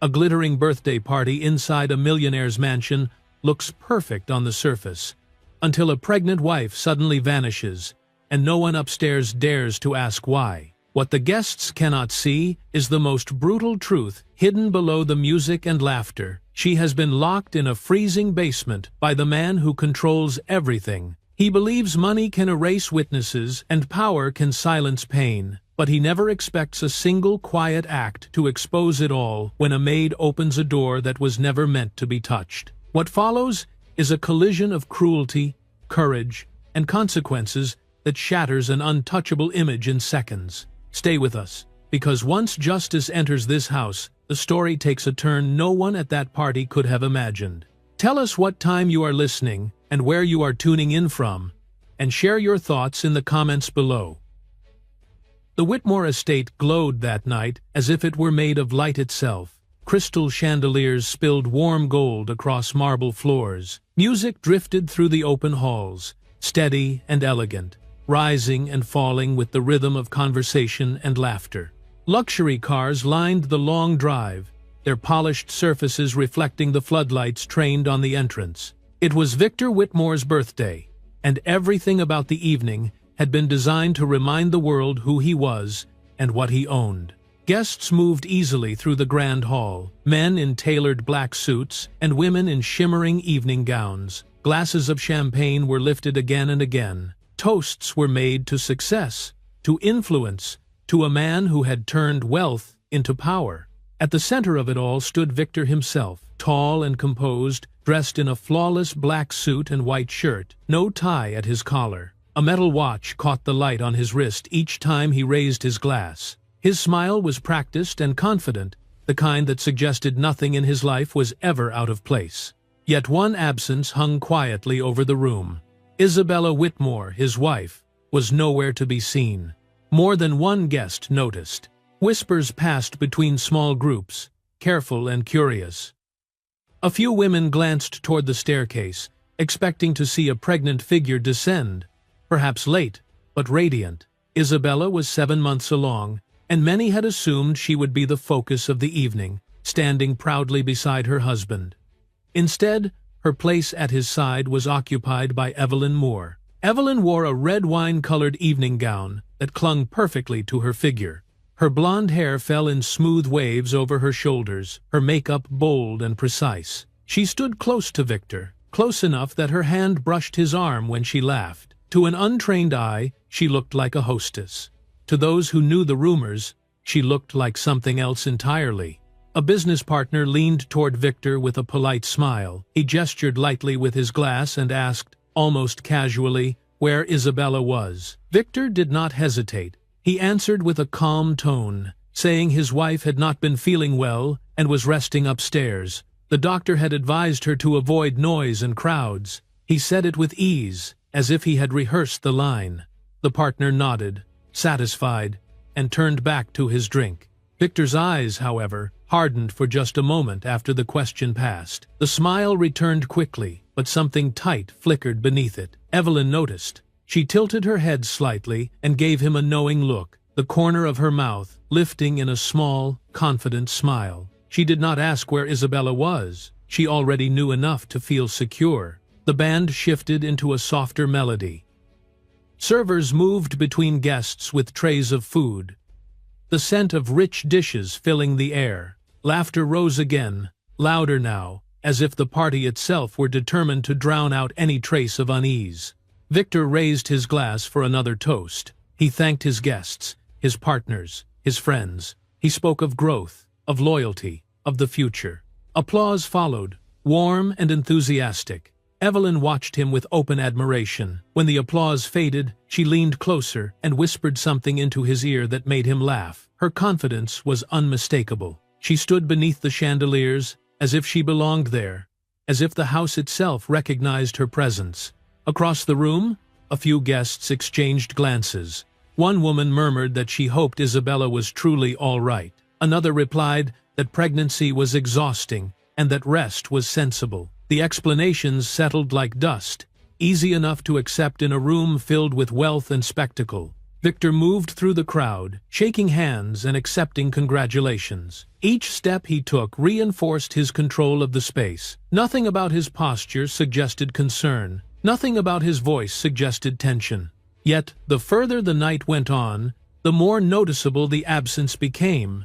A glittering birthday party inside a millionaire's mansion looks perfect on the surface, until a pregnant wife suddenly vanishes, and no one upstairs dares to ask why. What the guests cannot see is the most brutal truth hidden below the music and laughter. She has been locked in a freezing basement by the man who controls everything. He believes money can erase witnesses and power can silence pain, but he never expects a single quiet act to expose it all when a maid opens a door that was never meant to be touched. What follows is a collision of cruelty, courage, and consequences that shatters an untouchable image in seconds. Stay with us, because once justice enters this house, the story takes a turn no one at that party could have imagined. Tell us what time you are listening and where you are tuning in from, and share your thoughts in the comments below. The Whitmore estate glowed that night as if it were made of light itself. Crystal chandeliers spilled warm gold across marble floors. Music drifted through the open halls, steady and elegant, rising and falling with the rhythm of conversation and laughter. Luxury cars lined the long drive, their polished surfaces reflecting the floodlights trained on the entrance. It was Victor Whitmore's birthday, and everything about the evening had been designed to remind the world who he was and what he owned. Guests moved easily through the grand hall, men in tailored black suits and women in shimmering evening gowns. Glasses of champagne were lifted again and again. Toasts were made to success, to influence, to a man who had turned wealth into power. At the center of it all stood Victor himself, tall and composed, dressed in a flawless black suit and white shirt, no tie at his collar. A metal watch caught the light on his wrist each time he raised his glass. His smile was practiced and confident, the kind that suggested nothing in his life was ever out of place. Yet one absence hung quietly over the room. Isabella Whitmore, his wife, was nowhere to be seen. More than one guest noticed. Whispers passed between small groups, careful and curious. A few women glanced toward the staircase, expecting to see a pregnant figure descend, perhaps late, but radiant. Isabella was 7 months along, and many had assumed she would be the focus of the evening, standing proudly beside her husband. Instead, her place at his side was occupied by Evelyn Moore. Evelyn wore a red wine-colored evening gown that clung perfectly to her figure. Her blonde hair fell in smooth waves over her shoulders, her makeup bold and precise. She stood close to Victor, close enough that her hand brushed his arm when she laughed. To an untrained eye, she looked like a hostess. To those who knew the rumors, she looked like something else entirely. A business partner leaned toward Victor with a polite smile. He gestured lightly with his glass and asked, almost casually, where Isabella was. Victor did not hesitate. He answered with a calm tone, saying his wife had not been feeling well and was resting upstairs. The doctor had advised her to avoid noise and crowds. He said it with ease, as if he had rehearsed the line. The partner nodded, satisfied, and turned back to his drink. Victor's eyes, however, hardened for just a moment after the question passed. The smile returned quickly, but something tight flickered beneath it. Evelyn noticed. She tilted her head slightly and gave him a knowing look, the corner of her mouth lifting in a small, confident smile. She did not ask where Isabella was. She already knew enough to feel secure. The band shifted into a softer melody. Servers moved between guests with trays of food, the scent of rich dishes filling the air. Laughter rose again, louder now, as if the party itself were determined to drown out any trace of unease. Victor raised his glass for another toast. He thanked his guests, his partners, his friends. He spoke of growth, of loyalty, of the future. Applause followed, warm and enthusiastic. Evelyn watched him with open admiration. When the applause faded, she leaned closer and whispered something into his ear that made him laugh. Her confidence was unmistakable. She stood beneath the chandeliers, as if she belonged there, as if the house itself recognized her presence. Across the room, a few guests exchanged glances. One woman murmured that she hoped Isabella was truly all right. Another replied that pregnancy was exhausting and that rest was sensible. The explanations settled like dust, easy enough to accept in a room filled with wealth and spectacle. Victor moved through the crowd, shaking hands and accepting congratulations. Each step he took reinforced his control of the space. Nothing about his posture suggested concern. Nothing about his voice suggested tension. Yet, the further the night went on, the more noticeable the absence became.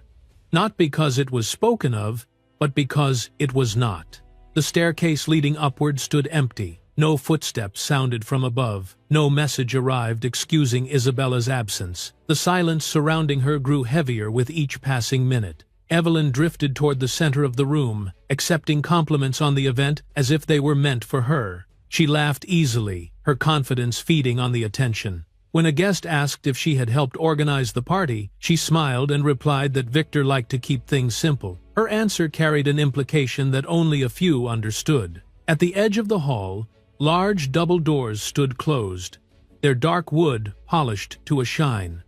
Not because it was spoken of, but because it was not. The staircase leading upward stood empty. No footsteps sounded from above. No message arrived excusing Isabella's absence. The silence surrounding her grew heavier with each passing minute. Evelyn drifted toward the center of the room, accepting compliments on the event as if they were meant for her. She laughed easily, her confidence feeding on the attention. When a guest asked if she had helped organize the party, she smiled and replied that Victor liked to keep things simple. Her answer carried an implication that only a few understood. At the edge of the hall, large double doors stood closed, their dark wood polished to a shine.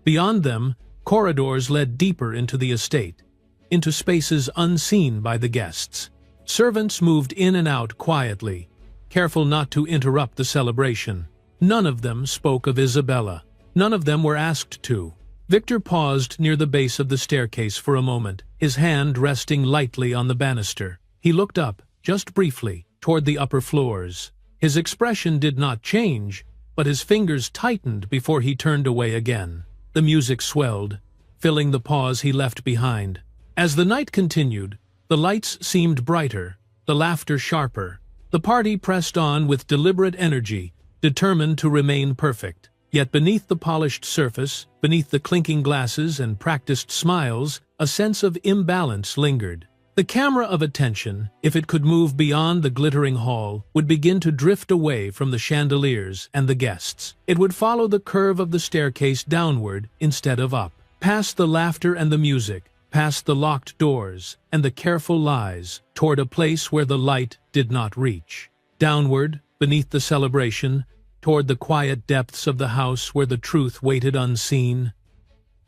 Beyond them, corridors led deeper into the estate, into spaces unseen by the guests. Servants moved in and out quietly, careful not to interrupt the celebration. None of them spoke of Isabella. None of them were asked to. Victor paused near the base of the staircase for a moment, his hand resting lightly on the banister. He looked up, just briefly, toward the upper floors. His expression did not change, but his fingers tightened before he turned away again. The music swelled, filling the pause he left behind. As the night continued, the lights seemed brighter, the laughter sharper. The party pressed on with deliberate energy, determined to remain perfect. Yet beneath the polished surface, beneath the clinking glasses and practiced smiles, a sense of imbalance lingered. The camera of attention, if it could move beyond the glittering hall, would begin to drift away from the chandeliers and the guests. It would follow the curve of the staircase downward instead of up, past the laughter and the music, past the locked doors and the careful lies, toward a place where the light did not reach. Downward, beneath the celebration, toward the quiet depths of the house where the truth waited unseen.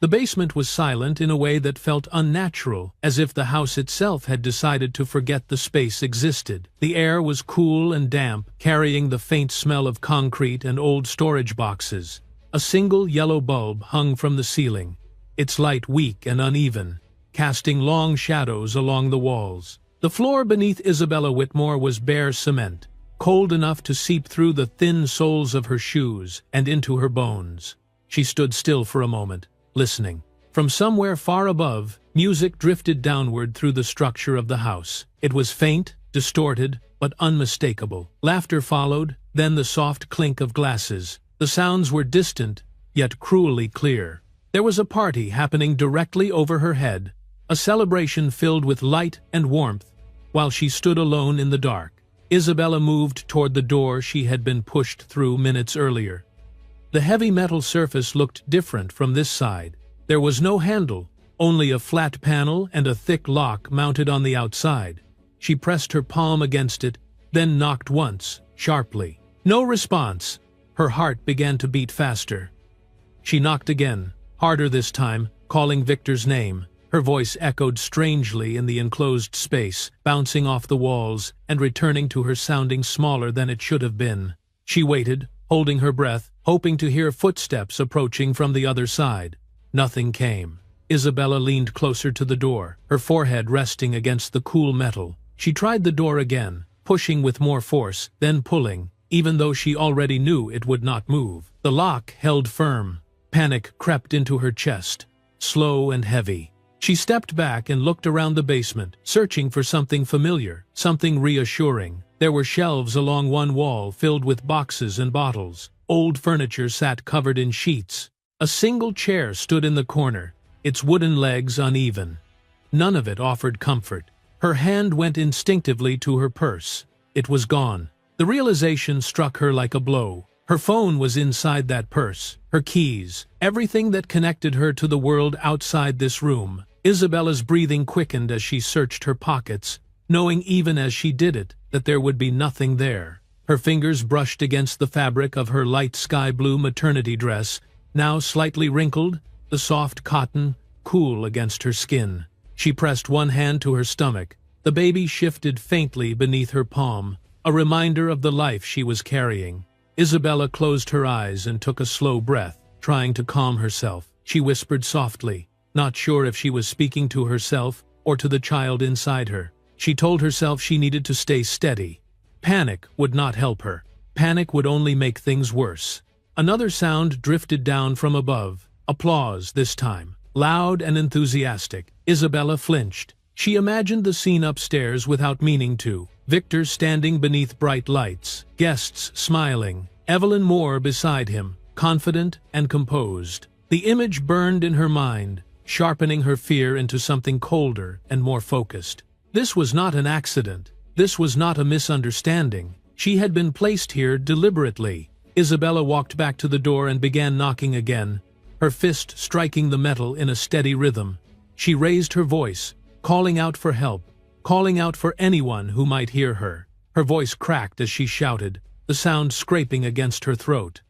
The basement was silent in a way that felt unnatural, as if the house itself had decided to forget the space existed. The air was cool and damp, carrying the faint smell of concrete and old storage boxes. A single yellow bulb hung from the ceiling, its light weak and uneven, casting long shadows along the walls. The floor beneath Isabella Whitmore was bare cement, cold enough to seep through the thin soles of her shoes and into her bones. She stood still for a moment, listening. From somewhere far above, music drifted downward through the structure of the house. It was faint, distorted, but unmistakable. Laughter followed, then the soft clink of glasses. The sounds were distant, yet cruelly clear. There was a party happening directly over her head, a celebration filled with light and warmth, while she stood alone in the dark. Isabella moved toward the door she had been pushed through minutes earlier. The heavy metal surface looked different from this side. There was no handle, only a flat panel and a thick lock mounted on the outside. She pressed her palm against it, then knocked once, sharply. No response. Her heart began to beat faster. She knocked again, harder this time, calling Victor's name. Her voice echoed strangely in the enclosed space, bouncing off the walls and returning to her sounding smaller than it should have been. She waited, holding her breath, hoping to hear footsteps approaching from the other side. Nothing came. Isabella leaned closer to the door, her forehead resting against the cool metal. She tried the door again, pushing with more force, then pulling, even though she already knew it would not move. The lock held firm. Panic crept into her chest, slow and heavy. She stepped back and looked around the basement, searching for something familiar, something reassuring. There were shelves along one wall filled with boxes and bottles. Old furniture sat covered in sheets. A single chair stood in the corner, its wooden legs uneven. None of it offered comfort. Her hand went instinctively to her purse. It was gone. The realization struck her like a blow. Her phone was inside that purse, her keys, everything that connected her to the world outside this room. Isabella's breathing quickened as she searched her pockets, knowing even as she did it that there would be nothing there. Her fingers brushed against the fabric of her light sky-blue maternity dress, now slightly wrinkled, the soft cotton cool against her skin. She pressed one hand to her stomach. The baby shifted faintly beneath her palm, a reminder of the life she was carrying. Isabella closed her eyes and took a slow breath, trying to calm herself. She whispered softly, not sure if she was speaking to herself or to the child inside her. She told herself she needed to stay steady. Panic would not help her. Panic would only make things worse. Another sound drifted down from above. Applause this time. Loud and enthusiastic. Isabella flinched. She imagined the scene upstairs without meaning to. Victor standing beneath bright lights. Guests smiling. Evelyn Moore beside him, confident and composed. The image burned in her mind, sharpening her fear into something colder and more focused. This was not an accident. This was not a misunderstanding. She had been placed here deliberately. Isabella walked back to the door and began knocking again, her fist striking the metal in a steady rhythm. She raised her voice, calling out for help, calling out for anyone who might hear her. Her voice cracked as she shouted, the sound scraping against her throat.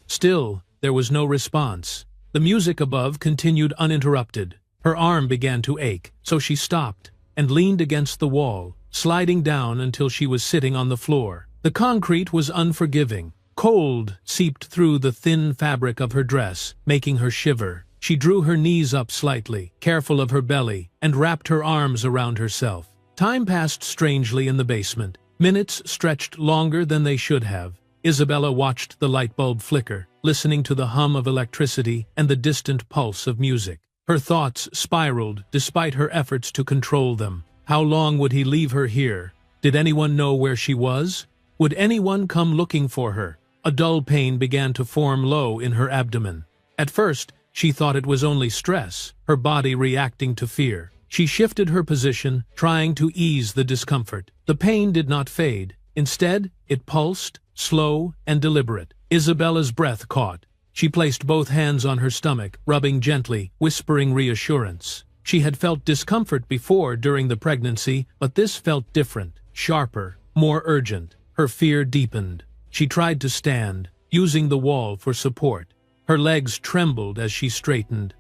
Still, there was no response. The music above continued uninterrupted. Her arm began to ache, so she stopped and leaned against the wall, sliding down until she was sitting on the floor. The concrete was unforgiving. Cold seeped through the thin fabric of her dress, making her shiver. She drew her knees up slightly, careful of her belly, and wrapped her arms around herself. Time passed strangely in the basement. Minutes stretched longer than they should have. Isabella watched the light bulb flicker, listening to the hum of electricity and the distant pulse of music. Her thoughts spiraled despite her efforts to control them. How long would he leave her here? Did anyone know where she was? Would anyone come looking for her? A dull pain began to form low in her abdomen. At first, she thought it was only stress, her body reacting to fear. She shifted her position, trying to ease the discomfort. The pain did not fade. Instead, it pulsed, slow and deliberate. Isabella's breath caught. She placed both hands on her stomach, rubbing gently, whispering reassurance. She had felt discomfort before during the pregnancy, but this felt different, sharper, more urgent. Her fear deepened. She tried to stand, using the wall for support. Her legs trembled as she straightened.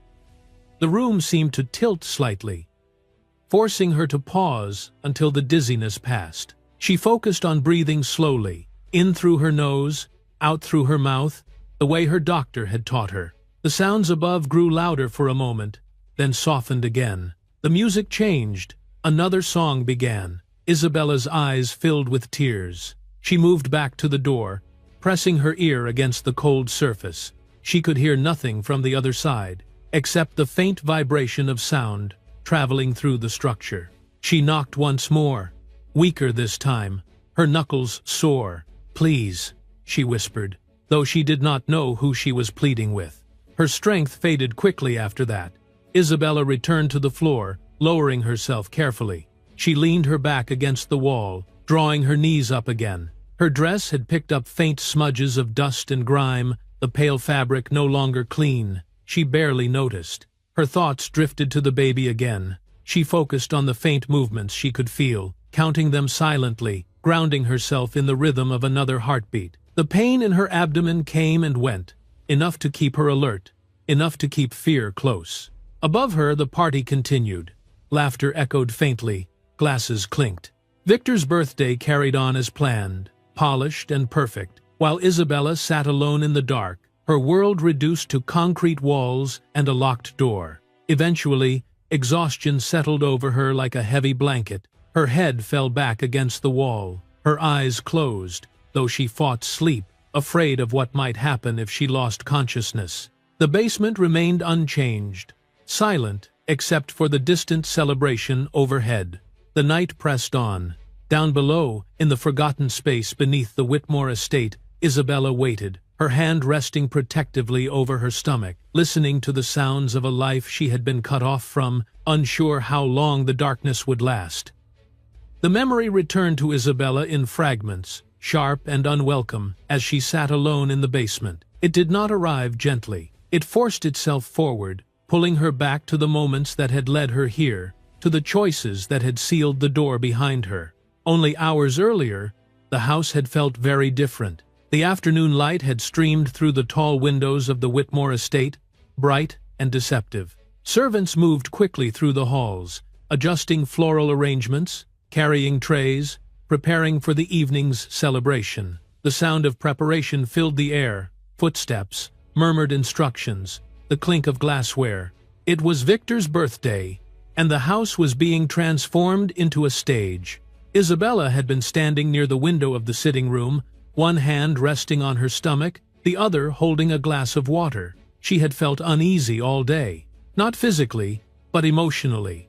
The room seemed to tilt slightly, forcing her to pause until the dizziness passed. She focused on breathing slowly, in through her nose, out through her mouth, the way her doctor had taught her. The sounds above grew louder for a moment, then softened again. The music changed. Another song began. Isabella's eyes filled with tears. She moved back to the door, pressing her ear against the cold surface. She could hear nothing from the other side, except the faint vibration of sound traveling through the structure. She knocked once more, weaker this time, her knuckles sore. "Please," she whispered, though she did not know who she was pleading with. Her strength faded quickly after that. Isabella returned to the floor, lowering herself carefully. She leaned her back against the wall, drawing her knees up again. Her dress had picked up faint smudges of dust and grime, the pale fabric no longer clean. She barely noticed. Her thoughts drifted to the baby again. She focused on the faint movements she could feel, counting them silently, grounding herself in the rhythm of another heartbeat. The pain in her abdomen came and went, enough to keep her alert, enough to keep fear close. Above her, the party continued. Laughter echoed faintly, glasses clinked. Victor's birthday carried on as planned, polished and perfect, while Isabella sat alone in the dark, her world reduced to concrete walls and a locked door. Eventually, exhaustion settled over her like a heavy blanket. Her head fell back against the wall, her eyes closed, though she fought sleep, afraid of what might happen if she lost consciousness. The basement remained unchanged, silent except for the distant celebration overhead. The night pressed on. Down below, in the forgotten space beneath the Whitmore estate, Isabella waited, her hand resting protectively over her stomach, listening to the sounds of a life she had been cut off from, unsure how long the darkness would last. The memory returned to Isabella in fragments, sharp and unwelcome, as she sat alone in the basement. It did not arrive gently. It forced itself forward, pulling her back to the moments that had led her here, to the choices that had sealed the door behind her. Only hours earlier, the house had felt very different. The afternoon light had streamed through the tall windows of the Whitmore estate, bright and deceptive. Servants moved quickly through the halls, adjusting floral arrangements, carrying trays, preparing for the evening's celebration. The sound of preparation filled the air, footsteps, murmured instructions, the clink of glassware. It was Victor's birthday, and the house was being transformed into a stage. Isabella had been standing near the window of the sitting room, one hand resting on her stomach, the other holding a glass of water. She had felt uneasy all day, not physically, but emotionally.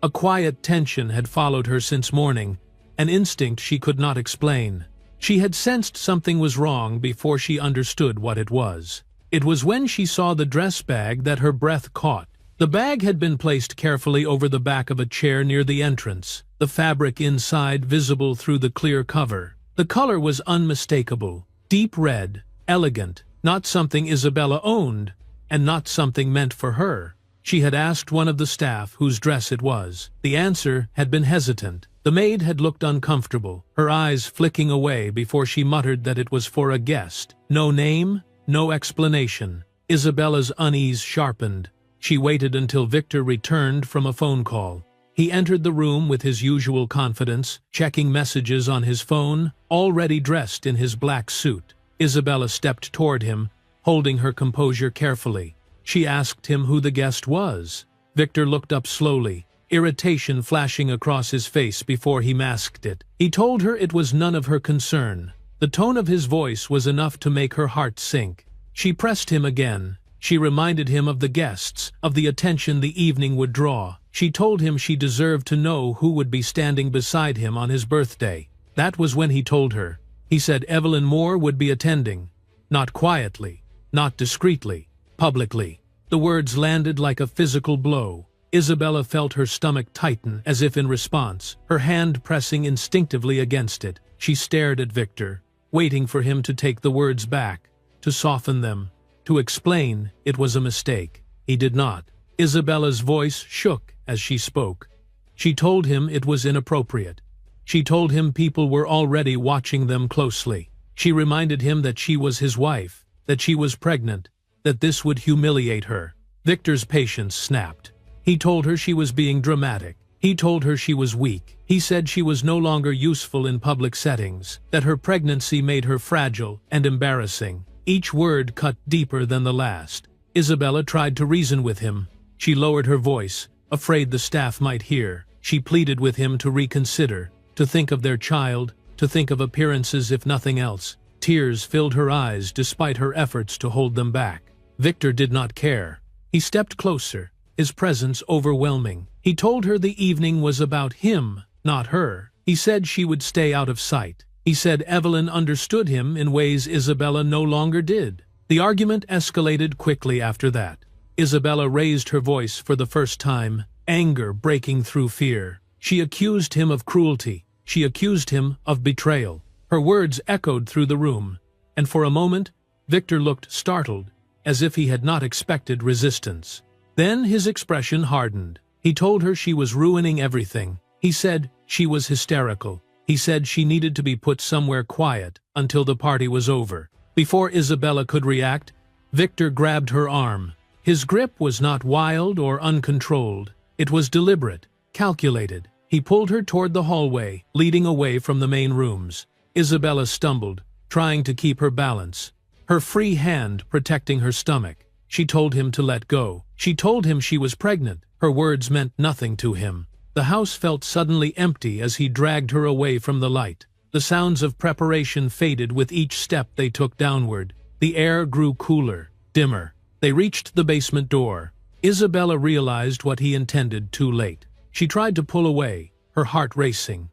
A quiet tension had followed her since morning, an instinct she could not explain. She had sensed something was wrong before she understood what it was. It was when she saw the dress bag that her breath caught. The bag had been placed carefully over the back of a chair near the entrance, the fabric inside visible through the clear cover. The color was unmistakable, deep red, elegant, not something Isabella owned, and not something meant for her. She had asked one of the staff whose dress it was. The answer had been hesitant. The maid had looked uncomfortable, her eyes flicking away before she muttered that it was for a guest. No name, no explanation. Isabella's unease sharpened. She waited until Victor returned from a phone call. He entered the room with his usual confidence, checking messages on his phone, already dressed in his black suit. Isabella stepped toward him, holding her composure carefully. She asked him who the guest was. Victor looked up slowly, irritation flashing across his face before he masked it. He told her it was none of her concern. The tone of his voice was enough to make her heart sink. She pressed him again. She reminded him of the guests, of the attention the evening would draw. She told him she deserved to know who would be standing beside him on his birthday. That was when he told her. He said Evelyn Moore would be attending. Not quietly, not discreetly, publicly. The words landed like a physical blow. Isabella felt her stomach tighten as if in response, her hand pressing instinctively against it. She stared at Victor, waiting for him to take the words back, to soften them, to explain it was a mistake. He did not. Isabella's voice shook as she spoke. She told him it was inappropriate. She told him people were already watching them closely. She reminded him that she was his wife, that she was pregnant, that this would humiliate her. Victor's patience snapped. He told her she was being dramatic. He told her she was weak. He said she was no longer useful in public settings, that her pregnancy made her fragile and embarrassing. Each word cut deeper than the last. Isabella tried to reason with him. She lowered her voice, afraid the staff might hear. She pleaded with him to reconsider, to think of their child, to think of appearances if nothing else. Tears filled her eyes despite her efforts to hold them back. Victor did not care. He stepped closer, his presence overwhelming. He told her the evening was about him, not her. He said she would stay out of sight. He said Evelyn understood him in ways Isabella no longer did. The argument escalated quickly after that. Isabella raised her voice for the first time, anger breaking through fear. She accused him of cruelty. She accused him of betrayal. Her words echoed through the room, and for a moment, Victor looked startled, as if he had not expected resistance. Then his expression hardened. He told her she was ruining everything. He said she was hysterical. He said she needed to be put somewhere quiet until the party was over. Before Isabella could react, Victor grabbed her arm. His grip was not wild or uncontrolled. It was deliberate, calculated. He pulled her toward the hallway, leading away from the main rooms. Isabella stumbled, trying to keep her balance, her free hand protecting her stomach. She told him to let go. She told him she was pregnant. Her words meant nothing to him. The house felt suddenly empty as he dragged her away from the light. The sounds of preparation faded with each step they took downward. The air grew cooler, dimmer. They reached the basement door. Isabella realized what he intended too late. She tried to pull away, her heart racing.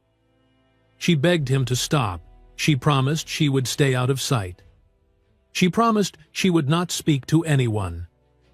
She begged him to stop. She promised she would stay out of sight. She promised she would not speak to anyone.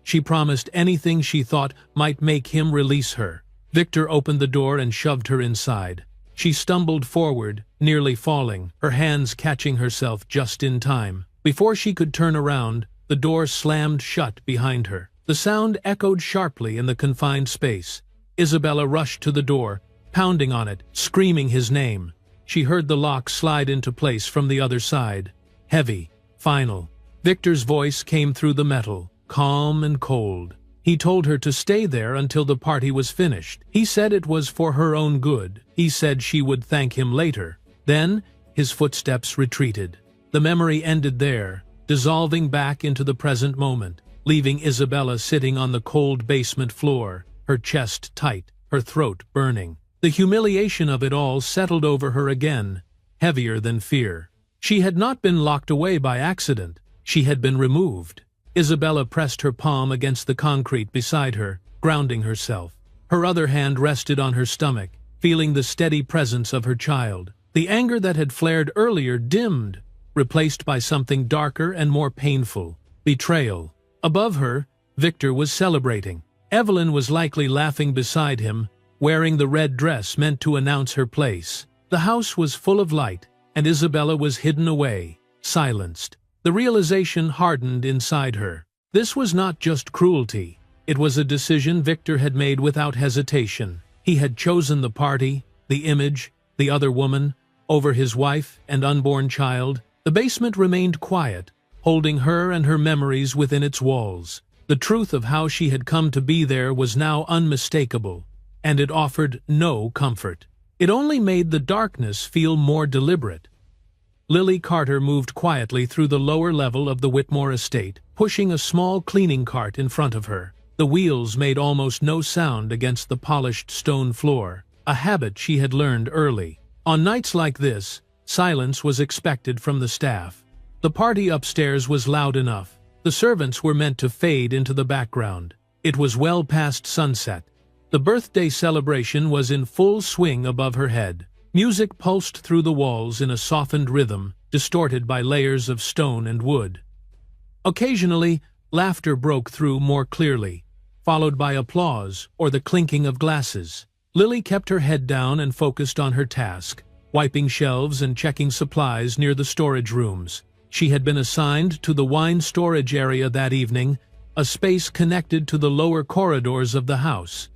She promised anything she thought might make him release her. Victor opened the door and shoved her inside. She stumbled forward, nearly falling, her hands catching herself just in time. Before she could turn around, the door slammed shut behind her. The sound echoed sharply in the confined space. Isabella rushed to the door, pounding on it, screaming his name. She heard the lock slide into place from the other side. Heavy, final. Victor's voice came through the metal, calm and cold. He told her to stay there until the party was finished. He said it was for her own good. He said she would thank him later. Then, his footsteps retreated. The memory ended there, dissolving back into the present moment. leaving Isabella sitting on the cold basement floor, her chest tight, her throat burning. The humiliation of it all settled over her again, heavier than fear. She had not been locked away by accident. She had been removed. Isabella pressed her palm against the concrete beside her, grounding herself. Her other hand rested on her stomach, feeling the steady presence of her child. The anger that had flared earlier dimmed, replaced by something darker and more painful: betrayal. Above her, Victor was celebrating. Evelyn was likely laughing beside him, wearing the red dress meant to announce her place. The house was full of light, and Isabella was hidden away, silenced. The realization hardened inside her. This was not just cruelty. It was a decision Victor had made without hesitation. He had chosen the party, the image, the other woman, over his wife and unborn child. The basement remained quiet, holding her and her memories within its walls. The truth of how she had come to be there was now unmistakable, and it offered no comfort. It only made the darkness feel more deliberate. Lily Carter moved quietly through the lower level of the Whitmore estate, pushing a small cleaning cart in front of her. The wheels made almost no sound against the polished stone floor, a habit she had learned early. On nights like this, silence was expected from the staff. The party upstairs was loud enough. The servants were meant to fade into the background. It was well past sunset. The birthday celebration was in full swing above her head. Music pulsed through the walls in a softened rhythm, distorted by layers of stone and wood. Occasionally, laughter broke through more clearly, followed by applause or the clinking of glasses. Lily kept her head down and focused on her task, wiping shelves and checking supplies near the storage rooms. She had been assigned to the wine storage area that evening, a space connected to the lower corridors of the house.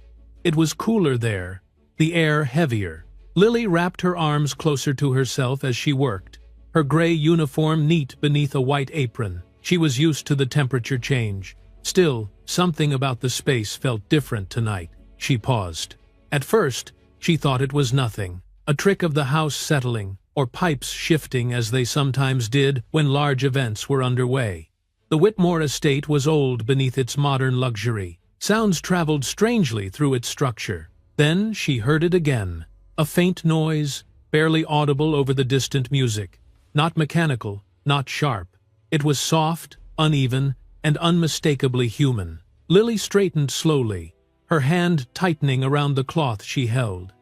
It was cooler there, the air heavier. Lily wrapped her arms closer to herself as she worked, her gray uniform neat beneath a white apron. She was used to the temperature change. Still, something about the space felt different tonight. She paused. At first, she thought it was nothing, a trick of the house settling, or pipes shifting as they sometimes did when large events were underway. The Whitmore estate was old beneath its modern luxury. Sounds traveled strangely through its structure. Then she heard it again. A faint noise, barely audible over the distant music. Not mechanical, not sharp. It was soft, uneven, and unmistakably human. Lily straightened slowly, her hand tightening around the cloth she held.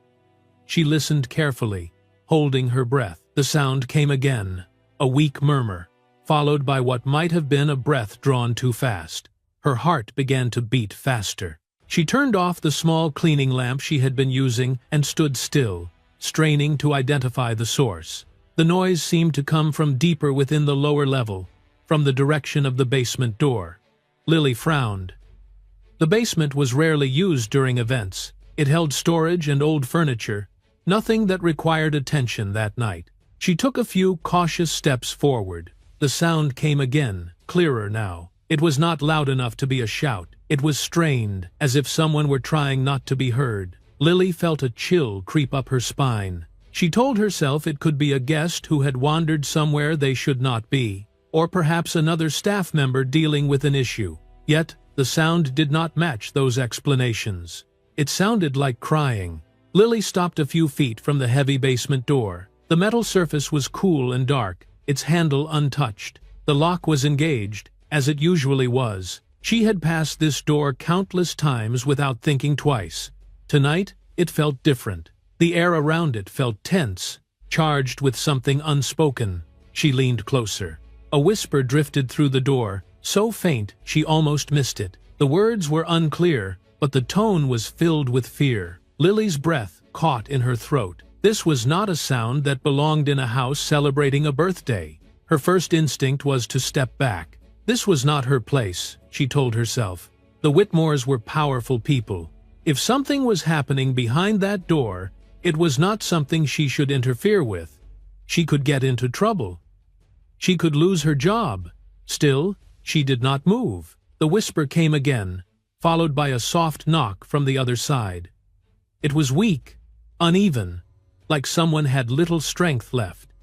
She listened carefully, holding her breath. The sound came again, a weak murmur, followed by what might have been a breath drawn too fast. Her heart began to beat faster. She turned off the small cleaning lamp she had been using and stood still, straining to identify the source. The noise seemed to come from deeper within the lower level, from the direction of the basement door. Lily frowned. The basement was rarely used during events. It held storage and old furniture, nothing that required attention that night. She took a few cautious steps forward. The sound came again, clearer now. It was not loud enough to be a shout. It was strained, as if someone were trying not to be heard. Lily felt a chill creep up her spine. She told herself it could be a guest who had wandered somewhere they should not be, or perhaps another staff member dealing with an issue. Yet, the sound did not match those explanations. It sounded like crying. Lily stopped a few feet from the heavy basement door. The metal surface was cool and dark, its handle untouched. The lock was engaged, as it usually was. She had passed this door countless times without thinking twice. Tonight, it felt different. The air around it felt tense, charged with something unspoken. She leaned closer. A whisper drifted through the door, so faint she almost missed it. The words were unclear, but the tone was filled with fear. Lily's breath caught in her throat. This was not a sound that belonged in a house celebrating a birthday. Her first instinct was to step back. This was not her place, she told herself. The Whitmores were powerful people. If something was happening behind that door, it was not something she should interfere with. She could get into trouble. She could lose her job. Still, she did not move. The whisper came again, followed by a soft knock from the other side. It was weak, uneven, like someone had little strength left.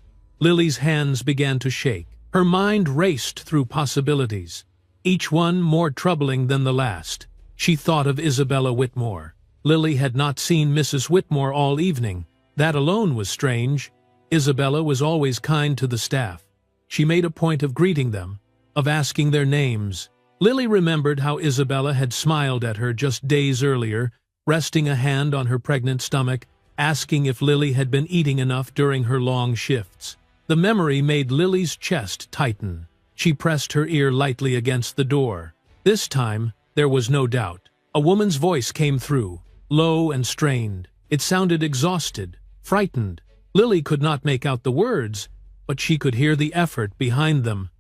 Lily's hands began to shake. Her mind raced through possibilities. each one more troubling than the last. She thought of Isabella Whitmore. Lily had not seen Mrs. Whitmore all evening. That alone was strange. Isabella was always kind to the staff. She made a point of greeting them, of asking their names. Lily remembered how Isabella had smiled at her just days earlier, resting a hand on her pregnant stomach, asking if Lily had been eating enough during her long shifts. The memory made Lily's chest tighten. She pressed her ear lightly against the door. This time, there was no doubt. A woman's voice came through, low and strained. It sounded exhausted, frightened. Lily could not make out the words, but she could hear the effort behind them.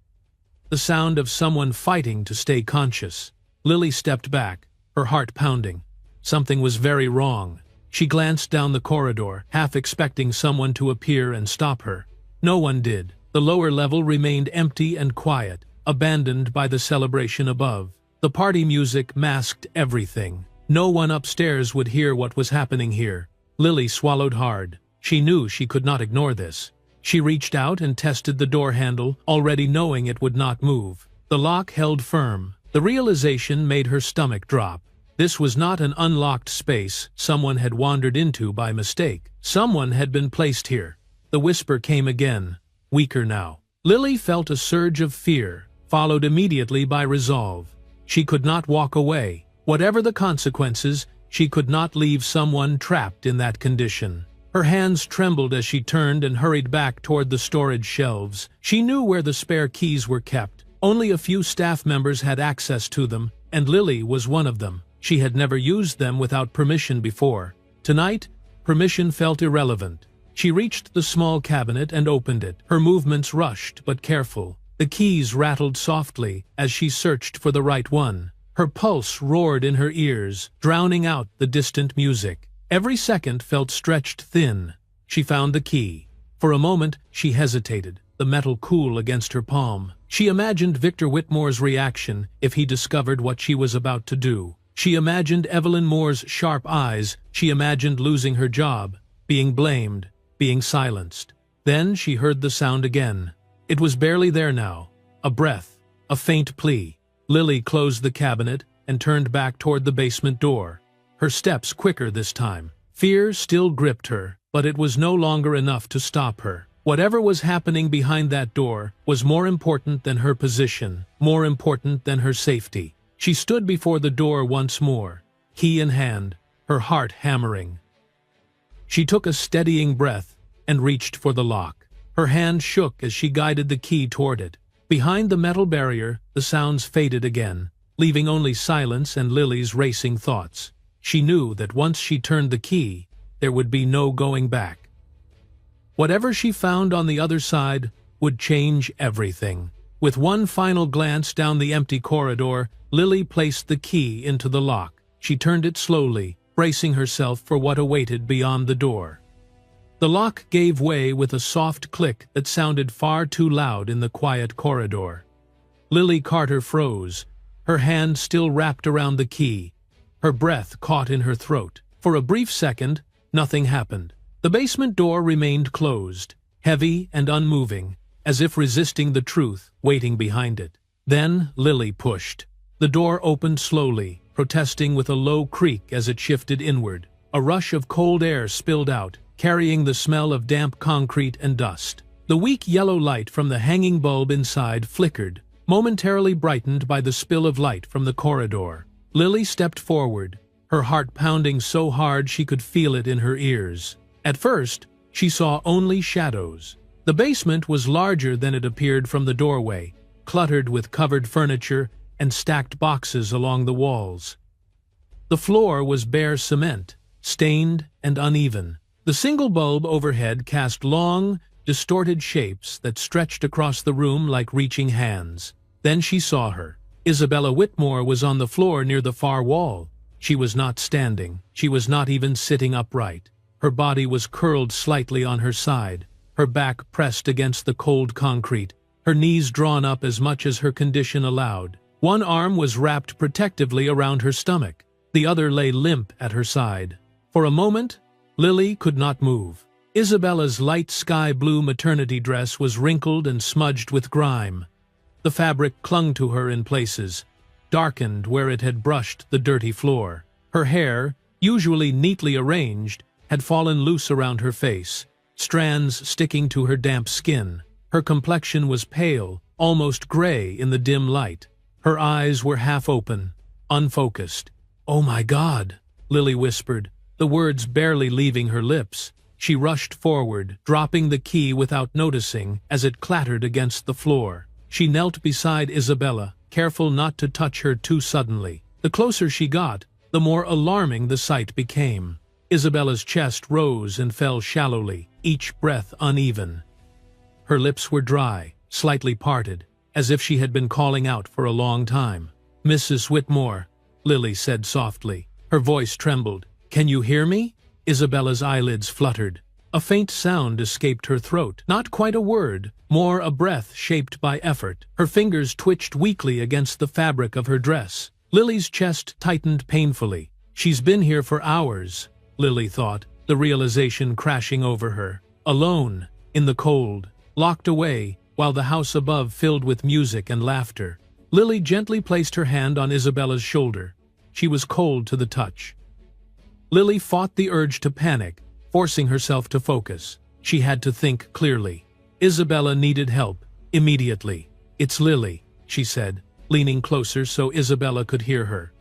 The sound of someone fighting to stay conscious. Lily stepped back, her heart pounding. Something was very wrong. She glanced down the corridor, half expecting someone to appear and stop her. No one did. The lower level remained empty and quiet, abandoned by the celebration above. The party music masked everything. No one upstairs would hear what was happening here. Lily swallowed hard. She knew she could not ignore this. She reached out and tested the door handle, already knowing it would not move. The lock held firm. The realization made her stomach drop. This was not an unlocked space someone had wandered into by mistake. Someone had been placed here. The whisper came again, weaker now. Lily felt a surge of fear, followed immediately by resolve. She could not walk away. Whatever the consequences, she could not leave someone trapped in that condition. Her hands trembled as she turned and hurried back toward the storage shelves. She knew where the spare keys were kept. Only a few staff members had access to them, and Lily was one of them. She had never used them without permission before. Tonight, permission felt irrelevant. She reached the small cabinet and opened it. Her movements rushed but careful. The keys rattled softly as she searched for the right one. Her pulse roared in her ears, drowning out the distant music. Every second felt stretched thin. She found the key. For a moment, she hesitated, the metal cool against her palm. She imagined Victor Whitmore's reaction if he discovered what she was about to do. She imagined Evelyn Moore's sharp eyes. She imagined losing her job, being blamed, being silenced. Then she heard the sound again. It was barely there now. A breath, a faint plea. Lily closed the cabinet and turned back toward the basement door. Her steps quicker this time. Fear still gripped her, but it was no longer enough to stop her. Whatever was happening behind that door was more important than her position, more important than her safety. She stood before the door once more, key in hand, her heart hammering. She took a steadying breath and reached for the lock. Her hand shook as she guided the key toward it. Behind the metal barrier, the sounds faded again, leaving only silence and Lily's racing thoughts. She knew that once she turned the key, there would be no going back. Whatever she found on the other side would change everything. With one final glance down the empty corridor, Lily placed the key into the lock. She turned it slowly, bracing herself for what awaited beyond the door. The lock gave way with a soft click that sounded far too loud in the quiet corridor. Lily Carter froze, her hand still wrapped around the key. Her breath caught in her throat. For a brief second, nothing happened. The basement door remained closed, heavy and unmoving, as if resisting the truth waiting behind it. Then Lily pushed. The door opened slowly, protesting with a low creak as it shifted inward. A rush of cold air spilled out, carrying the smell of damp concrete and dust. The weak yellow light from the hanging bulb inside flickered, momentarily brightened by the spill of light from the corridor. Lily stepped forward, her heart pounding so hard she could feel it in her ears. At first, she saw only shadows. The basement was larger than it appeared from the doorway, cluttered with covered furniture and stacked boxes along the walls. The floor was bare cement, stained and uneven. The single bulb overhead cast long, distorted shapes that stretched across the room like reaching hands. Then she saw her. Isabella Whitmore was on the floor near the far wall. She was not standing. She was not even sitting upright. Her body was curled slightly on her side, her back pressed against the cold concrete, her knees drawn up as much as her condition allowed. One arm was wrapped protectively around her stomach. The other lay limp at her side. For a moment, Lily could not move. Isabella's light sky blue maternity dress was wrinkled and smudged with grime. The fabric clung to her in places, darkened where it had brushed the dirty floor. Her hair, usually neatly arranged, had fallen loose around her face, strands sticking to her damp skin. Her complexion was pale, almost gray in the dim light. Her eyes were half open, unfocused. "Oh my God," Lily whispered, the words barely leaving her lips. She rushed forward, dropping the key without noticing as it clattered against the floor. She knelt beside Isabella, careful not to touch her too suddenly. The closer she got, the more alarming the sight became. Isabella's chest rose and fell shallowly, each breath uneven. Her lips were dry, slightly parted, as if she had been calling out for a long time. "Mrs. Whitmore," Lily said softly. Her voice trembled. "Can you hear me?" Isabella's eyelids fluttered. A faint sound escaped her throat. Not quite a word, more a breath shaped by effort. Her fingers twitched weakly against the fabric of her dress. Lily's chest tightened painfully. "She's been here for hours," Lily thought, the realization crashing over her. Alone, in the cold, locked away, while the house above filled with music and laughter. Lily gently placed her hand on Isabella's shoulder. She was cold to the touch. Lily fought the urge to panic, forcing herself to focus. She had to think clearly. Isabella needed help, immediately. "It's Lily," she said, leaning closer so Isabella could hear her.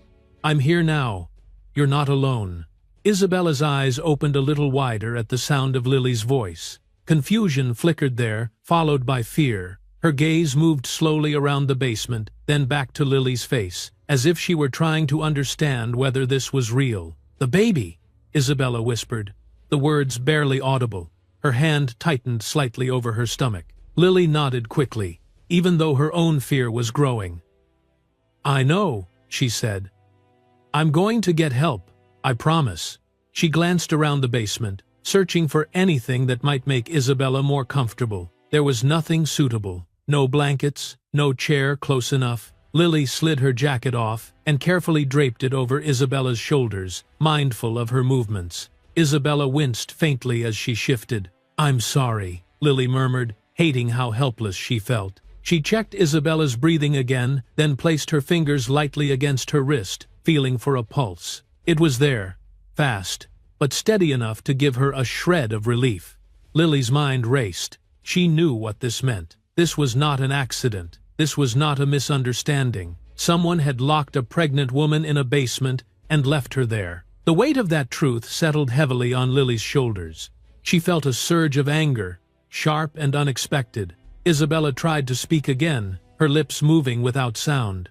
"I'm here now. You're not alone." Isabella's eyes opened a little wider at the sound of Lily's voice. Confusion flickered there, followed by fear. Her gaze moved slowly around the basement, then back to Lily's face, as if she were trying to understand whether this was real. "The baby," Isabella whispered, the words barely audible. Her hand tightened slightly over her stomach. Lily nodded quickly, even though her own fear was growing. "I know," she said. "I'm going to get help, I promise." She glanced around the basement, searching for anything that might make Isabella more comfortable. There was nothing suitable. No blankets, no chair close enough. Lily slid her jacket off and carefully draped it over Isabella's shoulders, mindful of her movements. Isabella winced faintly as she shifted. "I'm sorry," Lily murmured, hating how helpless she felt. She checked Isabella's breathing again, then placed her fingers lightly against her wrist, feeling for a pulse. It was there, fast, but steady enough to give her a shred of relief. Lily's mind raced. She knew what this meant. This was not an accident. This was not a misunderstanding. Someone had locked a pregnant woman in a basement and left her there. The weight of that truth settled heavily on Lily's shoulders. She felt a surge of anger, sharp and unexpected. Isabella tried to speak again, her lips moving without sound.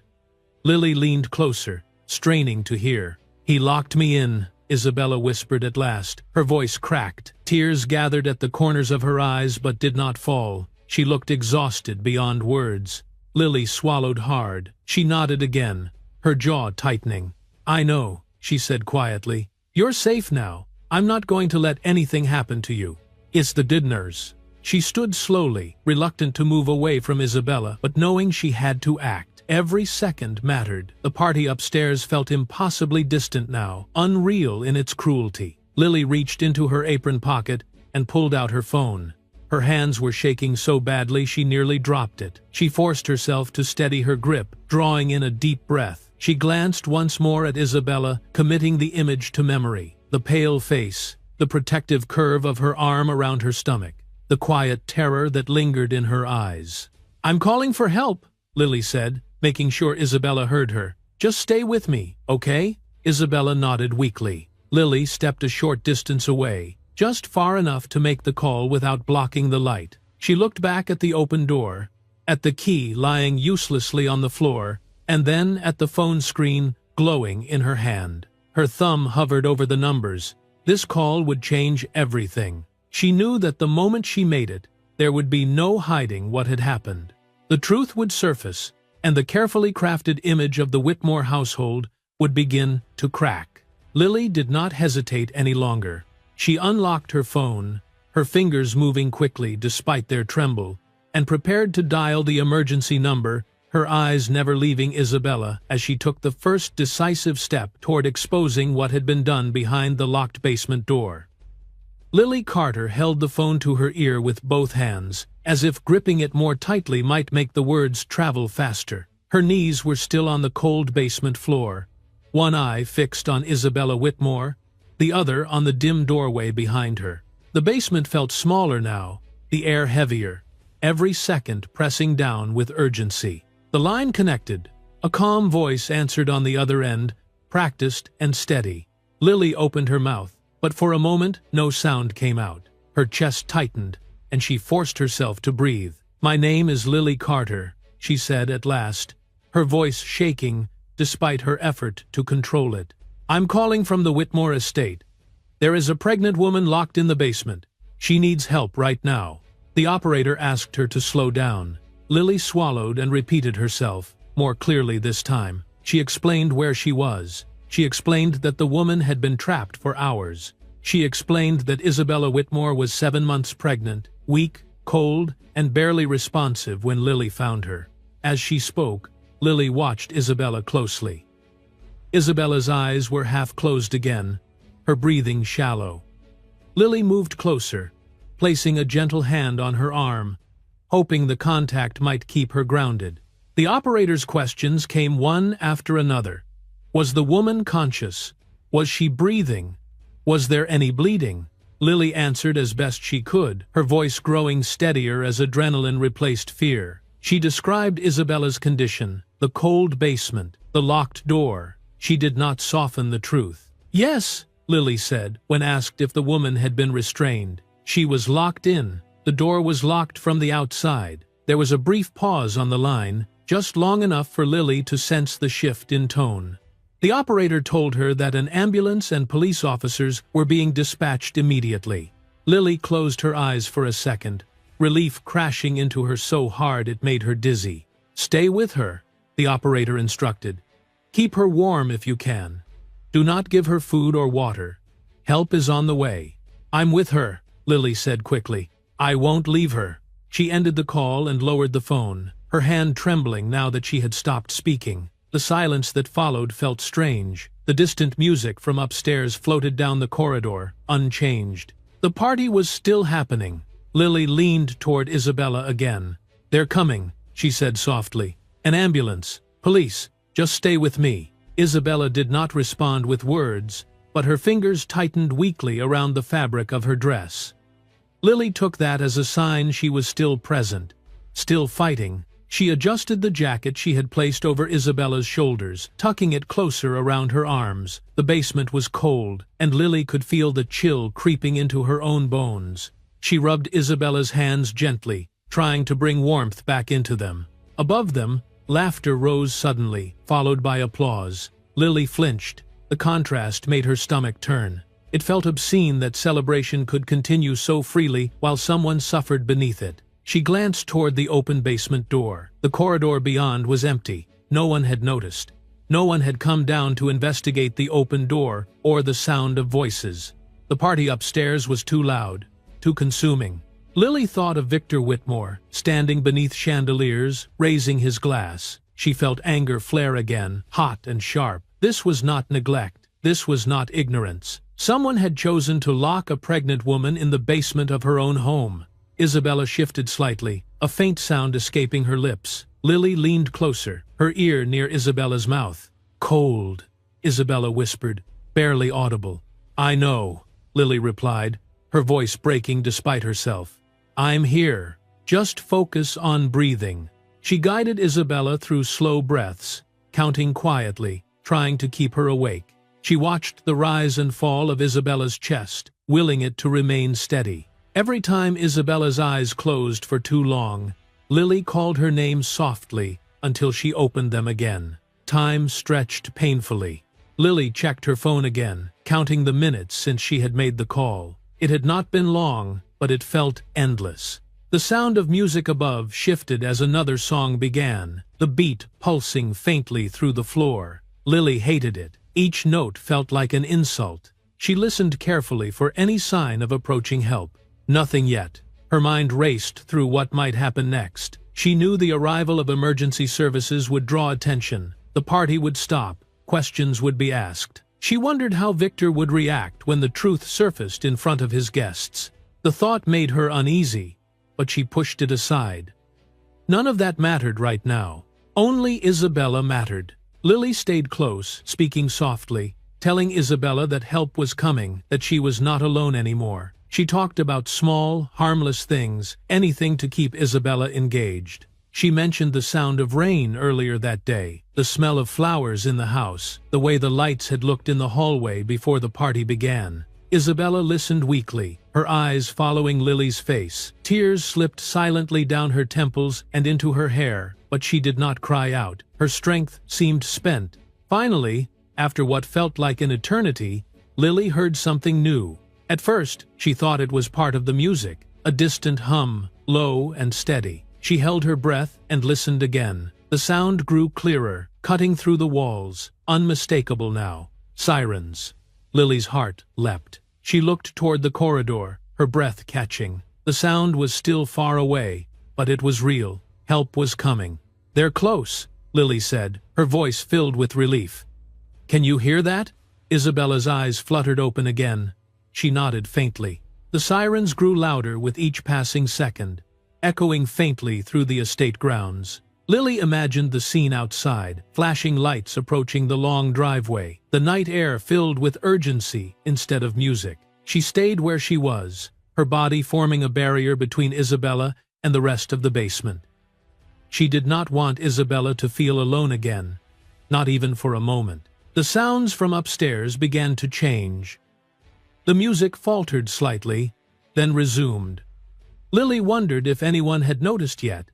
Lily leaned closer, straining to hear. "He locked me in," Isabella whispered at last. Her voice cracked. Tears gathered at the corners of her eyes but did not fall. She looked exhausted beyond words. Lily swallowed hard. She nodded again, her jaw tightening. "I know," she said quietly. "You're safe now. I'm not going to let anything happen to you. It's the dinners." She stood slowly, reluctant to move away from Isabella, but knowing she had to act. Every second mattered. The party upstairs felt impossibly distant now, unreal in its cruelty. Lily reached into her apron pocket and pulled out her phone. Her hands were shaking so badly she nearly dropped it. She forced herself to steady her grip, drawing in a deep breath. She glanced once more at Isabella, committing the image to memory. The pale face, the protective curve of her arm around her stomach, the quiet terror that lingered in her eyes. "I'm calling for help," Lily said, making sure Isabella heard her. "Just stay with me, okay?" Isabella nodded weakly. Lily stepped a short distance away, just far enough to make the call without blocking the light. She looked back at the open door, at the key lying uselessly on the floor, and then at the phone screen glowing in her hand. Her thumb hovered over the numbers. This call would change everything. She knew that the moment she made it, there would be no hiding what had happened. The truth would surface, and the carefully crafted image of the Whitmore household would begin to crack. Lily did not hesitate any longer. She unlocked her phone, her fingers moving quickly despite their tremble, and prepared to dial the emergency number, her eyes never leaving Isabella as she took the first decisive step toward exposing what had been done behind the locked basement door. Lily Carter held the phone to her ear with both hands, as if gripping it more tightly might make the words travel faster. Her knees were still on the cold basement floor, one eye fixed on Isabella Whitmore, the other on the dim doorway behind her. The basement felt smaller now, the air heavier, every second pressing down with urgency. The line connected. A calm voice answered on the other end, practiced and steady. Lily opened her mouth, but for a moment no sound came out. Her chest tightened, and she forced herself to breathe. "My name is Lily Carter," she said at last, her voice shaking despite her effort to control it. "I'm calling from the Whitmore estate. There is a pregnant woman locked in the basement. She needs help right now." The operator asked her to slow down. Lily swallowed and repeated herself, more clearly this time. She explained where she was. She explained that the woman had been trapped for hours. She explained that Isabella Whitmore was 7 months pregnant, weak, cold, and barely responsive when Lily found her. As she spoke, Lily watched Isabella closely. Isabella's eyes were half closed again, her breathing shallow. Lily moved closer, placing a gentle hand on her arm, hoping the contact might keep her grounded. The operator's questions came one after another. Was the woman conscious? Was she breathing? Was there any bleeding? Lily answered as best she could, her voice growing steadier as adrenaline replaced fear. She described Isabella's condition, the cold basement, the locked door. She did not soften the truth. "Yes," Lily said, when asked if the woman had been restrained. "She was locked in. The door was locked from the outside." There was a brief pause on the line, just long enough for Lily to sense the shift in tone. The operator told her that an ambulance and police officers were being dispatched immediately. Lily closed her eyes for a second, relief crashing into her so hard it made her dizzy. "Stay with her," the operator instructed. "Keep her warm if you can. Do not give her food or water. Help is on the way." "I'm with her," Lily said quickly. "I won't leave her." She ended the call and lowered the phone, her hand trembling now that she had stopped speaking. The silence that followed felt strange. The distant music from upstairs floated down the corridor, unchanged. The party was still happening. Lily leaned toward Isabella again. "They're coming," she said softly. "An ambulance. Police. Just stay with me." Isabella did not respond with words, but her fingers tightened weakly around the fabric of her dress. Lily took that as a sign she was still present, still fighting. She adjusted the jacket she had placed over Isabella's shoulders, tucking it closer around her arms. The basement was cold, and Lily could feel the chill creeping into her own bones. She rubbed Isabella's hands gently, trying to bring warmth back into them. Above them, laughter rose suddenly, followed by applause. Lily flinched. The contrast made her stomach turn. It felt obscene that celebration could continue so freely while someone suffered beneath it. She glanced toward the open basement door. The corridor beyond was empty. No one had noticed. No one had come down to investigate the open door or the sound of voices. The party upstairs was too loud, too consuming. Lily thought of Victor Whitmore, standing beneath chandeliers, raising his glass. She felt anger flare again, hot and sharp. This was not neglect. This was not ignorance. Someone had chosen to lock a pregnant woman in the basement of her own home. Isabella shifted slightly, a faint sound escaping her lips. Lily leaned closer, her ear near Isabella's mouth. "Cold," Isabella whispered, barely audible. "I know," Lily replied, her voice breaking despite herself. "I'm here. Just focus on breathing." She guided Isabella through slow breaths, counting quietly, trying to keep her awake. She watched the rise and fall of Isabella's chest, willing it to remain steady. Every time Isabella's eyes closed for too long, Lily called her name softly until she opened them again. Time stretched painfully. Lily checked her phone again, counting the minutes since she had made the call. It had not been long, but it felt endless. The sound of music above shifted as another song began, the beat pulsing faintly through the floor. Lily hated it. Each note felt like an insult. She listened carefully for any sign of approaching help. Nothing yet. Her mind raced through what might happen next. She knew the arrival of emergency services would draw attention. The party would stop. Questions would be asked. She wondered how Victor would react when the truth surfaced in front of his guests. The thought made her uneasy, but she pushed it aside. None of that mattered right now. Only Isabella mattered. Lily stayed close, speaking softly, telling Isabella that help was coming, that she was not alone anymore. She talked about small, harmless things, anything to keep Isabella engaged. She mentioned the sound of rain earlier that day, the smell of flowers in the house, the way the lights had looked in the hallway before the party began. Isabella listened weakly, her eyes following Lily's face. Tears slipped silently down her temples and into her hair, but she did not cry out. Her strength seemed spent. Finally, after what felt like an eternity, Lily heard something new. At first, she thought it was part of the music, a distant hum, low and steady. She held her breath and listened again. The sound grew clearer, cutting through the walls, unmistakable now. Sirens. Lily's heart leapt. She looked toward the corridor, her breath catching. The sound was still far away, but it was real. Help was coming. "They're close," Lily said, her voice filled with relief. "Can you hear that?" Isabella's eyes fluttered open again. She nodded faintly. The sirens grew louder with each passing second, echoing faintly through the estate grounds. Lily imagined the scene outside, flashing lights approaching the long driveway, the night air filled with urgency instead of music. She stayed where she was, her body forming a barrier between Isabella and the rest of the basement. She did not want Isabella to feel alone again, not even for a moment. The sounds from upstairs began to change. The music faltered slightly, then resumed. Lily wondered if anyone had noticed yet.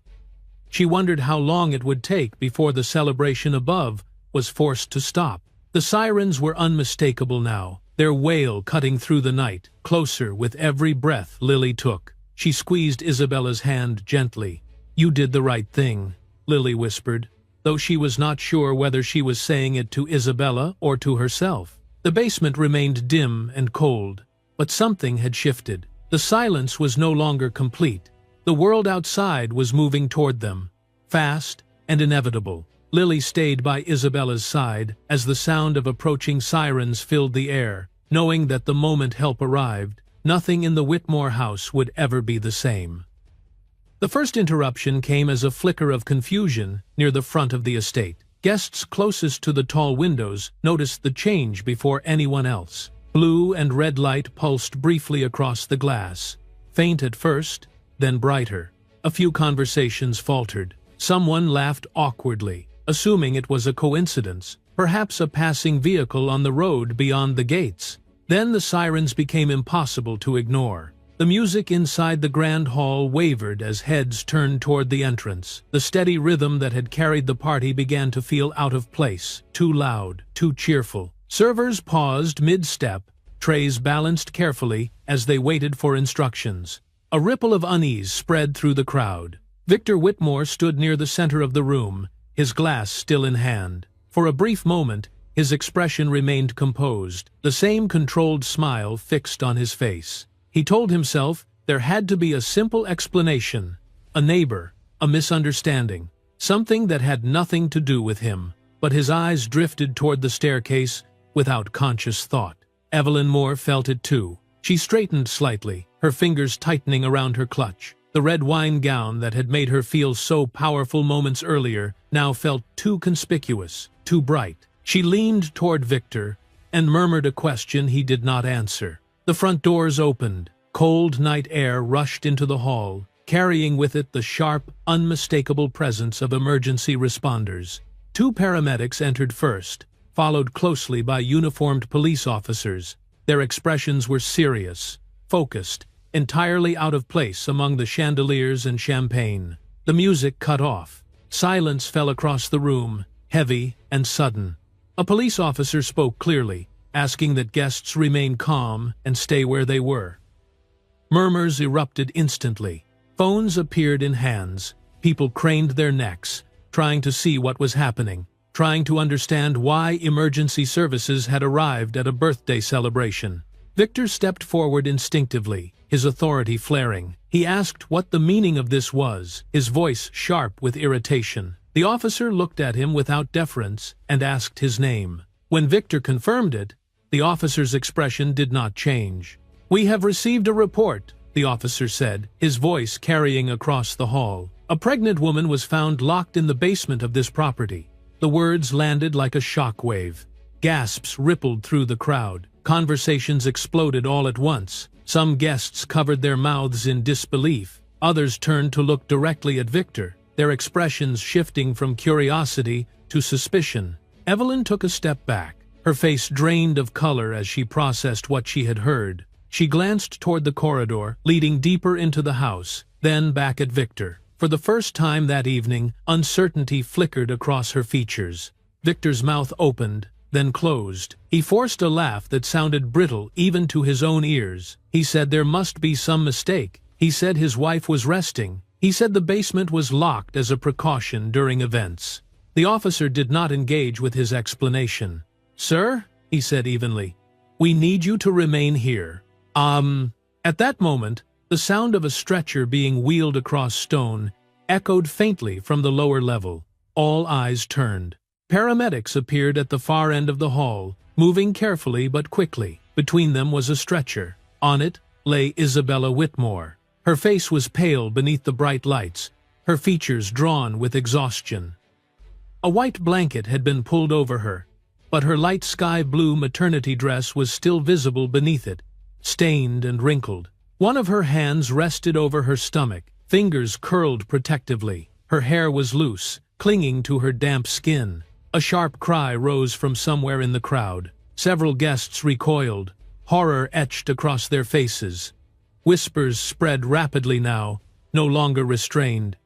She wondered how long it would take before the celebration above was forced to stop. The sirens were unmistakable now, their wail cutting through the night, closer with every breath Lily took. She squeezed Isabella's hand gently. "You did the right thing," Lily whispered, though she was not sure whether she was saying it to Isabella or to herself. The basement remained dim and cold, but something had shifted. The silence was no longer complete. The world outside was moving toward them, fast and inevitable. Lily stayed by Isabella's side as the sound of approaching sirens filled the air, knowing that the moment help arrived, nothing in the Whitmore house would ever be the same. The first interruption came as a flicker of confusion near the front of the estate. Guests closest to the tall windows noticed the change before anyone else. Blue and red light pulsed briefly across the glass, faint at first, then brighter. A few conversations faltered. Someone laughed awkwardly, assuming it was a coincidence, perhaps a passing vehicle on the road beyond the gates. Then the sirens became impossible to ignore. The music inside the grand hall wavered as heads turned toward the entrance. The steady rhythm that had carried the party began to feel out of place, too loud, too cheerful. Servers paused mid-step, trays balanced carefully as they waited for instructions. A ripple of unease spread through the crowd. Victor Whitmore stood near the center of the room, his glass still in hand. For a brief moment, his expression remained composed, the same controlled smile fixed on his face. He told himself there had to be a simple explanation, a neighbor, a misunderstanding, something that had nothing to do with him. But his eyes drifted toward the staircase without conscious thought. Evelyn Moore felt it too. She straightened slightly, her fingers tightening around her clutch. The red wine gown that had made her feel so powerful moments earlier now felt too conspicuous, too bright. She leaned toward Victor and murmured a question he did not answer. The front doors opened. Cold night air rushed into the hall, carrying with it the sharp, unmistakable presence of emergency responders. 2 paramedics entered first, followed closely by uniformed police officers. Their expressions were serious, focused, entirely out of place among the chandeliers and champagne. The music cut off. Silence fell across the room, heavy and sudden. A police officer spoke clearly, asking that guests remain calm and stay where they were. Murmurs erupted instantly. Phones appeared in hands. People craned their necks, trying to see what was happening, trying to understand why emergency services had arrived at a birthday celebration. Victor stepped forward instinctively, his authority flaring. He asked what the meaning of this was, his voice sharp with irritation. The officer looked at him without deference and asked his name. When Victor confirmed it, the officer's expression did not change. "We have received a report," the officer said, his voice carrying across the hall. A pregnant woman was found locked in the basement of this property. The words landed like a shockwave. Gasps rippled through the crowd. Conversations exploded all at once. Some guests covered their mouths in disbelief. Others turned to look directly at Victor, their expressions shifting from curiosity to suspicion. Evelyn took a step back, her face drained of color as she processed what she had heard. She glanced toward the corridor, leading deeper into the house, then back at Victor. For the first time that evening, uncertainty flickered across her features. Victor's mouth opened, then closed. He forced a laugh that sounded brittle even to his own ears. He said there must be some mistake. He said his wife was resting. He said the basement was locked as a precaution during events. The officer did not engage with his explanation. "Sir," he said evenly, "we need you to remain here." At that moment, the sound of a stretcher being wheeled across stone echoed faintly from the lower level. All eyes turned. Paramedics appeared at the far end of the hall, moving carefully but quickly. Between them was a stretcher. On it lay Isabella Whitmore. Her face was pale beneath the bright lights, her features drawn with exhaustion. A white blanket had been pulled over her, but her light sky-blue maternity dress was still visible beneath it, stained and wrinkled. One of her hands rested over her stomach, fingers curled protectively. Her hair was loose, clinging to her damp skin. A sharp cry rose from somewhere in the crowd. Several guests recoiled, horror etched across their faces. Whispers spread rapidly now, no longer restrained.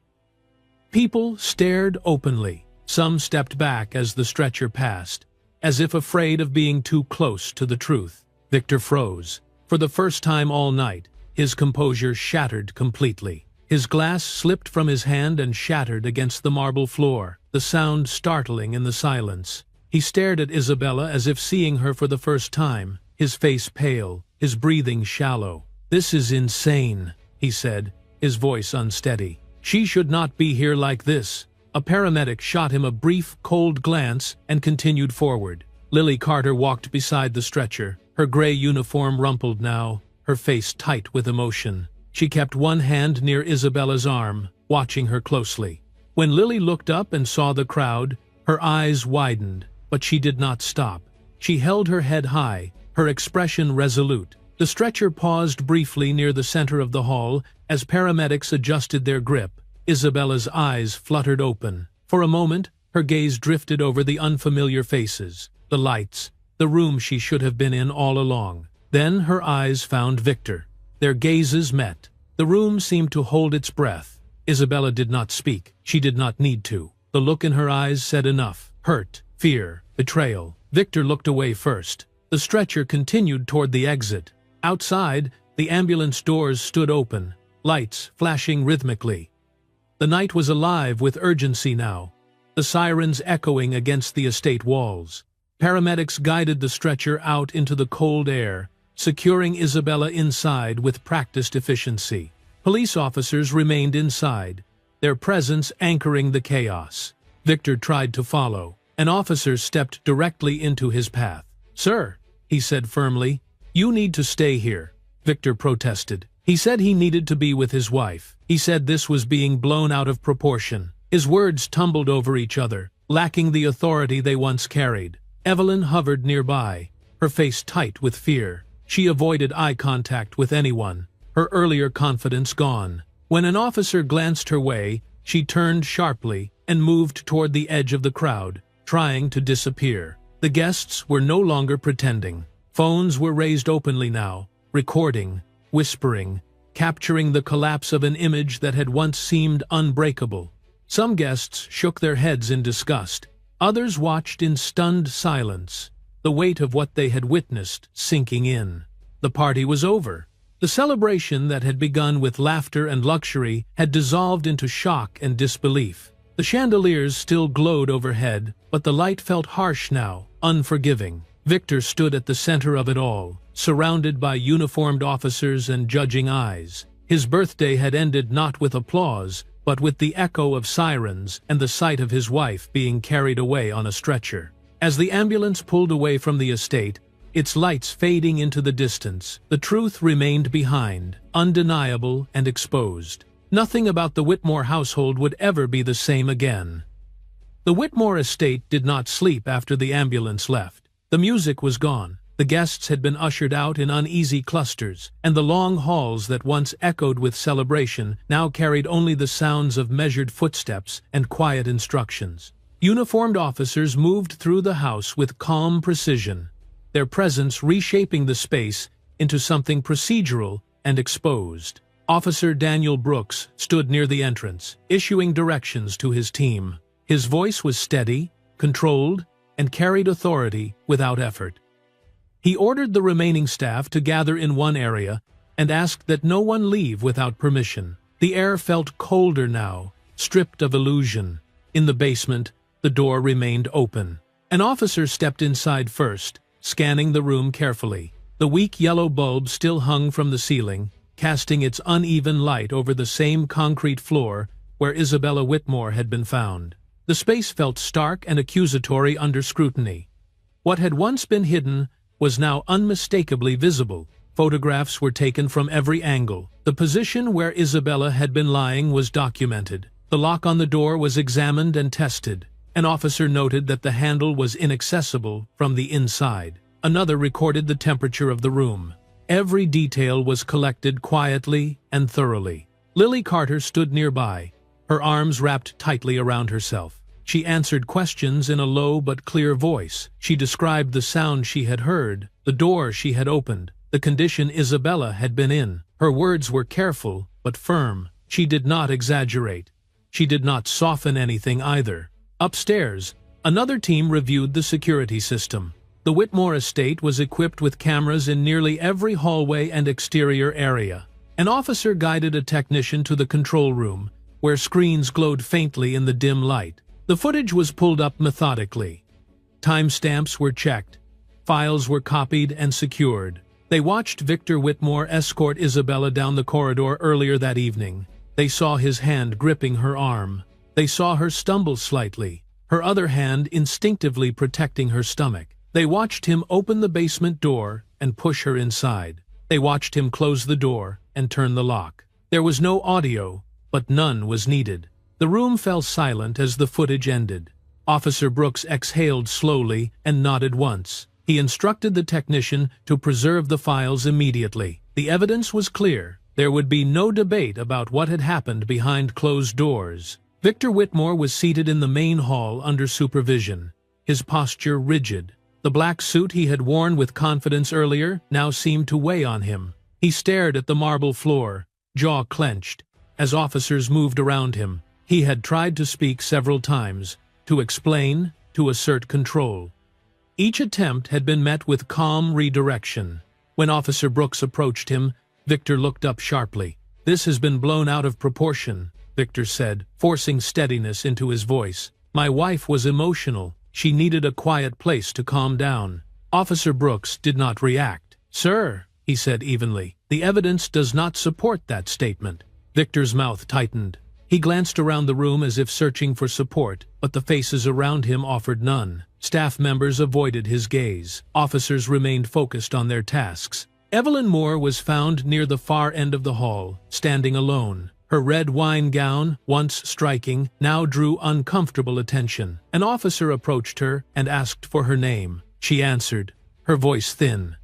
People stared openly. Some stepped back as the stretcher passed, as if afraid of being too close to the truth. Victor froze. For the first time all night, his composure shattered completely. His glass slipped from his hand and shattered against the marble floor, the sound startling in the silence. He stared at Isabella as if seeing her for the first time, his face pale, his breathing shallow. "This is insane," he said, his voice unsteady. "She should not be here like this." A paramedic shot him a brief, cold glance and continued forward. Lily Carter walked beside the stretcher, her gray uniform rumpled now, her face tight with emotion. She kept one hand near Isabella's arm, watching her closely. When Lily looked up and saw the crowd, her eyes widened, but she did not stop. She held her head high, her expression resolute. The stretcher paused briefly near the center of the hall as paramedics adjusted their grip. Isabella's eyes fluttered open. For a moment, her gaze drifted over the unfamiliar faces, the lights, the room she should have been in all along. Then her eyes found Victor. Their gazes met. The room seemed to hold its breath. Isabella did not speak. She did not need to. The look in her eyes said enough. Hurt, fear, betrayal. Victor looked away first. The stretcher continued toward the exit. Outside, the ambulance doors stood open, lights flashing rhythmically. The night was alive with urgency now, the sirens echoing against the estate walls. Paramedics guided the stretcher out into the cold air, securing Isabella inside with practiced efficiency. Police officers remained inside, their presence anchoring the chaos. Victor tried to follow. An officer stepped directly into his path. "Sir," he said firmly, "you need to stay here." Victor protested. He said he needed to be with his wife. He said this was being blown out of proportion. His words tumbled over each other, lacking the authority they once carried. Evelyn hovered nearby, her face tight with fear. She avoided eye contact with anyone, her earlier confidence gone. When an officer glanced her way, she turned sharply and moved toward the edge of the crowd, trying to disappear. The guests were no longer pretending. Phones were raised openly now, recording, whispering, capturing the collapse of an image that had once seemed unbreakable. Some guests shook their heads in disgust. Others watched in stunned silence, the weight of what they had witnessed sinking in. The party was over. The celebration that had begun with laughter and luxury had dissolved into shock and disbelief. The chandeliers still glowed overhead, but the light felt harsh now, unforgiving. Victor stood at the center of it all, surrounded by uniformed officers and judging eyes. His birthday had ended not with applause, but with the echo of sirens and the sight of his wife being carried away on a stretcher. As the ambulance pulled away from the estate, its lights fading into the distance, the truth remained behind. undeniable and exposed. Nothing about the Whitmore household would ever be the same again. The Whitmore estate did not sleep after the ambulance left. The music was gone. The guests had been ushered out in uneasy clusters, and the long halls that once echoed with celebration now carried only the sounds of measured footsteps and quiet instructions. Uniformed officers moved through the house with calm precision, their presence reshaping the space into something procedural and exposed. Officer Daniel Brooks stood near the entrance, issuing directions to his team. His voice was steady, controlled, and carried authority without effort. He ordered the remaining staff to gather in one area and asked that no one leave without permission. The air felt colder now, stripped of illusion. In the basement, the door remained open. An officer stepped inside first, scanning the room carefully. The weak yellow bulb still hung from the ceiling, casting its uneven light over the same concrete floor where Isabella Whitmore had been found. The space felt stark and accusatory under scrutiny. What had once been hidden was now unmistakably visible. Photographs were taken from every angle. The position where Isabella had been lying was documented. The lock on the door was examined and tested. An officer noted that the handle was inaccessible from the inside. Another recorded the temperature of the room. Every detail was collected quietly and thoroughly. Lily Carter stood nearby, her arms wrapped tightly around herself. She answered questions in a low but clear voice. She described the sound she had heard, the door she had opened, the condition Isabella had been in. Her words were careful but firm. She did not exaggerate. She did not soften anything either. Upstairs, another team reviewed the security system. The Whitmore estate was equipped with cameras in nearly every hallway and exterior area. An officer guided a technician to the control room, where screens glowed faintly in the dim light. The footage was pulled up methodically. Timestamps were checked. Files were copied and secured. They watched Victor Whitmore escort Isabella down the corridor earlier that evening. They saw his hand gripping her arm. They saw her stumble slightly, her other hand instinctively protecting her stomach. They watched him open the basement door and push her inside. They watched him close the door and turn the lock. There was no audio, but none was needed. The room fell silent as the footage ended. Officer Brooks exhaled slowly and nodded once. He instructed the technician to preserve the files immediately. The evidence was clear. There would be no debate about what had happened behind closed doors. Victor Whitmore was seated in the main hall under supervision, his posture rigid. The black suit he had worn with confidence earlier now seemed to weigh on him. He stared at the marble floor, jaw clenched, as officers moved around him. He had tried to speak several times, to explain, to assert control. Each attempt had been met with calm redirection. When Officer Brooks approached him, Victor looked up sharply. "This has been blown out of proportion," Victor said, forcing steadiness into his voice. "My wife was emotional. She needed a quiet place to calm down." Officer Brooks did not react. "Sir," he said evenly, "the evidence does not support that statement." Victor's mouth tightened. He glanced around the room as if searching for support, but the faces around him offered none. Staff members avoided his gaze. Officers remained focused on their tasks. Evelyn Moore was found near the far end of the hall, standing alone. Her red wine gown, once striking, now drew uncomfortable attention. An officer approached her and asked for her name. She answered, her voice thin.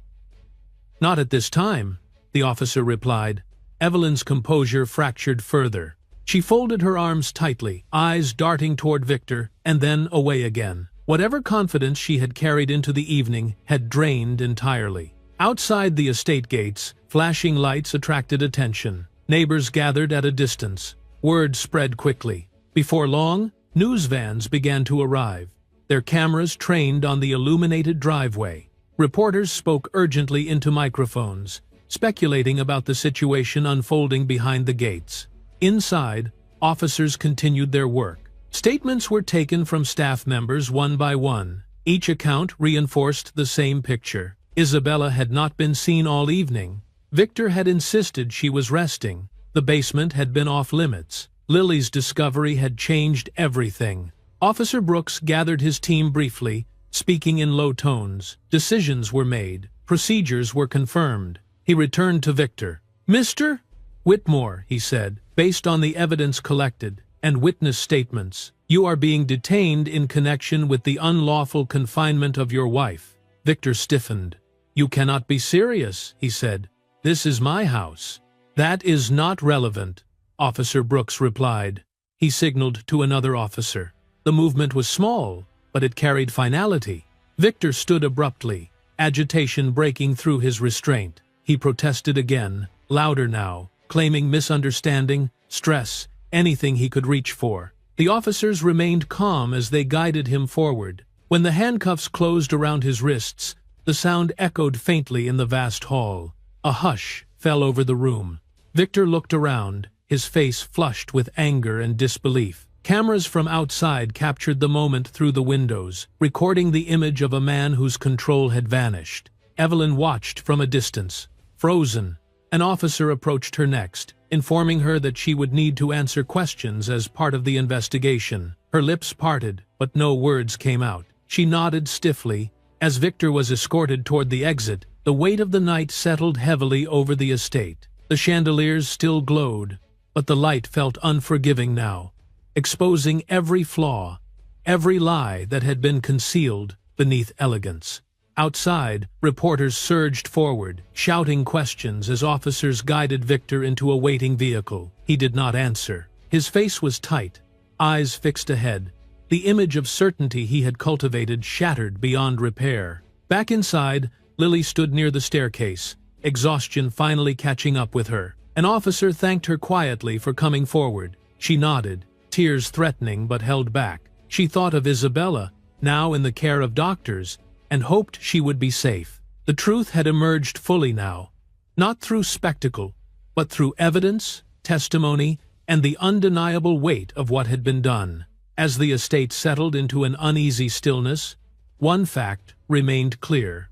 "Not at this time," the officer replied. Evelyn's composure fractured further. She folded her arms tightly, eyes darting toward Victor, and then away again. Whatever confidence she had carried into the evening had drained entirely. Outside the estate gates, flashing lights attracted attention. Neighbors gathered at a distance. Word spread quickly. Before long, news vans began to arrive, their cameras trained on the illuminated driveway. Reporters spoke urgently into microphones, speculating about the situation unfolding behind the gates. Inside, officers continued their work. Statements were taken from staff members one by one. Each account reinforced the same picture. Isabella had not been seen all evening. Victor had insisted she was resting. The basement had been off limits. Lily's discovery had changed everything. Officer Brooks gathered his team briefly, speaking in low tones. Decisions were made. Procedures were confirmed. He returned to Victor. "Mr. Whitmore," he said, "based on the evidence collected and witness statements, you are being detained in connection with the unlawful confinement of your wife." Victor stiffened. "You cannot be serious," he said. "This is my house." "That is not relevant," Officer Brooks replied. He signaled to another officer. The movement was small, but it carried finality. Victor stood abruptly, agitation breaking through his restraint. He protested again, louder now, claiming misunderstanding, stress, anything he could reach for. The officers remained calm as they guided him forward. When the handcuffs closed around his wrists, the sound echoed faintly in the vast hall. A hush fell over the room. Victor looked around, his face flushed with anger and disbelief. Cameras from outside captured the moment through the windows, recording the image of a man whose control had vanished. Evelyn watched from a distance, frozen. An officer approached her next, informing her that she would need to answer questions as part of the investigation. Her lips parted, but no words came out. She nodded stiffly. As Victor was escorted toward the exit, the weight of the night settled heavily over the estate. The chandeliers still glowed, but the light felt unforgiving now, exposing every flaw, every lie that had been concealed beneath elegance. Outside, reporters surged forward, shouting questions as officers guided Victor into a waiting vehicle. He did not answer. His face was tight, eyes fixed ahead. The image of certainty he had cultivated shattered beyond repair. Back inside, Lily stood near the staircase, exhaustion finally catching up with her. An officer thanked her quietly for coming forward. She nodded, tears threatening but held back. She thought of Isabella, now in the care of doctors, and hoped she would be safe. The truth had emerged fully now, not through spectacle, but through evidence, testimony, and the undeniable weight of what had been done. As the estate settled into an uneasy stillness, one fact remained clear.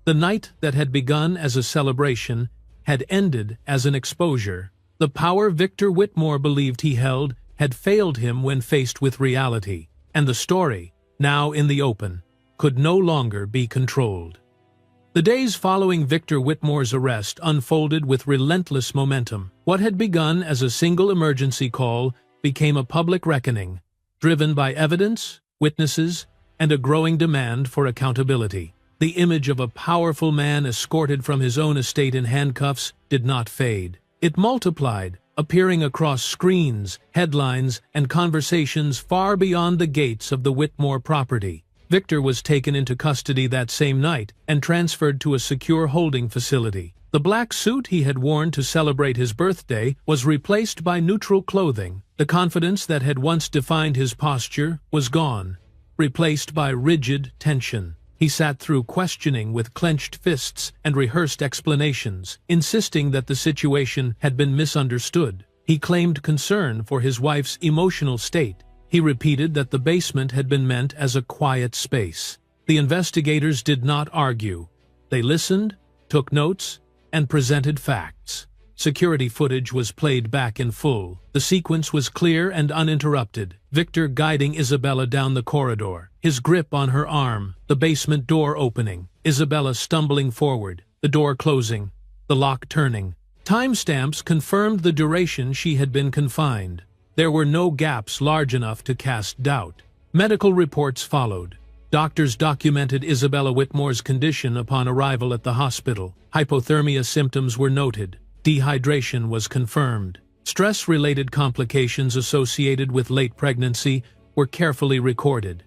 The night that had begun as a celebration had ended as an exposure. The power Victor Whitmore believed he held had failed him when faced with reality, and the story, now in the open, could no longer be controlled. The days following Victor Whitmore's arrest unfolded with relentless momentum. What had begun as a single emergency call became a public reckoning, driven by evidence, witnesses, and a growing demand for accountability. The image of a powerful man escorted from his own estate in handcuffs did not fade. It multiplied, appearing across screens, headlines, and conversations far beyond the gates of the Whitmore property. Victor was taken into custody that same night and transferred to a secure holding facility. The black suit he had worn to celebrate his birthday was replaced by neutral clothing. The confidence that had once defined his posture was gone, replaced by rigid tension. He sat through questioning with clenched fists and rehearsed explanations, insisting that the situation had been misunderstood. He claimed concern for his wife's emotional state. He repeated that the basement had been meant as a quiet space. The investigators did not argue. They listened, took notes, and presented facts. Security footage was played back in full. The sequence was clear and uninterrupted. Victor guiding Isabella down the corridor, his grip on her arm, the basement door opening, Isabella stumbling forward, the door closing, the lock turning. Timestamps confirmed the duration she had been confined. There were no gaps large enough to cast doubt. Medical reports followed. Doctors documented Isabella Whitmore's condition upon arrival at the hospital. Hypothermia symptoms were noted. Dehydration was confirmed. Stress-related complications associated with late pregnancy were carefully recorded.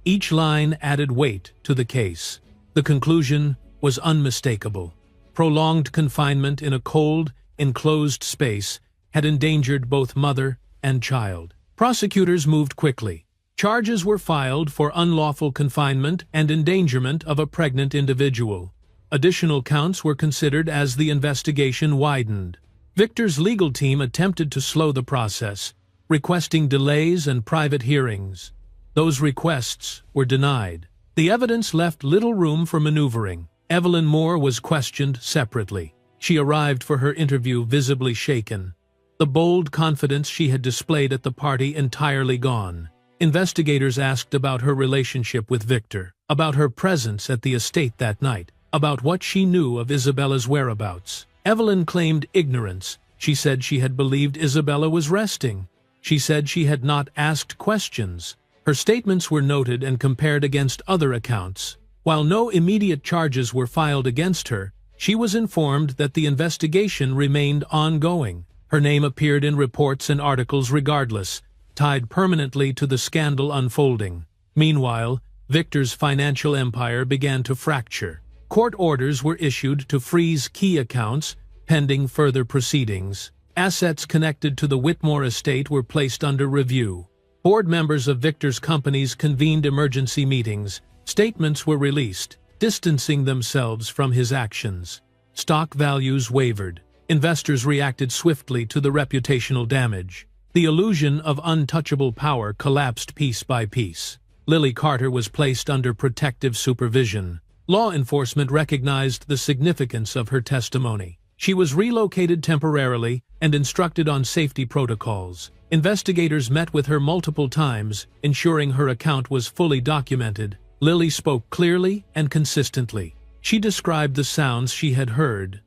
Each line added weight to the case. The conclusion was unmistakable. Prolonged confinement in a cold, enclosed space had endangered both mother and child. Prosecutors moved quickly. Charges were filed for unlawful confinement and endangerment of a pregnant individual. Additional counts were considered as the investigation widened. Victor's legal team attempted to slow the process, requesting delays and private hearings. Those requests were denied. The evidence left little room for maneuvering. Evelyn Moore was questioned separately. She arrived for her interview visibly shaken, the bold confidence she had displayed at the party entirely gone. Investigators asked about her relationship with Victor, about her presence at the estate that night, about what she knew of Isabella's whereabouts. Evelyn claimed ignorance. She said she had believed Isabella was resting. She said she had not asked questions. Her statements were noted and compared against other accounts. While no immediate charges were filed against her, she was informed that the investigation remained ongoing. Her name appeared in reports and articles regardless, tied permanently to the scandal unfolding. Meanwhile, Victor's financial empire began to fracture. Court orders were issued to freeze key accounts, pending further proceedings. Assets connected to the Whitmore estate were placed under review. Board members of Victor's companies convened emergency meetings. Statements were released, distancing themselves from his actions. Stock values wavered. Investors reacted swiftly to the reputational damage. The illusion of untouchable power collapsed piece by piece. Lily Carter was placed under protective supervision. Law enforcement recognized the significance of her testimony. She was relocated temporarily and instructed on safety protocols. Investigators met with her multiple times, ensuring her account was fully documented. Lily spoke clearly and consistently. She described the sounds she had heard,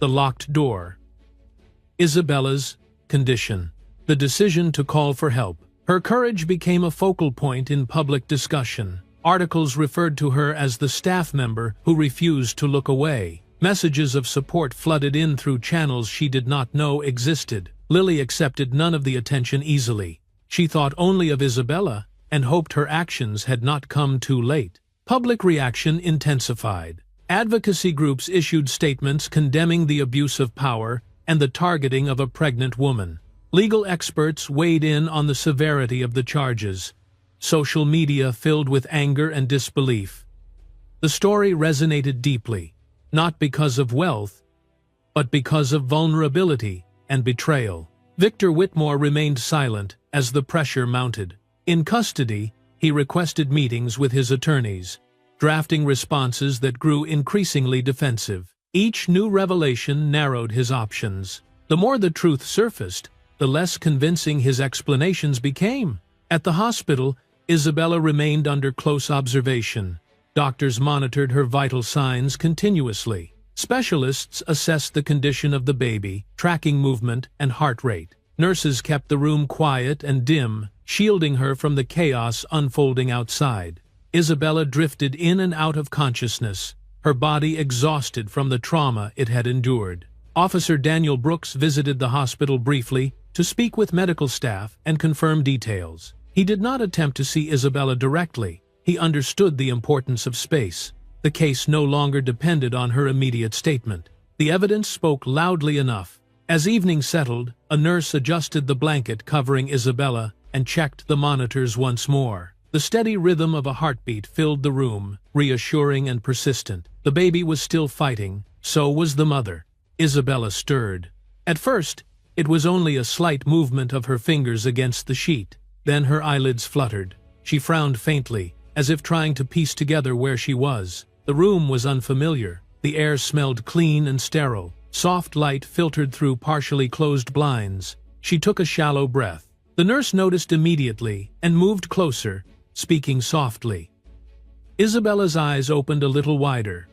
the locked door, Isabella's condition, the decision to call for help. Her courage became a focal point in public discussion. Articles referred to her as the staff member who refused to look away. Messages of support flooded in through channels she did not know existed. Lily accepted none of the attention easily. She thought only of Isabella and hoped her actions had not come too late. Public reaction intensified. Advocacy groups issued statements condemning the abuse of power and the targeting of a pregnant woman. Legal experts weighed in on the severity of the charges. Social media filled with anger and disbelief. The story resonated deeply, not because of wealth, but because of vulnerability and betrayal. Victor Whitmore remained silent as the pressure mounted. In custody, he requested meetings with his attorneys, drafting responses that grew increasingly defensive. Each new revelation narrowed his options. The more the truth surfaced, the less convincing his explanations became. At the hospital, Isabella remained under close observation. Doctors monitored her vital signs continuously. Specialists assessed the condition of the baby, tracking movement and heart rate. Nurses kept the room quiet and dim, shielding her from the chaos unfolding outside. Isabella drifted in and out of consciousness, her body exhausted from the trauma it had endured. Officer Daniel Brooks visited the hospital briefly to speak with medical staff and confirm details. He did not attempt to see Isabella directly. He understood the importance of space. The case no longer depended on her immediate statement. The evidence spoke loudly enough. As evening settled, a nurse adjusted the blanket covering Isabella and checked the monitors once more. The steady rhythm of a heartbeat filled the room, reassuring and persistent. The baby was still fighting, so was the mother. Isabella stirred. At first, it was only a slight movement of her fingers against the sheet. Then her eyelids fluttered. She frowned faintly, as if trying to piece together where she was. The room was unfamiliar. The air smelled clean and sterile. Soft light filtered through partially closed blinds. She took a shallow breath. The nurse noticed immediately and moved closer, speaking softly. Isabella's eyes opened a little wider.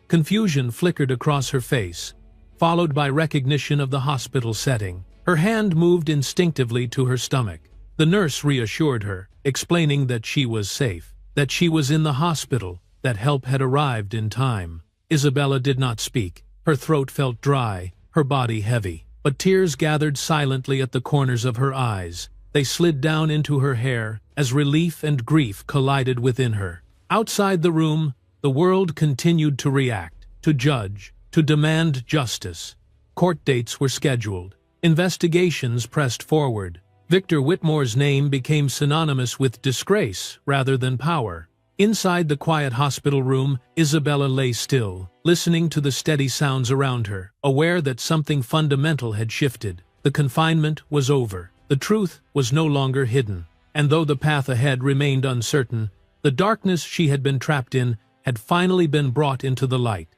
Confusion flickered across her face, followed by recognition of the hospital setting. Her hand moved instinctively to her stomach. The nurse reassured her, explaining that she was safe, that she was in the hospital, that help had arrived in time. Isabella did not speak. Her throat felt dry, her body heavy, but tears gathered silently at the corners of her eyes. They slid down into her hair as relief and grief collided within her. Outside the room, the world continued to react, to judge, to demand justice. Court dates were scheduled. Investigations pressed forward. Victor Whitmore's name became synonymous with disgrace rather than power. Inside the quiet hospital room, Isabella lay still, listening to the steady sounds around her, aware that something fundamental had shifted. The confinement was over. The truth was no longer hidden. And though the path ahead remained uncertain, the darkness she had been trapped in had finally been brought into the light.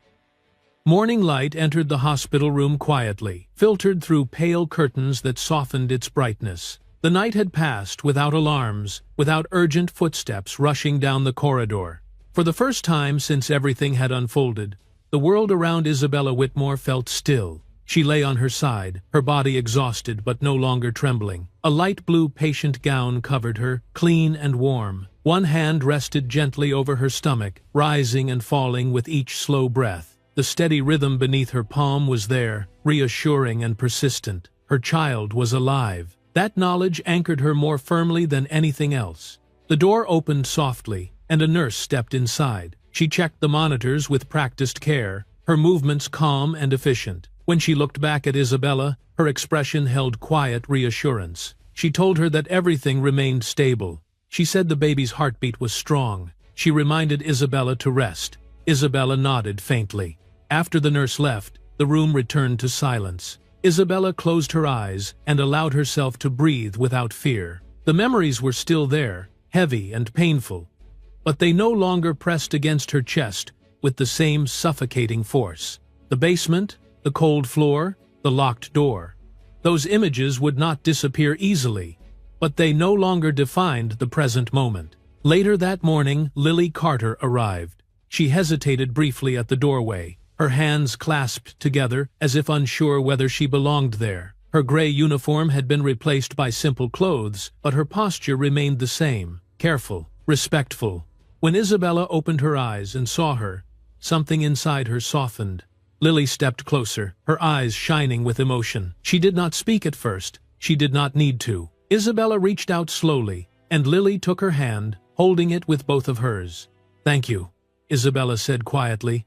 Morning light entered the hospital room quietly, filtered through pale curtains that softened its brightness. The night had passed without alarms, without urgent footsteps rushing down the corridor. For the first time since everything had unfolded, The world around Isabella Whitmore felt still. She lay on her side, her body exhausted but no longer trembling. A light blue patient gown covered her, clean and warm. One hand rested gently over her stomach, rising and falling with each slow breath. The steady rhythm beneath her palm was there, reassuring and persistent. Her child was alive. That knowledge anchored her more firmly than anything else. The door opened softly, and a nurse stepped inside. She checked the monitors with practiced care, her movements calm and efficient. When she looked back at Isabella, her expression held quiet reassurance. She told her that everything remained stable. She said the baby's heartbeat was strong. She reminded Isabella to rest. Isabella nodded faintly. After the nurse left, the room returned to silence. Isabella closed her eyes and allowed herself to breathe without fear. The memories were still there, heavy and painful, but they no longer pressed against her chest with the same suffocating force. The basement, the cold floor, the locked door. Those images would not disappear easily, but they no longer defined the present moment. Later that morning, Lily Carter arrived. She hesitated briefly at the doorway, her hands clasped together as if unsure whether she belonged there. Her gray uniform had been replaced by simple clothes, but her posture remained the same, careful, respectful. When Isabella opened her eyes and saw her, something inside her softened. Lily stepped closer, her eyes shining with emotion. She did not speak at first. She did not need to. Isabella reached out slowly, and Lily took her hand, holding it with both of hers. "Thank you," Isabella said quietly.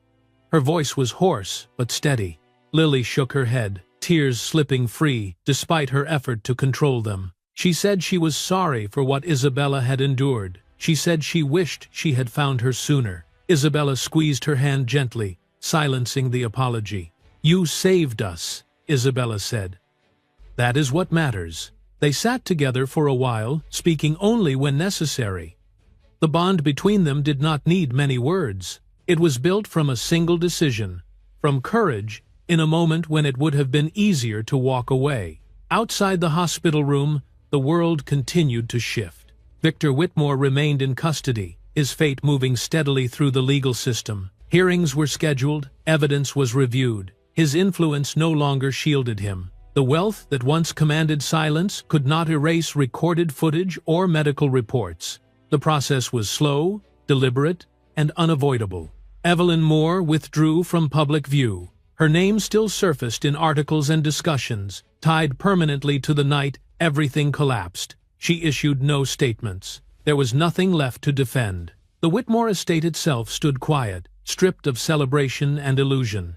Her voice was hoarse but steady. Lily shook her head, tears slipping free despite her effort to control them. She said she was sorry for what Isabella had endured. She said she wished she had found her sooner. Isabella squeezed her hand gently, silencing the apology. "You saved us," Isabella said. "That is what matters." They sat together for a while, speaking only when necessary. The bond between them did not need many words. It was built from a single decision, from courage, in a moment when it would have been easier to walk away. Outside the hospital room, the world continued to shift. Victor Whitmore remained in custody, his fate moving steadily through the legal system. Hearings were scheduled, evidence was reviewed. His influence no longer shielded him. The wealth that once commanded silence could not erase recorded footage or medical reports. The process was slow, deliberate, and unavoidable. Evelyn Moore withdrew from public view. Her name still surfaced in articles and discussions, tied permanently to the night everything collapsed. She issued no statements. There was nothing left to defend. The Whitmore estate itself stood quiet, stripped of celebration and illusion.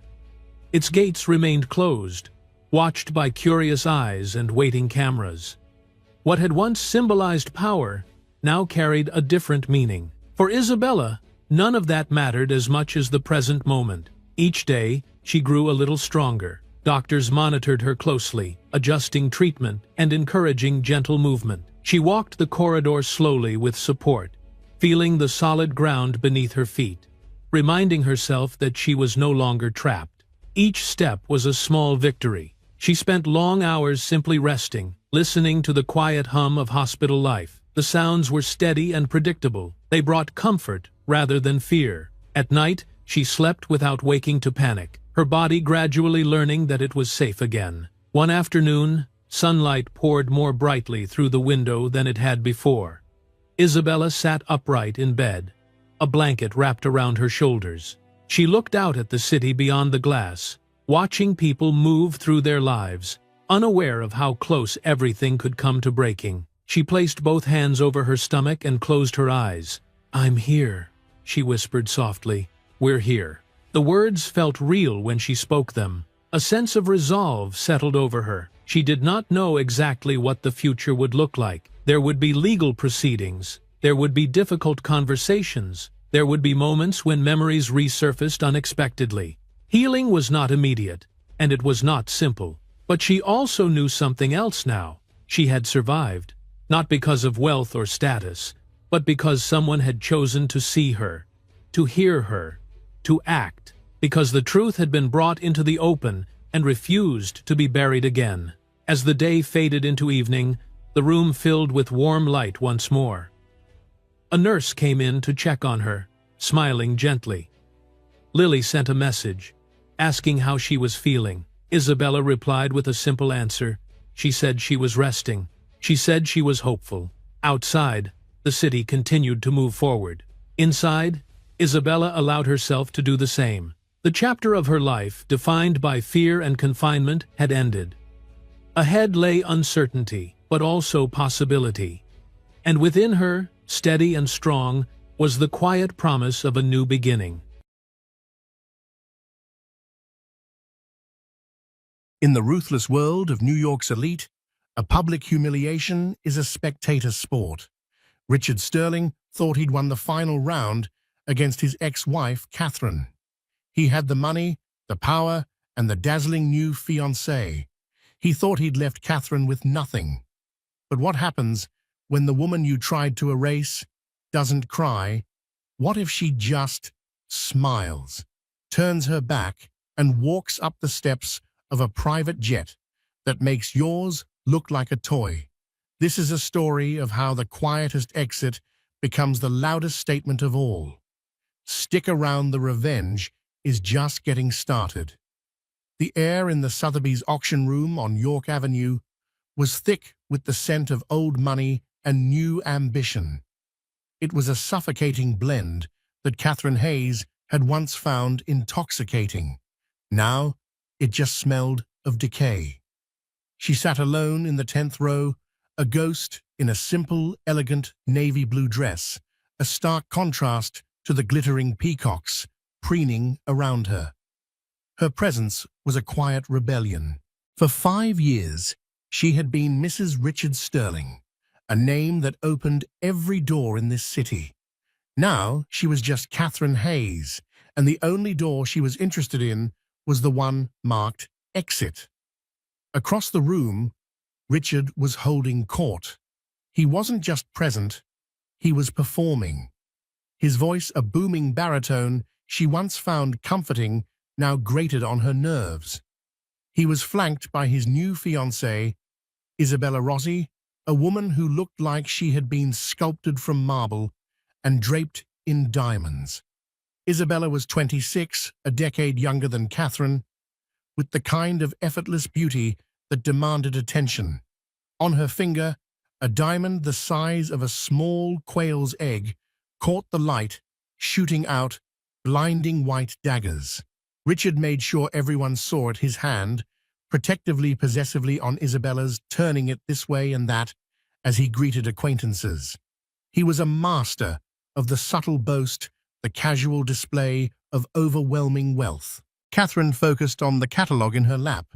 Its gates remained closed, watched by curious eyes and waiting cameras. What had once symbolized power now carried a different meaning. For Isabella, none of that mattered as much as the present moment. Each day, she grew a little stronger. Doctors monitored her closely, adjusting treatment and encouraging gentle movement. She walked the corridor slowly with support, feeling the solid ground beneath her feet, reminding herself that she was no longer trapped. Each step was a small victory. She spent long hours simply resting, listening to the quiet hum of hospital life. The sounds were steady and predictable. They brought comfort rather than fear. At night, she slept without waking to panic, her body gradually learning that it was safe again. One afternoon, sunlight poured more brightly through the window than it had before. Isabella sat upright in bed, a blanket wrapped around her shoulders. She looked out at the city beyond the glass, watching people move through their lives, unaware of how close everything could come to breaking. She placed both hands over her stomach and closed her eyes. "I'm here," she whispered softly. "We're here." The words felt real when she spoke them. A sense of resolve settled over her. She did not know exactly what the future would look like. There would be legal proceedings. There would be difficult conversations. There would be moments when memories resurfaced unexpectedly. Healing was not immediate, and it was not simple. But she also knew something else now. She had survived, not because of wealth or status, but because someone had chosen to see her, to hear her, to act, because the truth had been brought into the open and refused to be buried again. As the day faded into evening, the room filled with warm light once more. A nurse came in to check on her, smiling gently. Lily sent a message, asking how she was feeling. Isabella replied with a simple answer. She said she was resting. She said she was hopeful. Outside, the city continued to move forward. Inside, Isabella allowed herself to do the same. The chapter of her life, defined by fear and confinement, had ended. Ahead lay uncertainty, but also possibility. And within her, steady and strong, was the quiet promise of a new beginning. In the ruthless world of New York's elite, a public humiliation is a spectator sport. Richard Sterling thought he'd won the final round against his ex-wife, Catherine. He had the money, the power, and the dazzling new fiancée. He thought he'd left Catherine with nothing. But what happens when the woman you tried to erase doesn't cry? What if she just smiles, turns her back, and walks up the steps of a private jet that makes yours look like a toy? This is a story of how the quietest exit becomes the loudest statement of all. Stick around, the revenge is just getting started. The air in the Sotheby's auction room on York Avenue was thick with the scent of old money and new ambition. It was a suffocating blend that Catherine Hayes had once found intoxicating. Now, it just smelled of decay. She sat alone in the 10th row, a ghost in a simple, elegant navy blue dress, a stark contrast to the glittering peacocks preening around her. Her presence was a quiet rebellion. For 5 years, she had been Mrs. Richard Sterling, a name that opened every door in this city. Now she was just Catherine Hayes, and the only door she was interested in was the one marked Exit. Across the room, Richard was holding court. He wasn't just present, he was performing. His voice, a booming baritone she once found comforting, now grated on her nerves. He was flanked by his new fiancée, Isabella Rossi, a woman who looked like she had been sculpted from marble and draped in diamonds. Isabella was 26, a decade younger than Catherine, with the kind of effortless beauty that demanded attention. On her finger, a diamond the size of a small quail's egg caught the light, shooting out blinding white daggers. Richard made sure everyone saw it, his hand, protectively, possessively on Isabella's, turning it this way and that as he greeted acquaintances. He was a master of the subtle boast, the casual display of overwhelming wealth. Catherine focused on the catalogue in her lap.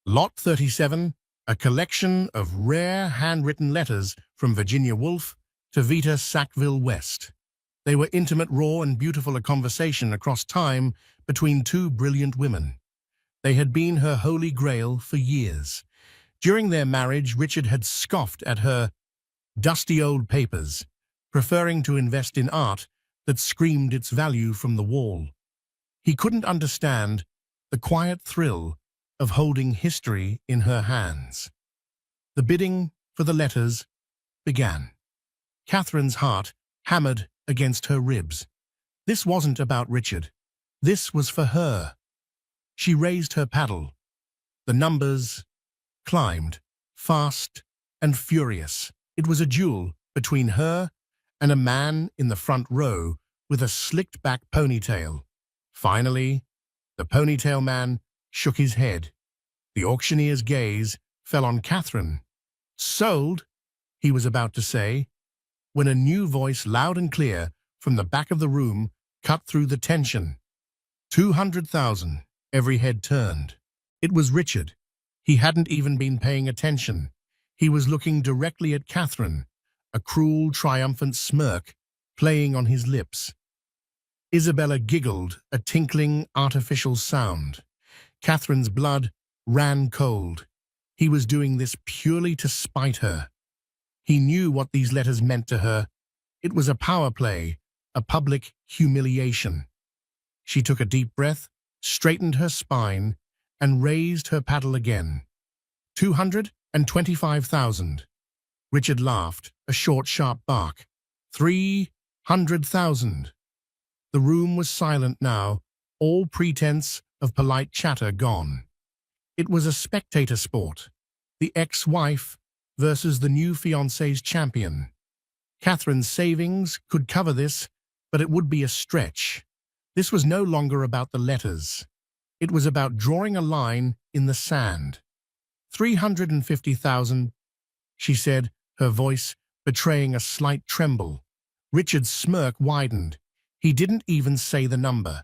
Lot 37, a collection of rare handwritten letters from Virginia Woolf to Vita Sackville West. They were intimate, raw, and beautiful, a conversation across time between two brilliant women. They had been her holy grail for years. During their marriage, Richard had scoffed at her dusty old papers, preferring to invest in art that screamed its value from the wall. He couldn't understand the quiet thrill of holding history in her hands. The bidding for the letters began. Catherine's heart hammered against her ribs. This wasn't about Richard. This was for her. She raised her paddle. The numbers climbed, fast and furious. It was a duel between her and a man in the front row with a slicked-back ponytail. Finally, the ponytail man shook his head. The auctioneer's gaze fell on Catherine. "Sold," he was about to say, when a new voice, loud and clear, from the back of the room, cut through the tension. 200,000. Every head turned. It was Richard. He hadn't even been paying attention. He was looking directly at Catherine, a cruel, triumphant smirk playing on his lips. Isabella giggled, a tinkling, artificial sound. Catherine's blood ran cold. He was doing this purely to spite her. He knew what these letters meant to her. It was a power play, a public humiliation. She took a deep breath, straightened her spine, and raised her paddle again. 225,000. Richard laughed, a short, sharp bark. 300,000. The room was silent now, all pretense of polite chatter gone. It was a spectator sport, the ex-wife versus the new fiancé's champion. Catherine's savings could cover this, but it would be a stretch. This was no longer about the letters. It was about drawing a line in the sand. 350,000, she said, her voice betraying a slight tremble. Richard's smirk widened. He didn't even say the number.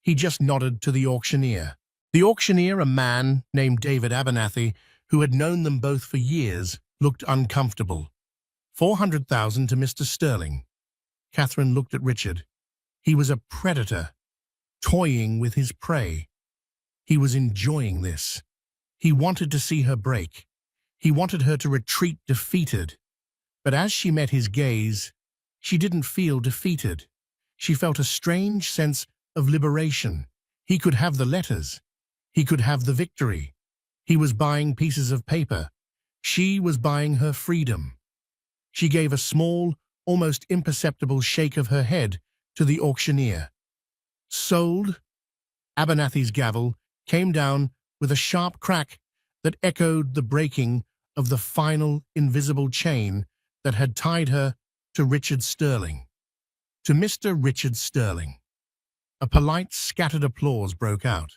He just nodded to the auctioneer. The auctioneer, a man named David Abernathy, who had known them both for years, looked uncomfortable. 400,000 to Mr. Sterling. Catherine looked at Richard. He was a predator, toying with his prey. He was enjoying this. He wanted to see her break. He wanted her to retreat defeated. But as she met his gaze, she didn't feel defeated. She felt a strange sense of liberation. He could have the letters. He could have the victory. He was buying pieces of paper. She was buying her freedom. She gave a small, almost imperceptible shake of her head to the auctioneer. Sold? Abernathy's gavel came down with a sharp crack that echoed the breaking of the final invisible chain that had tied her to Richard Sterling. To Mr. Richard Sterling. A polite, scattered applause broke out.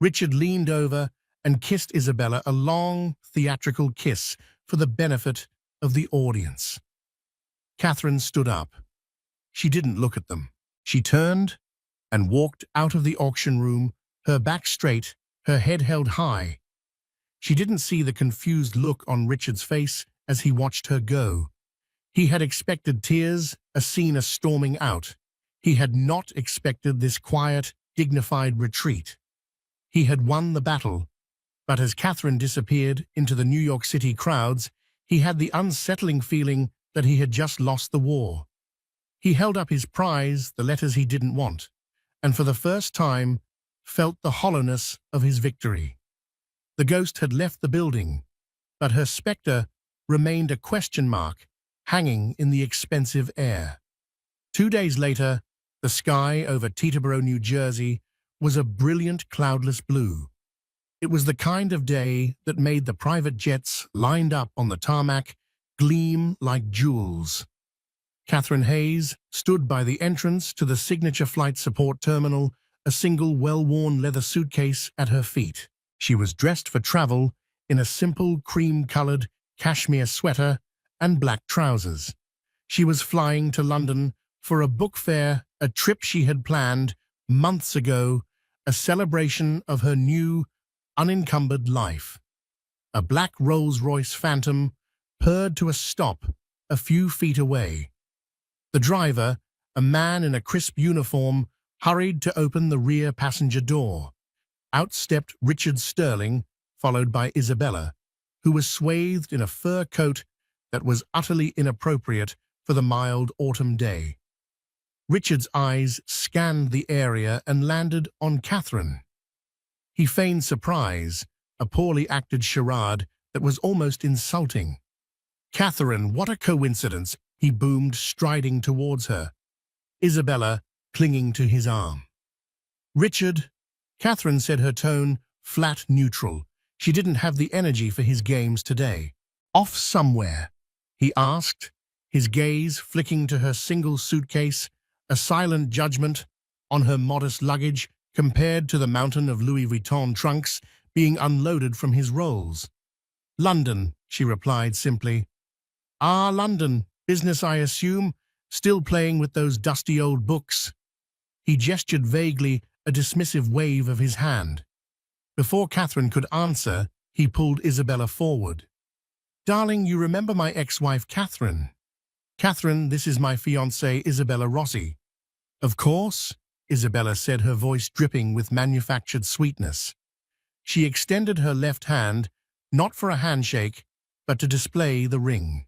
Richard leaned over and kissed Isabella a long, theatrical kiss for the benefit of the audience. Catherine stood up. She didn't look at them. She turned and walked out of the auction room, her back straight, her head held high. She didn't see the confused look on Richard's face as he watched her go. He had expected tears, a scene, a storming out. He had not expected this quiet, dignified retreat. He had won the battle, but as Catherine disappeared into the New York City crowds, he had the unsettling feeling that he had just lost the war. He held up his prize, the letters he didn't want, and for the first time felt the hollowness of his victory. The ghost had left the building, but her spectre remained a question mark hanging in the expensive air. 2 days later, the sky over Teterboro, New Jersey, was a brilliant cloudless blue. It was the kind of day that made the private jets lined up on the tarmac gleam like jewels. Catherine Hayes stood by the entrance to the Signature Flight Support Terminal, a single well-worn leather suitcase at her feet. She was dressed for travel in a simple cream-colored cashmere sweater and black trousers. She was flying to London for a book fair, a trip she had planned months ago, a celebration of her new, unencumbered life. A black Rolls-Royce Phantom purred to a stop a few feet away. The driver, a man in a crisp uniform, hurried to open the rear passenger door. Out stepped Richard Sterling, followed by Isabella, who was swathed in a fur coat that was utterly inappropriate for the mild autumn day. Richard's eyes scanned the area and landed on Catherine. He feigned surprise, a poorly acted charade that was almost insulting. "Catherine, what a coincidence," he boomed, striding towards her. Isabella clinging to his arm. "Richard," Catherine said, her tone flat neutral. She didn't have the energy for his games today. "Off somewhere?" he asked, his gaze flicking to her single suitcase, a silent judgment on her modest luggage compared to the mountain of Louis Vuitton trunks being unloaded from his rolls. "London," she replied simply. "Ah, London. Business, I assume. Still playing with those dusty old books." He gestured vaguely, a dismissive wave of his hand. Before Catherine could answer, he pulled Isabella forward. "Darling, you remember my ex-wife, Catherine?" "Catherine, this is my fiancée, Isabella Rossi." "Of course," Isabella said, her voice dripping with manufactured sweetness. She extended her left hand, not for a handshake, but to display the ring.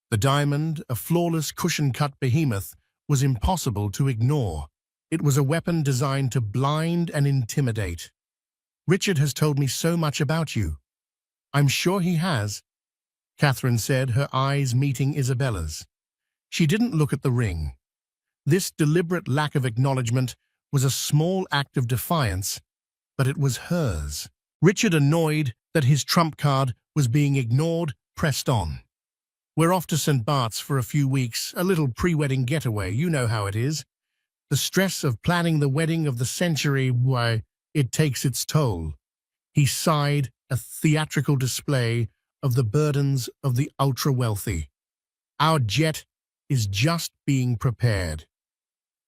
The diamond, a flawless cushion-cut behemoth, was impossible to ignore. It was a weapon designed to blind and intimidate. "Richard has told me so much about you." "I'm sure he has," Catherine said, her eyes meeting Isabella's. She didn't look at the ring. This deliberate lack of acknowledgement was a small act of defiance, but it was hers. Richard, annoyed that his trump card was being ignored, pressed on. "We're off to St. Bart's for a few weeks, a little pre-wedding getaway, you know how it is. The stress of planning the wedding of the century, why, it takes its toll." He sighed, a theatrical display of the burdens of the ultra-wealthy. "Our jet is just being prepared."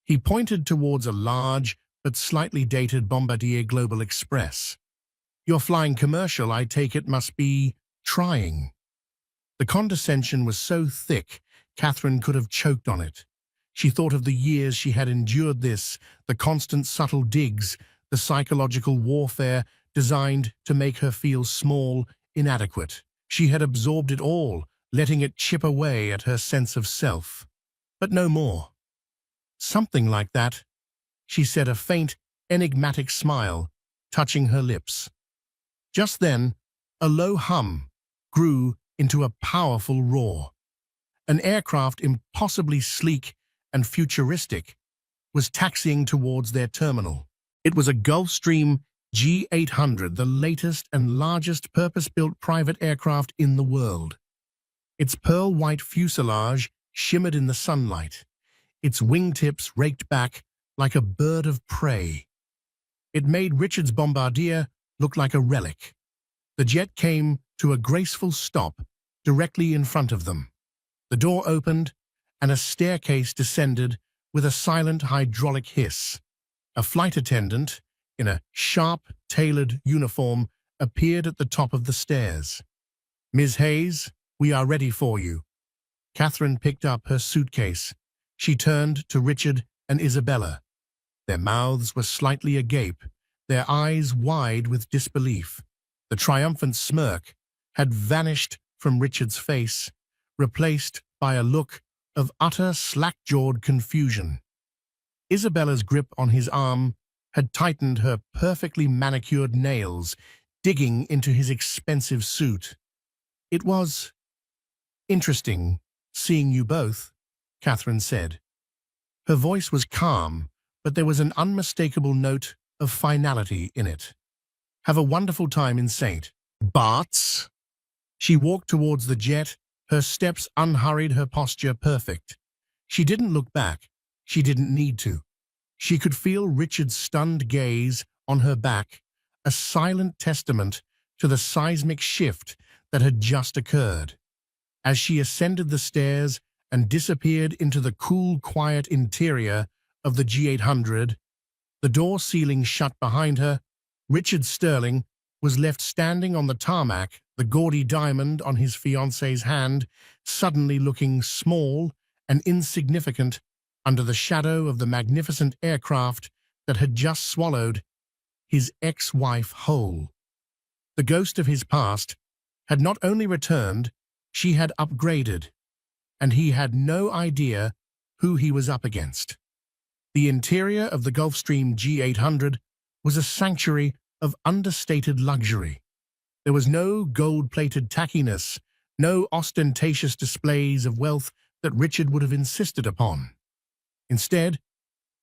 He pointed towards a large but slightly dated Bombardier Global Express. "You're flying commercial, I take it must be trying." The condescension was so thick, Catherine could have choked on it. She thought of the years she had endured this, the constant subtle digs, the psychological warfare designed to make her feel small, inadequate. She had absorbed it all, letting it chip away at her sense of self. But no more. "Something like that," she said, a faint, enigmatic smile touching her lips. Just then, a low hum grew into a powerful roar. An aircraft impossibly sleek and futuristic was taxiing towards their terminal. It was a Gulfstream G800, the latest and largest purpose-built private aircraft in the world. Its pearl-white fuselage shimmered in the sunlight, its wingtips raked back like a bird of prey. It made Richard's Bombardier look like a relic. The jet came to a graceful stop directly in front of them. The door opened, and a staircase descended with a silent hydraulic hiss. A flight attendant, in a sharp, tailored uniform, appeared at the top of the stairs. "Ms. Hayes, we are ready for you." Catherine picked up her suitcase. She turned to Richard and Isabella. Their mouths were slightly agape, their eyes wide with disbelief. The triumphant smirk had vanished from Richard's face, replaced by a look of utter slack-jawed confusion. Isabella's grip on his arm had tightened, her perfectly manicured nails digging into his expensive suit. "It was interesting seeing you both," Catherine said. Her voice was calm, but there was an unmistakable note of finality in it. "Have a wonderful time in St. Bart's." She walked towards the jet, her steps unhurried, her posture perfect. She didn't look back. She didn't need to. She could feel Richard's stunned gaze on her back, a silent testament to the seismic shift that had just occurred. As she ascended the stairs and disappeared into the cool, quiet interior of the G800, the door ceiling shut behind her, Richard Sterling was left standing on the tarmac, the gaudy diamond on his fiancée's hand, suddenly looking small and insignificant under the shadow of the magnificent aircraft that had just swallowed his ex-wife whole. The ghost of his past had not only returned, she had upgraded, and he had no idea who he was up against. The interior of the Gulfstream G800 was a sanctuary of understated luxury. There was no gold-plated tackiness, no ostentatious displays of wealth that Richard would have insisted upon. Instead,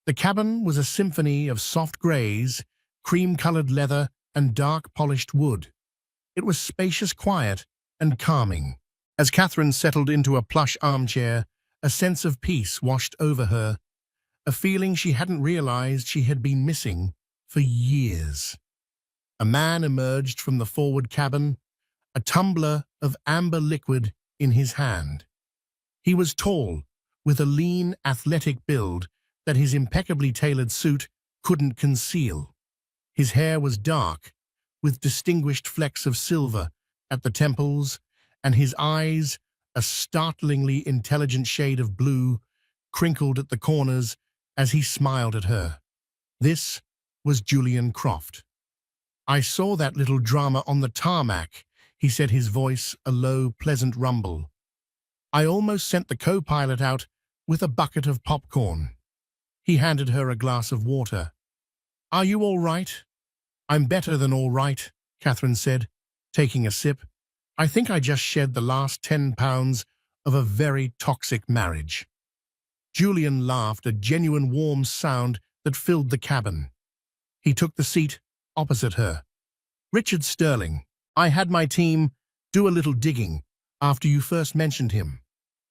the cabin was a symphony of soft grays, cream-colored leather, and dark polished wood. It was spacious, quiet, and calming. As Catherine settled into a plush armchair, a sense of peace washed over her, a feeling she hadn't realized she had been missing for years. A man emerged from the forward cabin, a tumbler of amber liquid in his hand. He was tall, with a lean, athletic build that his impeccably tailored suit couldn't conceal. His hair was dark, with distinguished flecks of silver at the temples, and his eyes, a startlingly intelligent shade of blue, crinkled at the corners as he smiled at her. This was Julian Croft. "I saw that little drama on the tarmac," he said, his voice a low, pleasant rumble. "I almost sent the co-pilot out with a bucket of popcorn." He handed her a glass of water. "Are you all right?" "I'm better than all right," Catherine said, taking a sip. "I think I just shed the last 10 pounds of a very toxic marriage." Julian laughed, a genuine warm sound that filled the cabin. He took the seat opposite her. "Richard Sterling, I had my team do a little digging after you first mentioned him.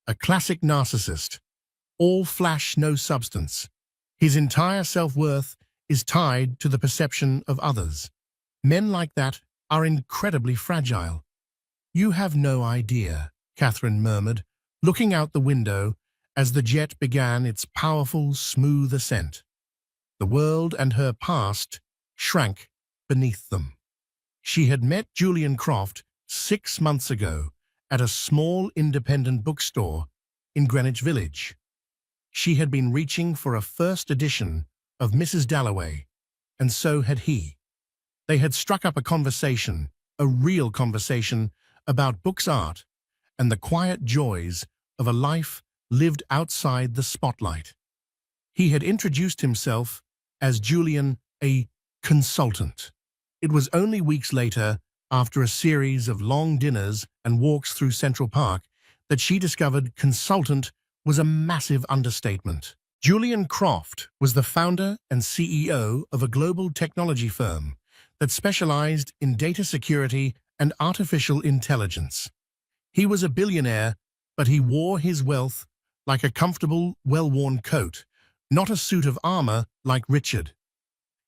A classic narcissist. All flash, no substance. His entire self-worth is tied to the perception of others. Men like that are incredibly fragile." "You have no idea," Catherine murmured, looking out the window as the jet began its powerful, smooth ascent. The world and her past shrank beneath them. She had met Julian Croft 6 months ago at a small independent bookstore in Greenwich Village. She had been reaching for a first edition of Mrs. Dalloway, and so had he. They had struck up a conversation, a real conversation, about books, art, and the quiet joys of a life lived outside the spotlight. He had introduced himself as Julian, a consultant. It was only weeks later, after a series of long dinners and walks through Central Park, that she discovered consultant was a massive understatement. Julian Croft was the founder and CEO of a global technology firm that specialized in data security and artificial intelligence. He was a billionaire, but he wore his wealth like a comfortable, well-worn coat, not a suit of armor like Richard.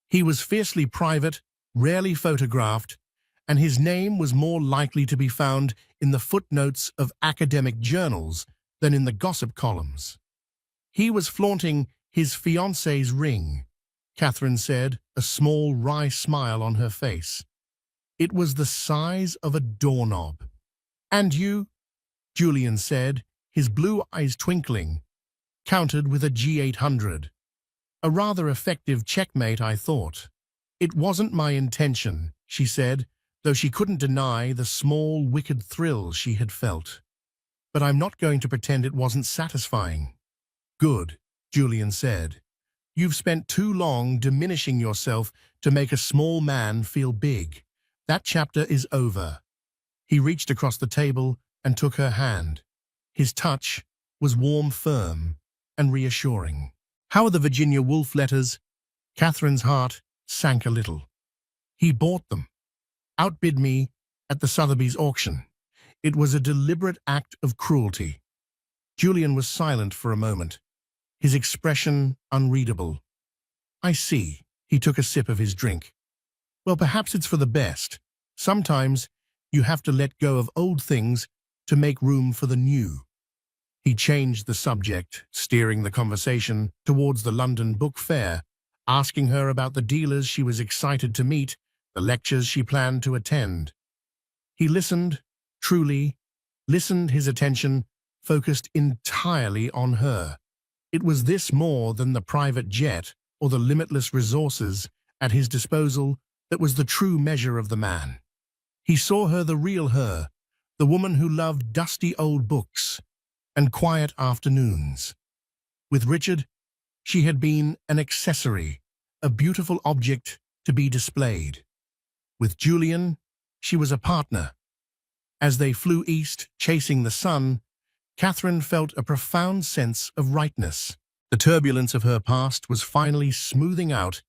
He was fiercely private, rarely photographed, and his name was more likely to be found in the footnotes of academic journals than in the gossip columns. He was flaunting his fiancée's ring, Catherine said, a small wry smile on her face. It was the size of a doorknob. "And you," Julian said, his blue eyes twinkling, "countered with a G800. A rather effective checkmate, I thought." "It wasn't my intention," she said, though she couldn't deny the small, wicked thrill she had felt. "But I'm not going to pretend it wasn't satisfying." "Good," Julian said. "You've spent too long diminishing yourself to make a small man feel big. That chapter is over." He reached across the table and took her hand. His touch was warm, firm, and reassuring. "How are the Virginia Woolf letters?" Catherine's heart sank a little. "He bought them. Outbid me at the Sotheby's auction. It was a deliberate act of cruelty." Julian was silent for a moment, his expression unreadable. "I see." He took a sip of his drink. "Well, perhaps it's for the best. Sometimes you have to let go of old things to make room for the new." He changed the subject, steering the conversation towards the London Book Fair, asking her about the dealers she was excited to meet, the lectures she planned to attend. He listened, truly listened, his attention focused entirely on her. It was this more than the private jet or the limitless resources at his disposal that was the true measure of the man. He saw her, the real her, the woman who loved dusty old books and quiet afternoons. With Richard, she had been an accessory, a beautiful object to be displayed. With Julian, she was a partner. As they flew east, chasing the sun, Catherine felt a profound sense of rightness. The turbulence of her past was finally smoothing out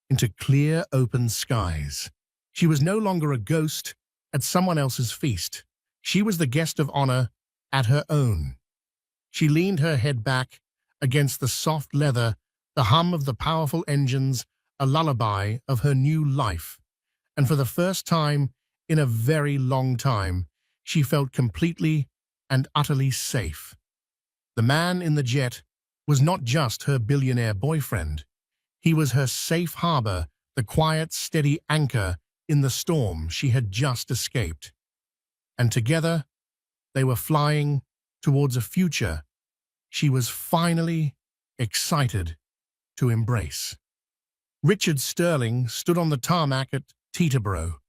into clear, open skies. She was no longer a ghost at someone else's feast. She was the guest of honor at her own. She leaned her head back against the soft leather, the hum of the powerful engines, a lullaby of her new life. And for the first time in a very long time, she felt completely and utterly safe. The man in the jet was not just her billionaire boyfriend. He was her safe harbor, the quiet, steady anchor in the storm she had just escaped. And together, they were flying towards a future she was finally excited to embrace. Richard Sterling stood on the tarmac at Teterboro,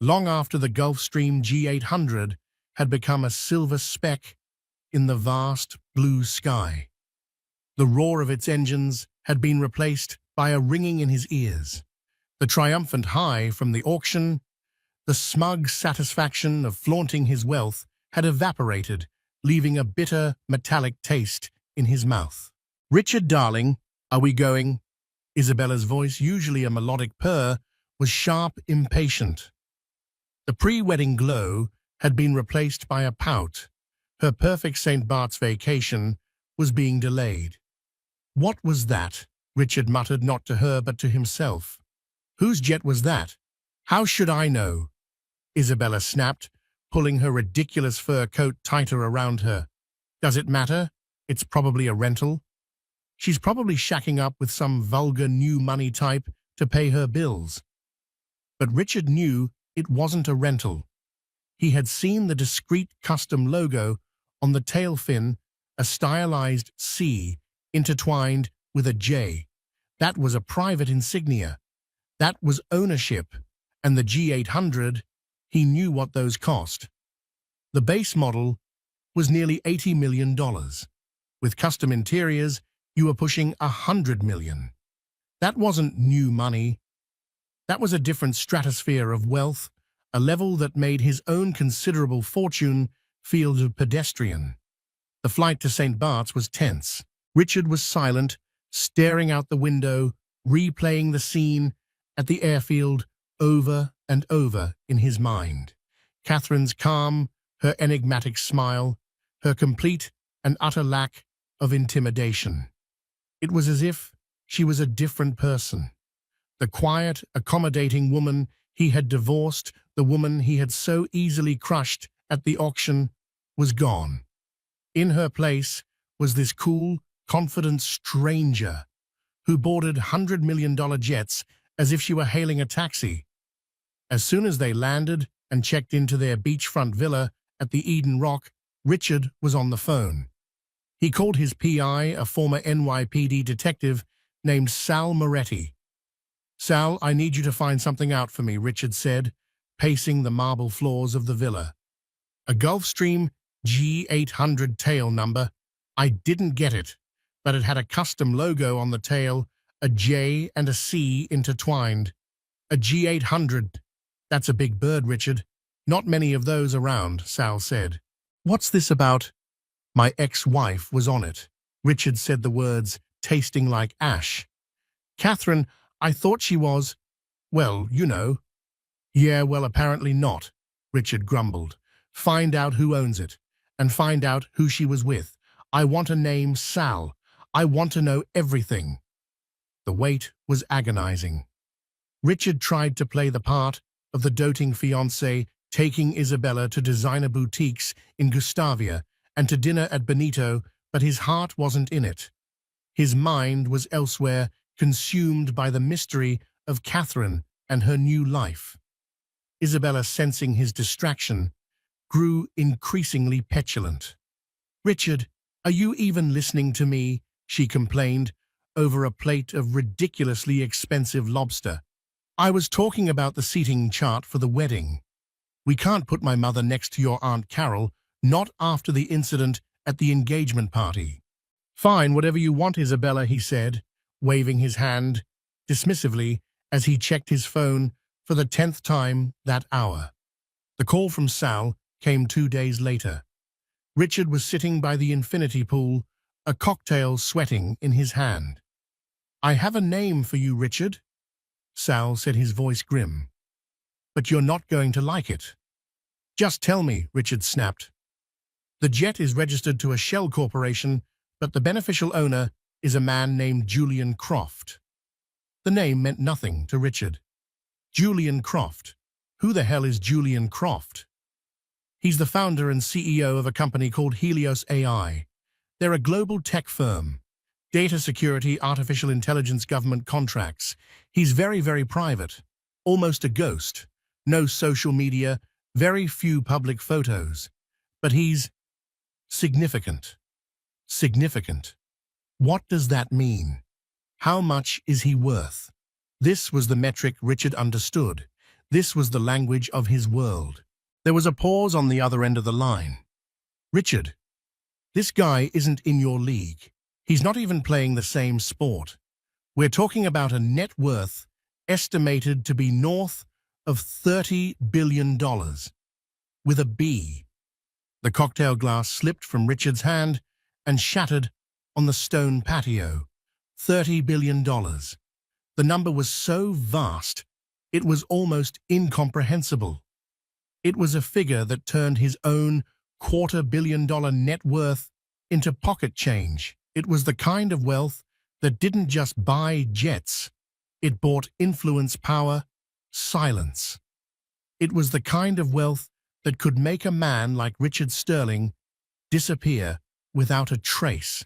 long after the Gulfstream G800 had become a silver speck in the vast blue sky. The roar of its engines had been replaced by a ringing in his ears. The triumphant high from the auction, the smug satisfaction of flaunting his wealth, had evaporated, leaving a bitter, metallic taste in his mouth. "Richard, darling, are we going?" Isabella's voice, usually a melodic purr, was sharp, impatient. The pre-wedding glow had been replaced by a pout. Her perfect St. Bart's vacation was being delayed. What was that? Richard muttered, not to her but to himself. Whose jet was that? How should I know? Isabella snapped, pulling her ridiculous fur coat tighter around her. Does it matter? It's probably a rental. She's probably shacking up with some vulgar new money type to pay her bills. But Richard knew it wasn't a rental. He had seen the discreet custom logo on the tail fin, a stylized C intertwined with a J. That was a private insignia. That was ownership. And the G800, he knew what those cost. The base model was nearly $80 million. With custom interiors, you were pushing $100 million. That wasn't new money. That was a different stratosphere of wealth, a level that made his own considerable fortune feel pedestrian. The flight to St. Bart's was tense. Richard was silent, staring out the window, replaying the scene at the airfield over and over in his mind. Catherine's calm, her enigmatic smile, her complete and utter lack of intimidation. It was as if she was a different person. The quiet, accommodating woman he had divorced, the woman he had so easily crushed at the auction, was gone. In her place was this cool, confident stranger who boarded $100 million jets as if she were hailing a taxi. As soon as they landed and checked into their beachfront villa at the Eden Rock, Richard was on the phone. He called his PI, a former NYPD detective named Sal Moretti. "Sal, I need you to find something out for me," Richard said, pacing the marble floors of the villa. "A Gulfstream G800 tail number. I didn't get it, but it had a custom logo on the tail, a J and a C intertwined. A G800. That's a big bird, Richard. Not many of those around," Sal said. "What's this about?" "My ex-wife was on it." Richard said the words, tasting like ash. "Catherine, I thought she was, well, you know." "Yeah, well, apparently not," Richard grumbled. "Find out who owns it, and find out who she was with. I want a name, Sal. I want to know everything." The wait was agonizing. Richard tried to play the part of the doting fiancé, taking Isabella to designer boutiques in Gustavia and to dinner at Benito, but his heart wasn't in it. His mind was elsewhere, consumed by the mystery of Catherine and her new life. Isabella, sensing his distraction, grew increasingly petulant. "Richard, are you even listening to me?" she complained over a plate of ridiculously expensive lobster. "I was talking about the seating chart for the wedding. We can't put my mother next to your Aunt Carol, not after the incident at the engagement party." "Fine, whatever you want, Isabella," he said, waving his hand dismissively as he checked his phone for the 10th time that hour. The call from Sal came 2 days later. Richard was sitting by the infinity pool, a cocktail sweating in his hand. "I have a name for you, Richard," Sal said, his voice grim. "But you're not going to like it." "Just tell me," Richard snapped. "The jet is registered to a shell corporation, but the beneficial owner is a man named Julian Croft." The name meant nothing to Richard. Julian Croft. Who the hell is Julian Croft? He's the founder and CEO of a company called Helios AI. They're a global tech firm. Data security, artificial intelligence, government contracts. He's very, very private. Almost a ghost. No social media, very few public photos. But he's significant. Significant. What does that mean? How much is he worth? This was the metric Richard understood. This was the language of his world. There was a pause on the other end of the line. "Richard, this guy isn't in your league. He's not even playing the same sport. We're talking about a net worth estimated to be north of $30 billion. With a B." The cocktail glass slipped from Richard's hand and shattered on the stone patio. $30 billion. The number was so vast, it was almost incomprehensible. It was a figure that turned his own $250 million net worth into pocket change. It was the kind of wealth that didn't just buy jets, it bought influence, power, silence. It was the kind of wealth that could make a man like Richard Sterling disappear without a trace.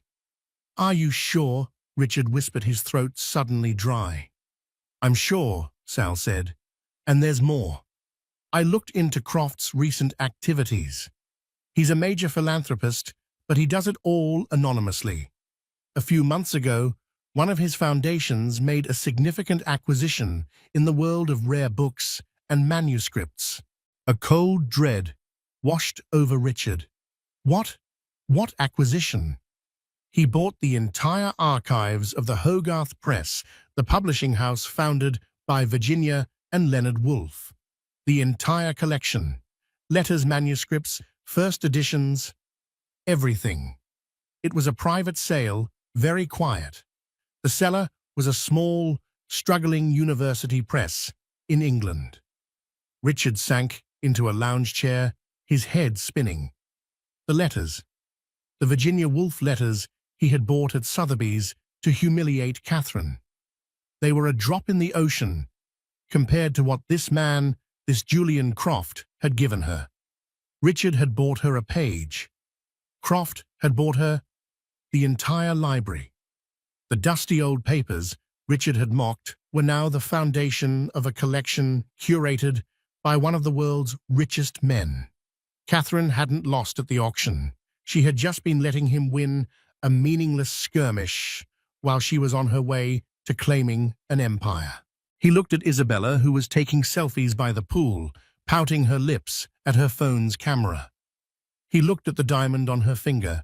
"Are you sure?" Richard whispered, his throat suddenly dry. "I'm sure," Sal said, "and there's more." I looked into Croft's recent activities. He's a major philanthropist, but he does it all anonymously. A few months ago, one of his foundations made a significant acquisition in the world of rare books and manuscripts. A cold dread washed over Richard. What? What acquisition? He bought the entire archives of the Hogarth Press, the publishing house founded by Virginia and Leonard Woolf. The entire collection. Letters, manuscripts, first editions, everything. It was a private sale, very quiet. The seller was a small, struggling university press in England. Richard sank into a lounge chair, his head spinning. The letters. The Virginia Woolf letters he had bought at Sotheby's to humiliate Catherine. They were a drop in the ocean compared to what this man, this Julian Croft, had given her. Richard had bought her a page. Croft had bought her the entire library. The dusty old papers Richard had mocked were now the foundation of a collection curated by one of the world's richest men. Catherine hadn't lost at the auction. She had just been letting him win a meaningless skirmish while she was on her way to claiming an empire. He looked at Isabella, who was taking selfies by the pool, pouting her lips at her phone's camera. He looked at the diamond on her finger,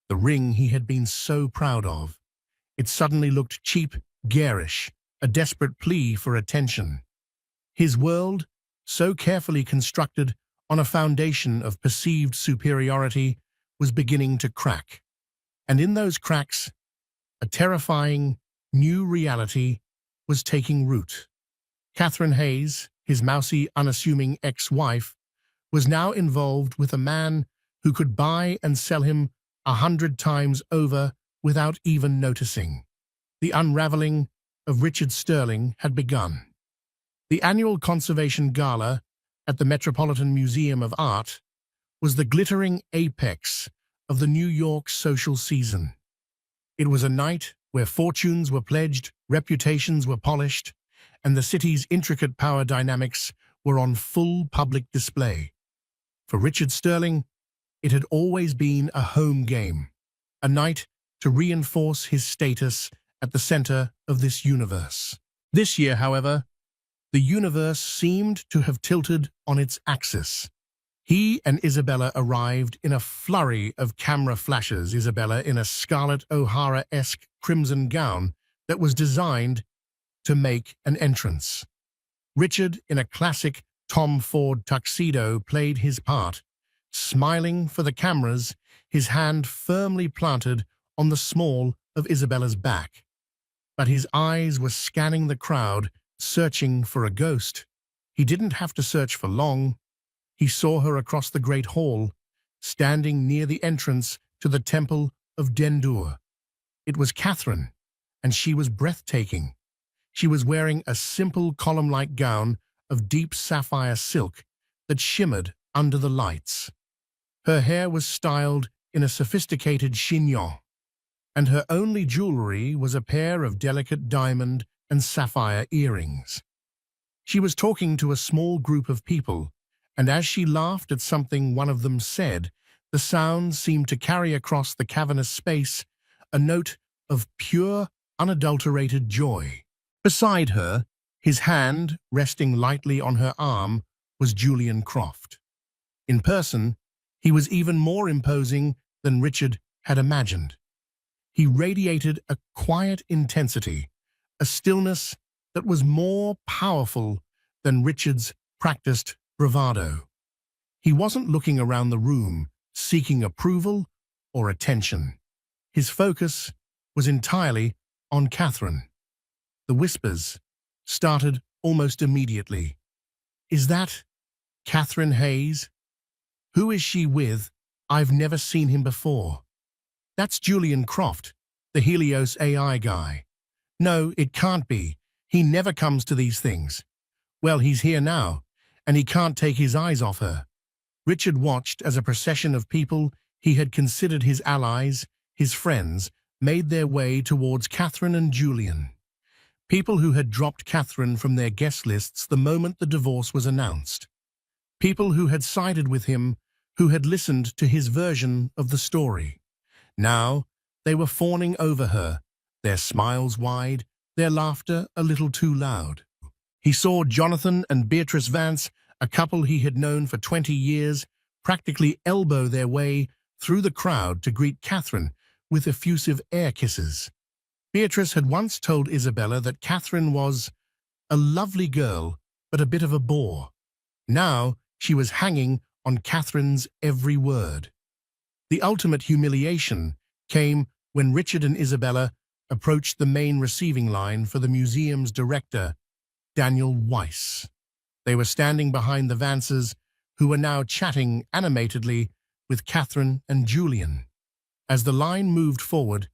the ring he had been so proud of. It suddenly looked cheap, garish, a desperate plea for attention. His world, so carefully constructed on a foundation of perceived superiority, was beginning to crack. And in those cracks, a terrifying, new reality was taking root. Catherine Hayes, his mousy, unassuming ex-wife, was now involved with a man who could buy and sell him 100 times over without even noticing. The unraveling of Richard Sterling had begun. The annual Conservation Gala at the Metropolitan Museum of Art was the glittering apex of the New York social season. It was a night where fortunes were pledged, reputations were polished, and the city's intricate power dynamics were on full public display. For Richard Sterling, it had always been a home game, a night to reinforce his status at the center of this universe. This year, however, the universe seemed to have tilted on its axis. He and Isabella arrived in a flurry of camera flashes, Isabella in a Scarlett O'Hara-esque crimson gown that was designed to make an entrance. Richard, in a classic Tom Ford tuxedo, played his part, smiling for the cameras, his hand firmly planted on the small of Isabella's back. But his eyes were scanning the crowd, searching for a ghost. He didn't have to search for long. He saw her across the great hall, standing near the entrance to the Temple of Dendur. It was Catherine, and she was breathtaking. She was wearing a simple column-like gown of deep sapphire silk that shimmered under the lights. Her hair was styled in a sophisticated chignon, and her only jewelry was a pair of delicate diamond and sapphire earrings. She was talking to a small group of people, and as she laughed at something one of them said, the sound seemed to carry across the cavernous space a note of pure, unadulterated joy. Beside her, his hand resting lightly on her arm, was Julian Croft. In person, he was even more imposing than Richard had imagined. He radiated a quiet intensity, a stillness that was more powerful than Richard's practiced bravado. He wasn't looking around the room, seeking approval or attention. His focus was entirely on Catherine. The whispers started almost immediately. "Is that Catherine Hayes? Who is she with? I've never seen him before." "That's Julian Croft, the Helios AI guy." "No, it can't be. He never comes to these things." "Well, he's here now, and he can't take his eyes off her." Richard watched as a procession of people he had considered his allies, his friends, made their way towards Catherine and Julian. People who had dropped Catherine from their guest lists the moment the divorce was announced. People who had sided with him, who had listened to his version of the story. Now, they were fawning over her, their smiles wide, their laughter a little too loud. He saw Jonathan and Beatrice Vance, a couple he had known for 20 years, practically elbow their way through the crowd to greet Catherine with effusive air kisses. Beatrice had once told Isabella that Catherine was a lovely girl, but a bit of a bore. Now she was hanging on Catherine's every word. The ultimate humiliation came when Richard and Isabella approached the main receiving line for the museum's director, Daniel Weiss. They were standing behind the Vances, who were now chatting animatedly with Catherine and Julian. As the line moved forward,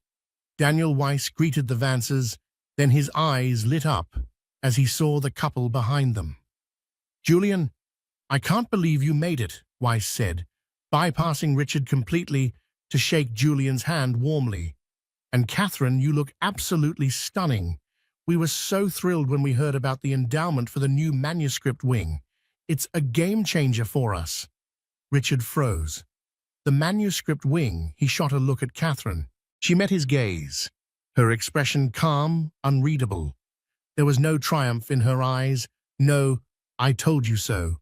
Daniel Weiss greeted the Vances, then his eyes lit up as he saw the couple behind them. "Julian, I can't believe you made it," Weiss said, bypassing Richard completely to shake Julian's hand warmly. "And Catherine, you look absolutely stunning. We were so thrilled when we heard about the endowment for the new manuscript wing. It's a game changer for us." Richard froze. The manuscript wing, he shot a look at Catherine. She met his gaze, her expression calm, unreadable. There was no triumph in her eyes, no "I told you so."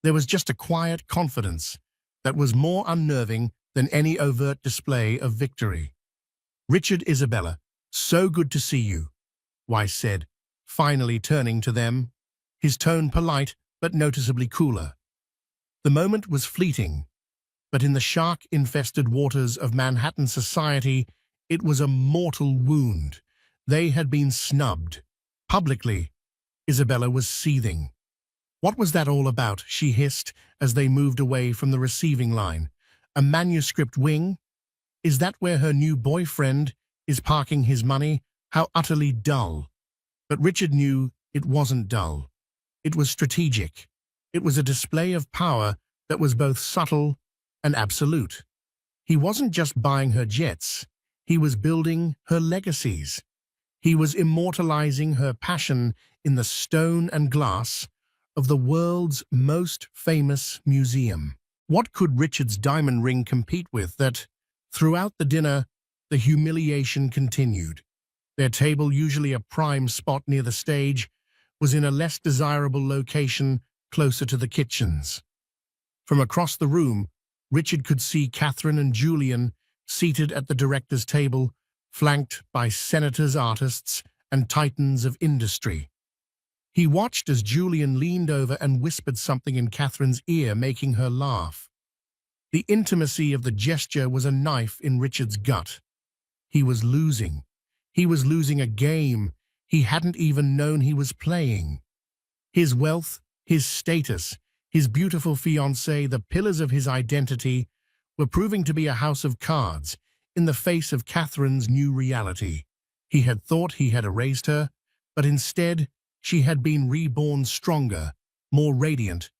There was just a quiet confidence that was more unnerving than any overt display of victory. "Richard, Isabella, so good to see you," Weiss said, finally turning to them, his tone polite but noticeably cooler. The moment was fleeting, but in the shark-infested waters of Manhattan society, it was a mortal wound. They had been snubbed. Publicly, Isabella was seething. "What was that all about?" she hissed as they moved away from the receiving line. "A manuscript wing? Is that where her new boyfriend is parking his money? How utterly dull." But Richard knew it wasn't dull. It was strategic. It was a display of power that was both subtle and absolute. He wasn't just buying her jets. He was building her legacies. He was immortalizing her passion in the stone and glass of the world's most famous museum. What could Richard's diamond ring compete with that? Throughout the dinner, the humiliation continued. Their table, usually a prime spot near the stage, was in a less desirable location closer to the kitchens. From across the room, Richard could see Catherine and Julian seated at the director's table, flanked by senators, artists, and titans of industry. He watched as Julian leaned over and whispered something in Catherine's ear, making her laugh. The intimacy of the gesture was a knife in Richard's gut. He was losing. He was losing a game he hadn't even known he was playing. His wealth, his status, his beautiful fiancée, the pillars of his identity, were proving to be a house of cards in the face of Catherine's new reality. He had thought he had erased her, but instead she had been reborn stronger, more radiant,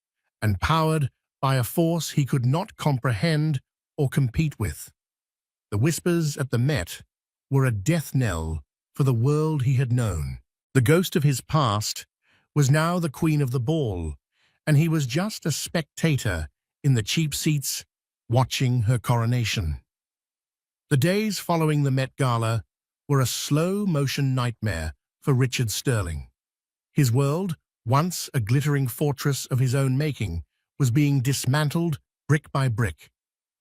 and powered by a force he could not comprehend or compete with. The whispers at the Met were a death knell for the world he had known. The ghost of his past was now the queen of the ball, and he was just a spectator in the cheap seats watching her coronation. The days following the Met Gala were a slow-motion nightmare for Richard Sterling. His world, once a glittering fortress of his own making, was being dismantled brick by brick.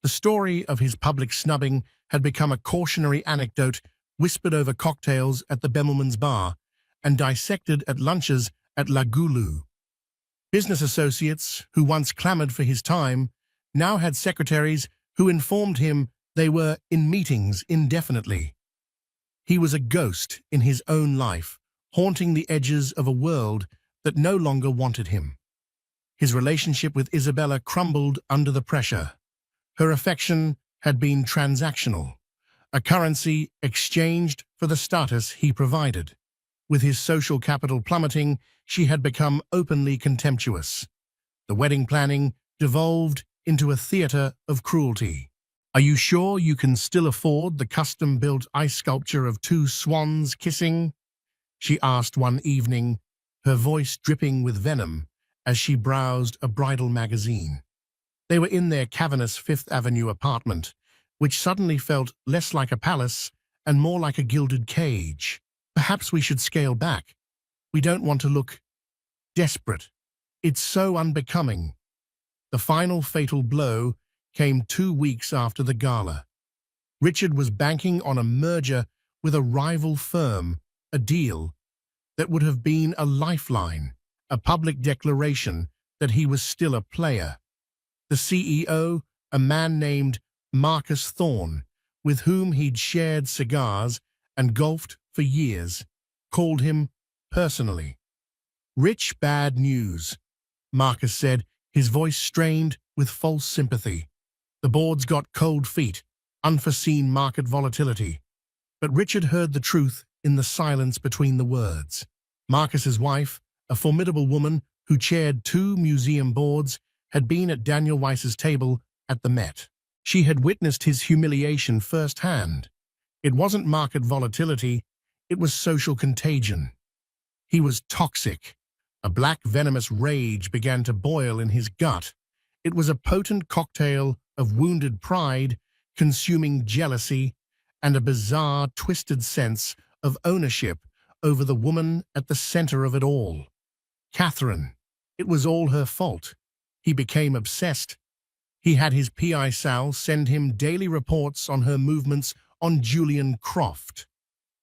The story of his public snubbing had become a cautionary anecdote whispered over cocktails at the Bemelman's bar and dissected at lunches at La Goulou. Business associates who once clamored for his time now had secretaries who informed him they were in meetings indefinitely. He was a ghost in his own life, haunting the edges of a world that no longer wanted him. His relationship with Isabella crumbled under the pressure. Her affection had been transactional, a currency exchanged for the status he provided. With his social capital plummeting, she had become openly contemptuous. The wedding planning devolved into a theater of cruelty. "Are you sure you can still afford the custom-built ice sculpture of two swans kissing?" she asked one evening, her voice dripping with venom as she browsed a bridal magazine. They were in their cavernous Fifth Avenue apartment, which suddenly felt less like a palace and more like a gilded cage. "Perhaps we should scale back. We don't want to look desperate. It's so unbecoming." The final fatal blow came 2 weeks after the gala. Richard was banking on a merger with a rival firm, a deal that would have been a lifeline, a public declaration that he was still a player. The CEO, a man named Marcus Thorne, with whom he'd shared cigars and golfed for years, called him personally. "Rich, bad news," Marcus said, his voice strained with false sympathy. "The board's got cold feet, unforeseen market volatility." But Richard heard the truth in the silence between the words. Marcus's wife, a formidable woman who chaired 2 museum boards, had been at Daniel Weiss's table at the Met. She had witnessed his humiliation firsthand. It wasn't market volatility, it was social contagion. He was toxic. A black venomous rage began to boil in his gut. It was a potent cocktail of wounded pride, consuming jealousy, and a bizarre, twisted sense of ownership over the woman at the center of it all. Catherine. It was all her fault. He became obsessed. He had his PI Sal send him daily reports on her movements on Julian Croft.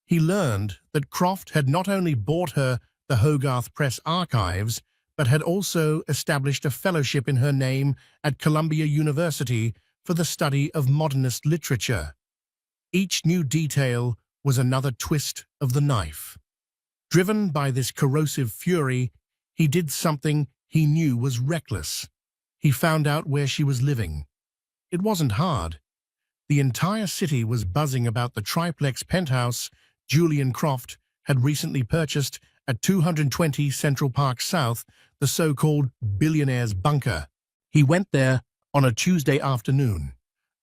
He learned that Croft had not only bought her the Hogarth Press archives, but had also established a fellowship in her name at Columbia University for the study of modernist literature. Each new detail was another twist of the knife. Driven by this corrosive fury, he did something he knew was reckless. He found out where she was living. It wasn't hard. The entire city was buzzing about the triplex penthouse Julian Croft had recently purchased at 220 Central Park South, the so-called billionaire's bunker. He went there on a Tuesday afternoon,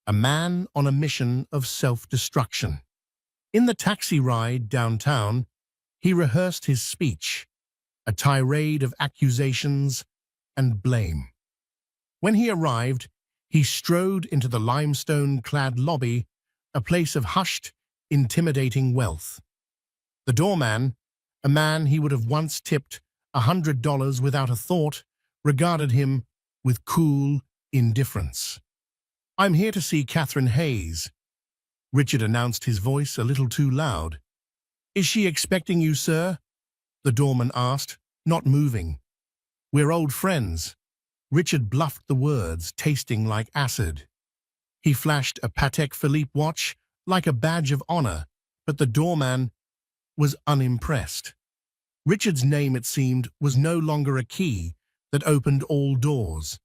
a man on a mission of self-destruction. In the taxi ride downtown, he rehearsed his speech, a tirade of accusations and blame. When he arrived, he strode into the limestone-clad lobby, a place of hushed, intimidating wealth. The doorman, a man he would have once tipped $100 without a thought, regarded him with cool indifference. "I'm here to see Catherine Hayes," Richard announced, his voice a little too loud. "Is she expecting you, sir?" the doorman asked, not moving. "We're old friends." Richard bluffed the words, tasting like acid. He flashed a Patek Philippe watch like a badge of honor, but the doorman was unimpressed. Richard's name, it seemed, was no longer a key that opened all doors.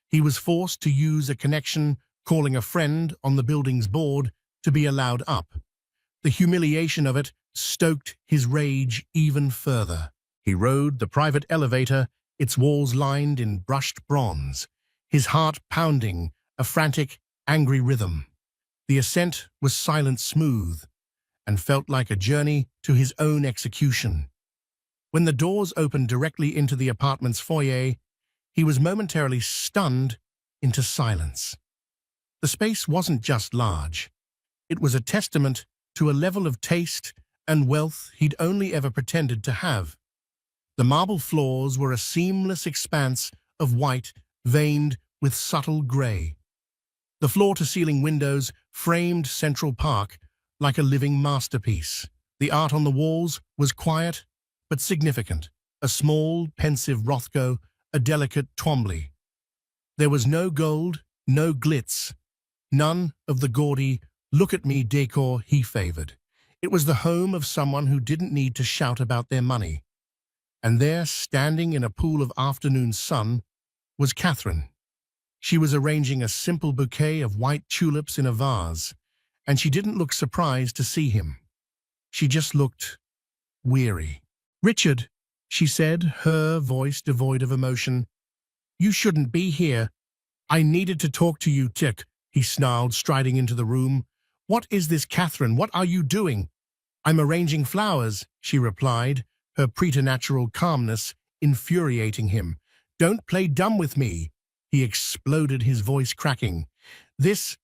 He was forced to use a connection, calling a friend on the building's board to be allowed up. The humiliation of it stoked his rage even further. He rode the private elevator, its walls lined in brushed bronze, his heart pounding a frantic, angry rhythm. The ascent was silent smooth and felt like a journey to his own execution. When the doors opened directly into the apartment's foyer, he was momentarily stunned into silence. The space wasn't just large. It was a testament to a level of taste and wealth he'd only ever pretended to have. The marble floors were a seamless expanse of white, veined with subtle gray. The floor-to-ceiling windows framed Central Park like a living masterpiece. The art on the walls was quiet but significant, a small, pensive Rothko, a delicate Twombly. There was no gold, no glitz, none of the gaudy, look-at-me decor he favored. It was the home of someone who didn't need to shout about their money. And there, standing in a pool of afternoon sun, was Catherine. She was arranging a simple bouquet of white tulips in a vase, and she didn't look surprised to see him. She just looked weary. "Richard," she said, her voice devoid of emotion, "you shouldn't be here. I needed to talk to you, Tick," he snarled, striding into the room. "What is this, Catherine? What are you doing?" "I'm arranging flowers," she replied, her preternatural calmness infuriating him. "Don't play dumb with me," he exploded, his voice cracking. "This,"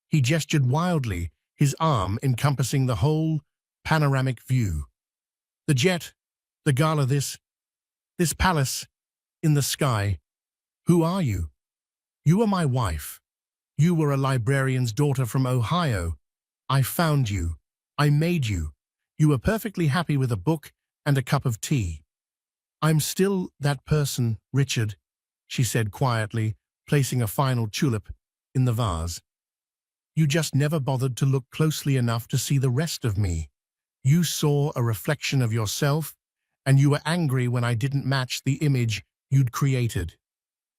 he gestured wildly, his arm encompassing the whole panoramic view. "The jet, the gala, this palace, in the sky. Who are you? You are my wife. You were a librarian's daughter from Ohio. I found you. I made you. You were perfectly happy with a book and a cup of tea." "I'm still that person, Richard," she said quietly, placing a final tulip in the vase. "You just never bothered to look closely enough to see the rest of me. You saw a reflection of yourself, and you were angry when I didn't match the image you'd created."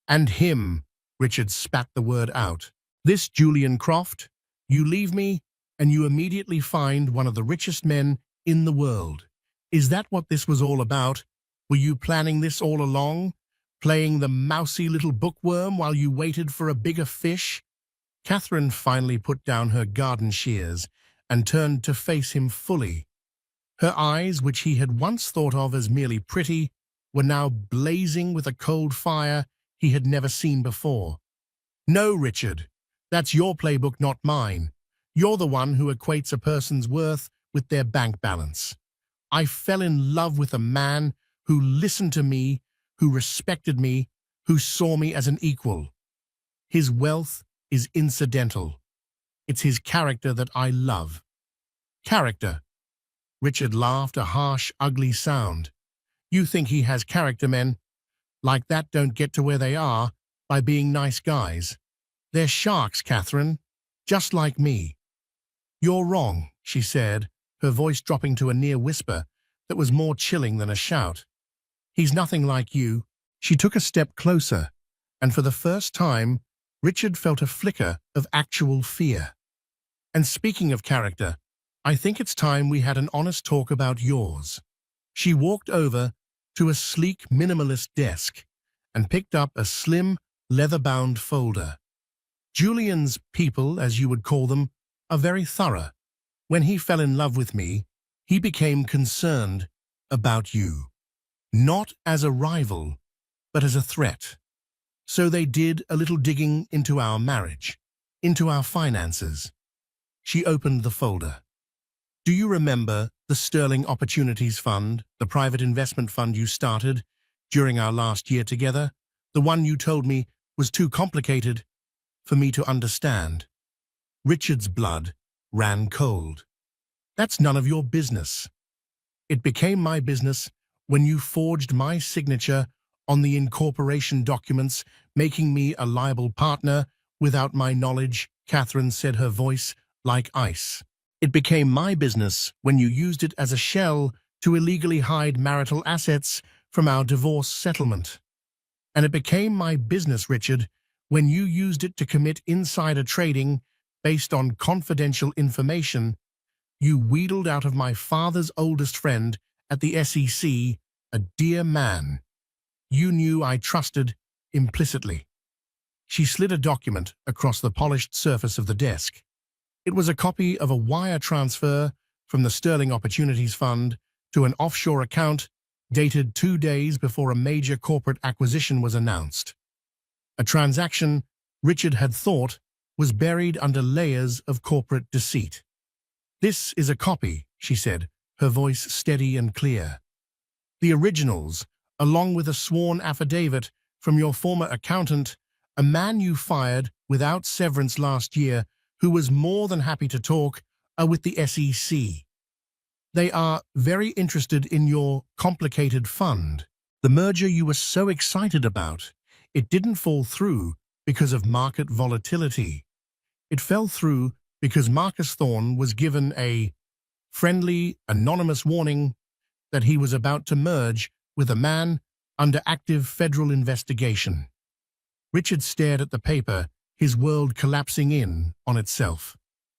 "And him," Richard spat the word out. "This Julian Croft, you leave me, and you immediately find one of the richest men in the world. Is that what this was all about? Were you planning this all along? Playing the mousy little bookworm while you waited for a bigger fish?" Catherine finally put down her garden shears and turned to face him fully. Her eyes, which he had once thought of as merely pretty, were now blazing with a cold fire he had never seen before. "No, Richard, that's your playbook, not mine. You're the one who equates a person's worth with their bank balance. I fell in love with a man who listened to me, who respected me, who saw me as an equal. His wealth is incidental. It's his character that I love." "Character?" Richard laughed, a harsh, ugly sound. "You think he has character? Men like that don't get to where they are by being nice guys. They're sharks, Catherine, just like me." "You're wrong," she said, her voice dropping to a near whisper that was more chilling than a shout. "He's nothing like you." She took a step closer, and for the first time, Richard felt a flicker of actual fear. "And speaking of character, I think it's time we had an honest talk about yours." She walked over to a sleek, minimalist desk and picked up a slim, leather-bound folder. "Julian's people, as you would call them, are very thorough. When he fell in love with me, he became concerned about you. Not as a rival, but as a threat. So they did a little digging into our marriage, into our finances." She opened the folder. "Do you remember the Sterling Opportunities Fund, the private investment fund you started during our last year together? The one you told me was too complicated for me to understand?" Richard's blood ran cold. "That's none of your business. It became my business when you forged my signature on the incorporation documents, making me a liable partner without my knowledge," Catherine said, her voice like ice. "It became my business when you used it as a shell to illegally hide marital assets from our divorce settlement. And it became my business, Richard, when you used it to commit insider trading based on confidential information you wheedled out of my father's oldest friend at the SEC, a dear man you knew I trusted implicitly." She slid a document across the polished surface of the desk. It was a copy of a wire transfer from the Sterling Opportunities Fund to an offshore account dated 2 days before a major corporate acquisition was announced. A transaction Richard had thought was buried under layers of corporate deceit. "This is a copy," she said, her voice steady and clear. "The originals, along with a sworn affidavit from your former accountant, a man you fired without severance last year who was more than happy to talk, are with the SEC. They are very interested in your complicated fund. The merger you were so excited about, it didn't fall through because of market volatility. It fell through because Marcus Thorne was given a friendly, anonymous warning that he was about to merge with a man under active federal investigation. Richard stared at the paper, his world collapsing in on itself.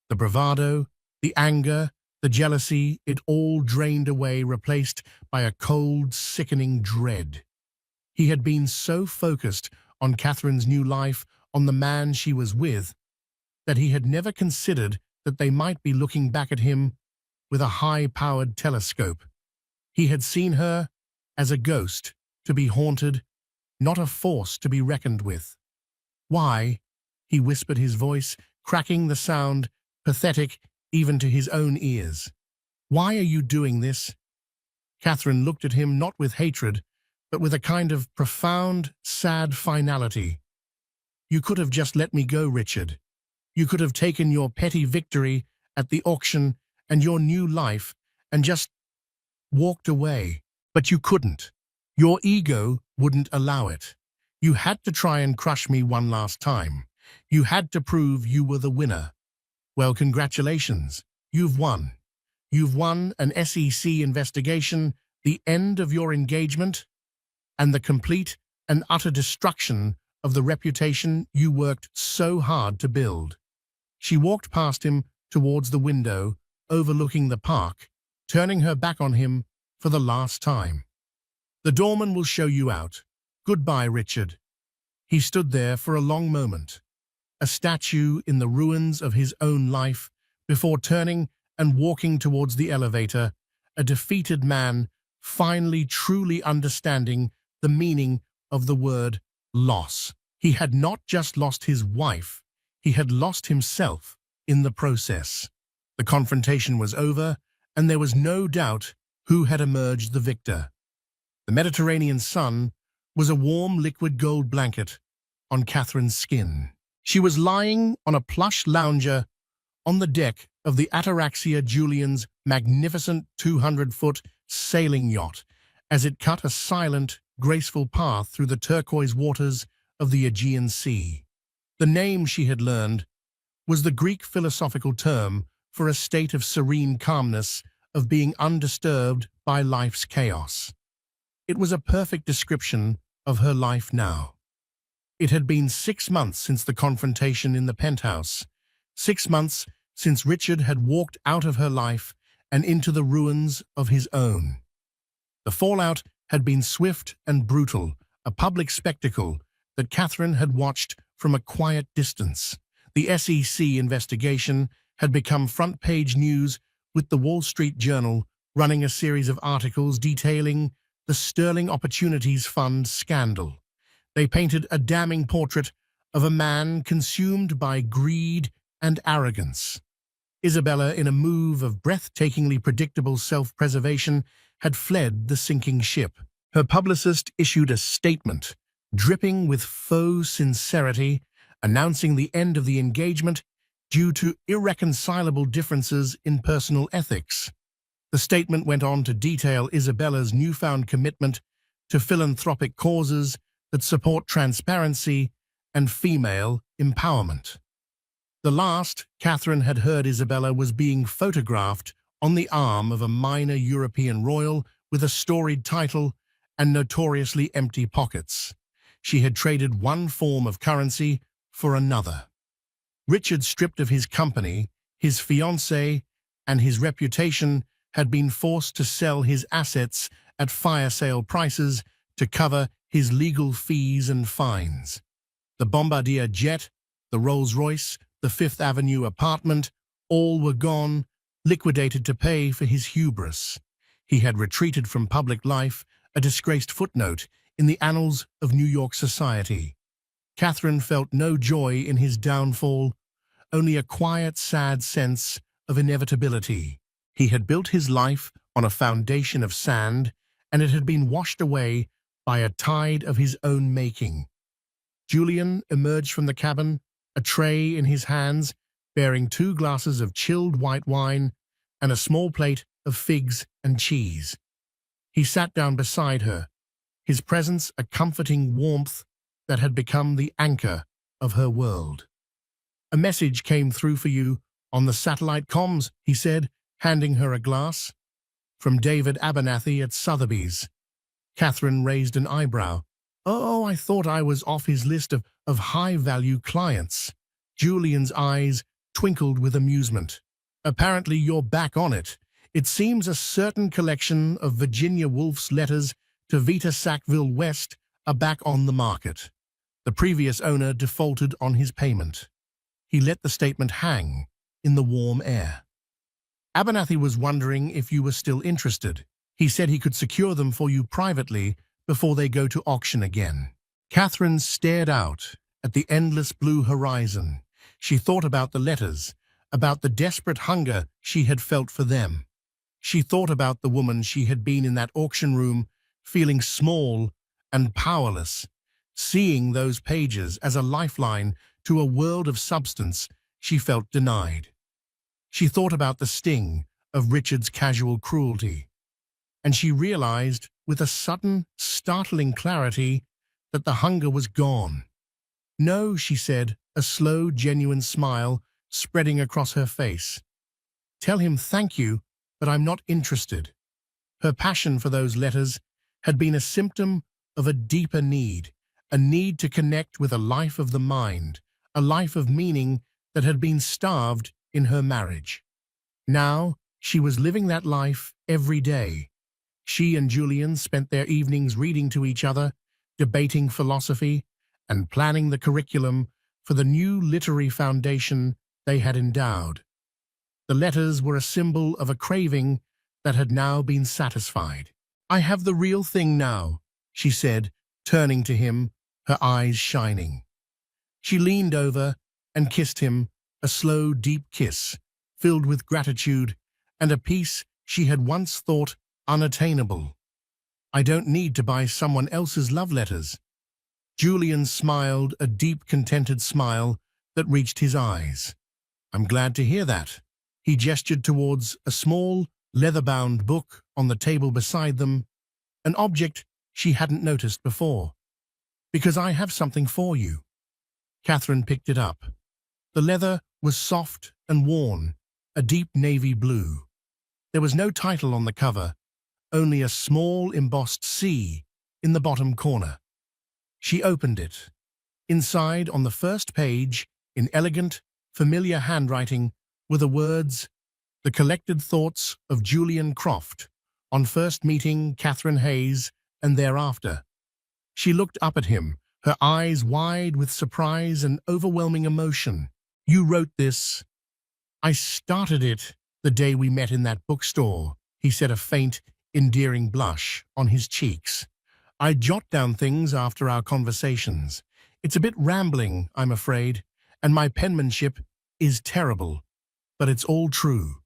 The bravado, the anger, the jealousy, it all drained away, replaced by a cold, sickening dread. He had been so focused on Catherine's new life, on the man she was with, that he had never considered that they might be looking back at him with a high-powered telescope. He had seen her as a ghost to be haunted, not a force to be reckoned with. "Why?" he whispered, his voice cracking the sound, pathetic even to his own ears. "Why are you doing this?" Catherine looked at him not with hatred, but with a kind of profound, sad finality. "You could have just let me go, Richard. You could have taken your petty victory at the auction and your new life and just walked away. But you couldn't. Your ego wouldn't allow it. You had to try and crush me one last time. You had to prove you were the winner. Well, congratulations. You've won. You've won an SEC investigation, the end of your engagement, and the complete and utter destruction of the reputation you worked so hard to build." She walked past him towards the window overlooking the park, turning her back on him for the last time. "The doorman will show you out. Goodbye, Richard." He stood there for a long moment, a statue in the ruins of his own life, before turning and walking towards the elevator, a defeated man, finally truly understanding the meaning of the word loss. He had not just lost his wife, he had lost himself in the process. The confrontation was over, and there was no doubt who had emerged the victor. The Mediterranean sun was a warm liquid gold blanket on Catherine's skin. She was lying on a plush lounger on the deck of the Ataraxia Julian's magnificent 200-foot sailing yacht as it cut a silent, graceful path through the turquoise waters of the Aegean Sea. The name, she had learned, was the Greek philosophical term for a state of serene calmness, of being undisturbed by life's chaos. It was a perfect description of her life now. It had been 6 months since the confrontation in the penthouse, 6 months since Richard had walked out of her life and into the ruins of his own. The fallout had been swift and brutal, a public spectacle that Catherine had watched from a quiet distance. The SEC investigation had become front-page news, with the Wall Street Journal running a series of articles detailing the Sterling Opportunities Fund scandal. They painted a damning portrait of a man consumed by greed and arrogance. Isabella, in a move of breathtakingly predictable self-preservation, had fled the sinking ship. Her publicist issued a statement, dripping with faux sincerity, announcing the end of the engagement due to irreconcilable differences in personal ethics. The statement went on to detail Isabella's newfound commitment to philanthropic causes that support transparency and female empowerment. The last Catherine had heard Isabella was being photographed on the arm of a minor European royal with a storied title and notoriously empty pockets. She had traded one form of currency for another. Richard, stripped of his company, his fiancée, and his reputation, had been forced to sell his assets at fire sale prices to cover his legal fees and fines. The Bombardier jet, the Rolls-Royce, the Fifth Avenue apartment, all were gone, liquidated to pay for his hubris. He had retreated from public life, a disgraced footnote in the annals of New York society. Catherine felt no joy in his downfall, only a quiet, sad sense of inevitability. He had built his life on a foundation of sand, and it had been washed away by a tide of his own making. Julian emerged from the cabin, a tray in his hands, bearing 2 glasses of chilled white wine and a small plate of figs and cheese. He sat down beside her, his presence a comforting warmth that had become the anchor of her world. "A message came through for you on the satellite comms," he said, handing her a glass. From David Abernathy at Sotheby's. Catherine raised an eyebrow. Oh, I thought I was off his list of high-value clients. Julian's eyes twinkled with amusement. Apparently you're back on it. It seems a certain collection of Virginia Woolf's letters to Vita Sackville West are back on the market. The previous owner defaulted on his payment. He let the statement hang in the warm air. Abernathy was wondering if you were still interested. He said he could secure them for you privately before they go to auction again. Catherine stared out at the endless blue horizon. She thought about the letters, about the desperate hunger she had felt for them. She thought about the woman she had been in that auction room, feeling small and powerless, seeing those pages as a lifeline to a world of substance she felt denied. She thought about the sting of Richard's casual cruelty, and she realized with a sudden, startling clarity that the hunger was gone. No, she said, a slow, genuine smile spreading across her face. Tell him thank you, but I'm not interested. Her passion for those letters had been a symptom of a deeper need, a need to connect with a life of the mind, a life of meaning that had been starved in her marriage. Now, she was living that life every day. She and Julian spent their evenings reading to each other, debating philosophy, and planning the curriculum for the new literary foundation they had endowed. The letters were a symbol of a craving that had now been satisfied. I have the real thing now, she said, turning to him, her eyes shining. She leaned over and kissed him, a slow, deep kiss, filled with gratitude and a peace she had once thought unattainable. I don't need to buy someone else's love letters. Julian smiled, a deep, contented smile that reached his eyes. I'm glad to hear that. He gestured towards a small, leather-bound book on the table beside them, an object she hadn't noticed before. Because I have something for you. Catherine picked it up. The leather was soft and worn, a deep navy blue. There was no title on the cover, only a small embossed C in the bottom corner. She opened it. Inside, on the first page, in elegant, familiar handwriting, were the words, "The collected thoughts of Julian Croft, on first meeting Catherine Hayes and thereafter." She looked up at him, her eyes wide with surprise and overwhelming emotion. You wrote this? I started it the day we met in that bookstore, he said, a faint, endearing blush on his cheeks. I jot down things after our conversations. It's a bit rambling, I'm afraid, and my penmanship is terrible, but it's all true.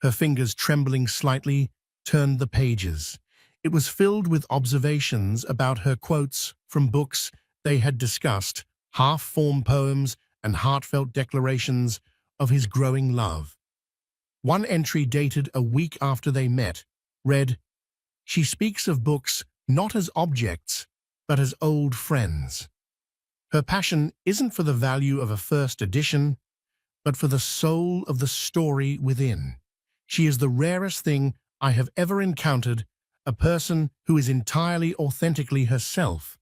Her fingers, trembling slightly, turned the pages. It was filled with observations about her quotes from books they had discussed, half-formed poems and heartfelt declarations of his growing love. One entry, dated a week after they met, read, "She speaks of books not as objects, but as old friends. Her passion isn't for the value of a first edition, but for the soul of the story within. She is the rarest thing I have ever encountered, a person who is entirely authentically herself.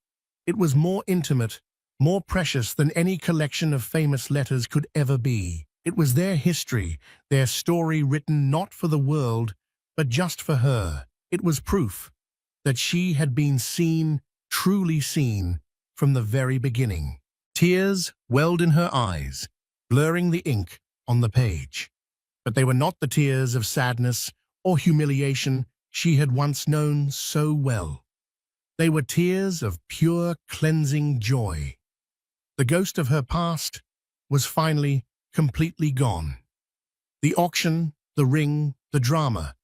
It was more intimate, more precious than any collection of famous letters could ever be. It was their history, their story written not for the world, but just for her. It was proof that she had been seen, truly seen, from the very beginning." Tears welled in her eyes, blurring the ink on the page. But they were not the tears of sadness or humiliation she had once known so well. They were tears of pure, cleansing joy. The ghost of her past was finally completely gone. The auction, the ring, the drama,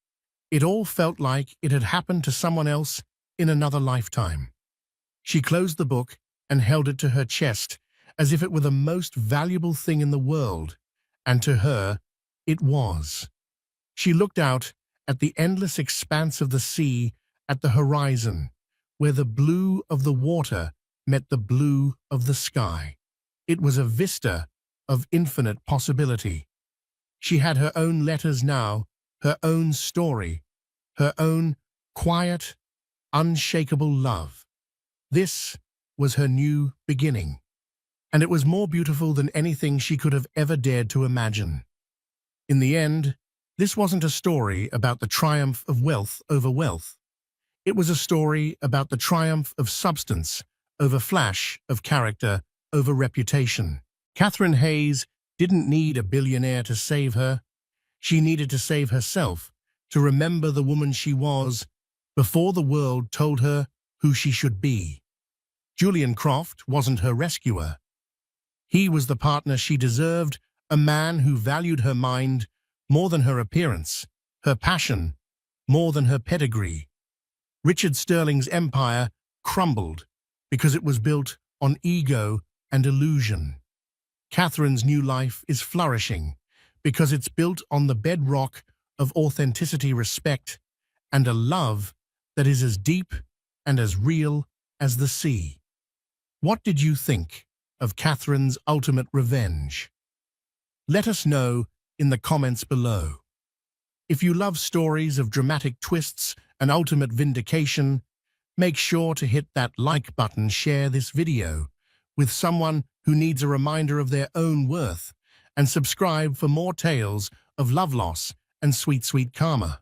it all felt like it had happened to someone else in another lifetime. She closed the book and held it to her chest as if it were the most valuable thing in the world, and to her, it was. She looked out at the endless expanse of the sea, at the horizon, where the blue of the water met the blue of the sky. It was a vista of infinite possibility. She had her own letters now, her own story, her own quiet, unshakable love. This was her new beginning, and it was more beautiful than anything she could have ever dared to imagine. In the end, this wasn't a story about the triumph of wealth over wealth. It was a story about the triumph of substance over flash, of character over reputation. Catherine Hayes didn't need a billionaire to save her. She needed to save herself, to remember the woman she was before the world told her who she should be. Julian Croft wasn't her rescuer. He was the partner she deserved, a man who valued her mind more than her appearance, her passion more than her pedigree. Richard Sterling's empire crumbled because it was built on ego and illusion. Catherine's new life is flourishing because it's built on the bedrock of authenticity, respect, and a love that is as deep and as real as the sea. What did you think of Catherine's ultimate revenge? Let us know in the comments below. If you love stories of dramatic twists and ultimate vindication, make sure to hit that like button, share this video with someone who needs a reminder of their own worth, and subscribe for more tales of love loss and sweet, sweet karma.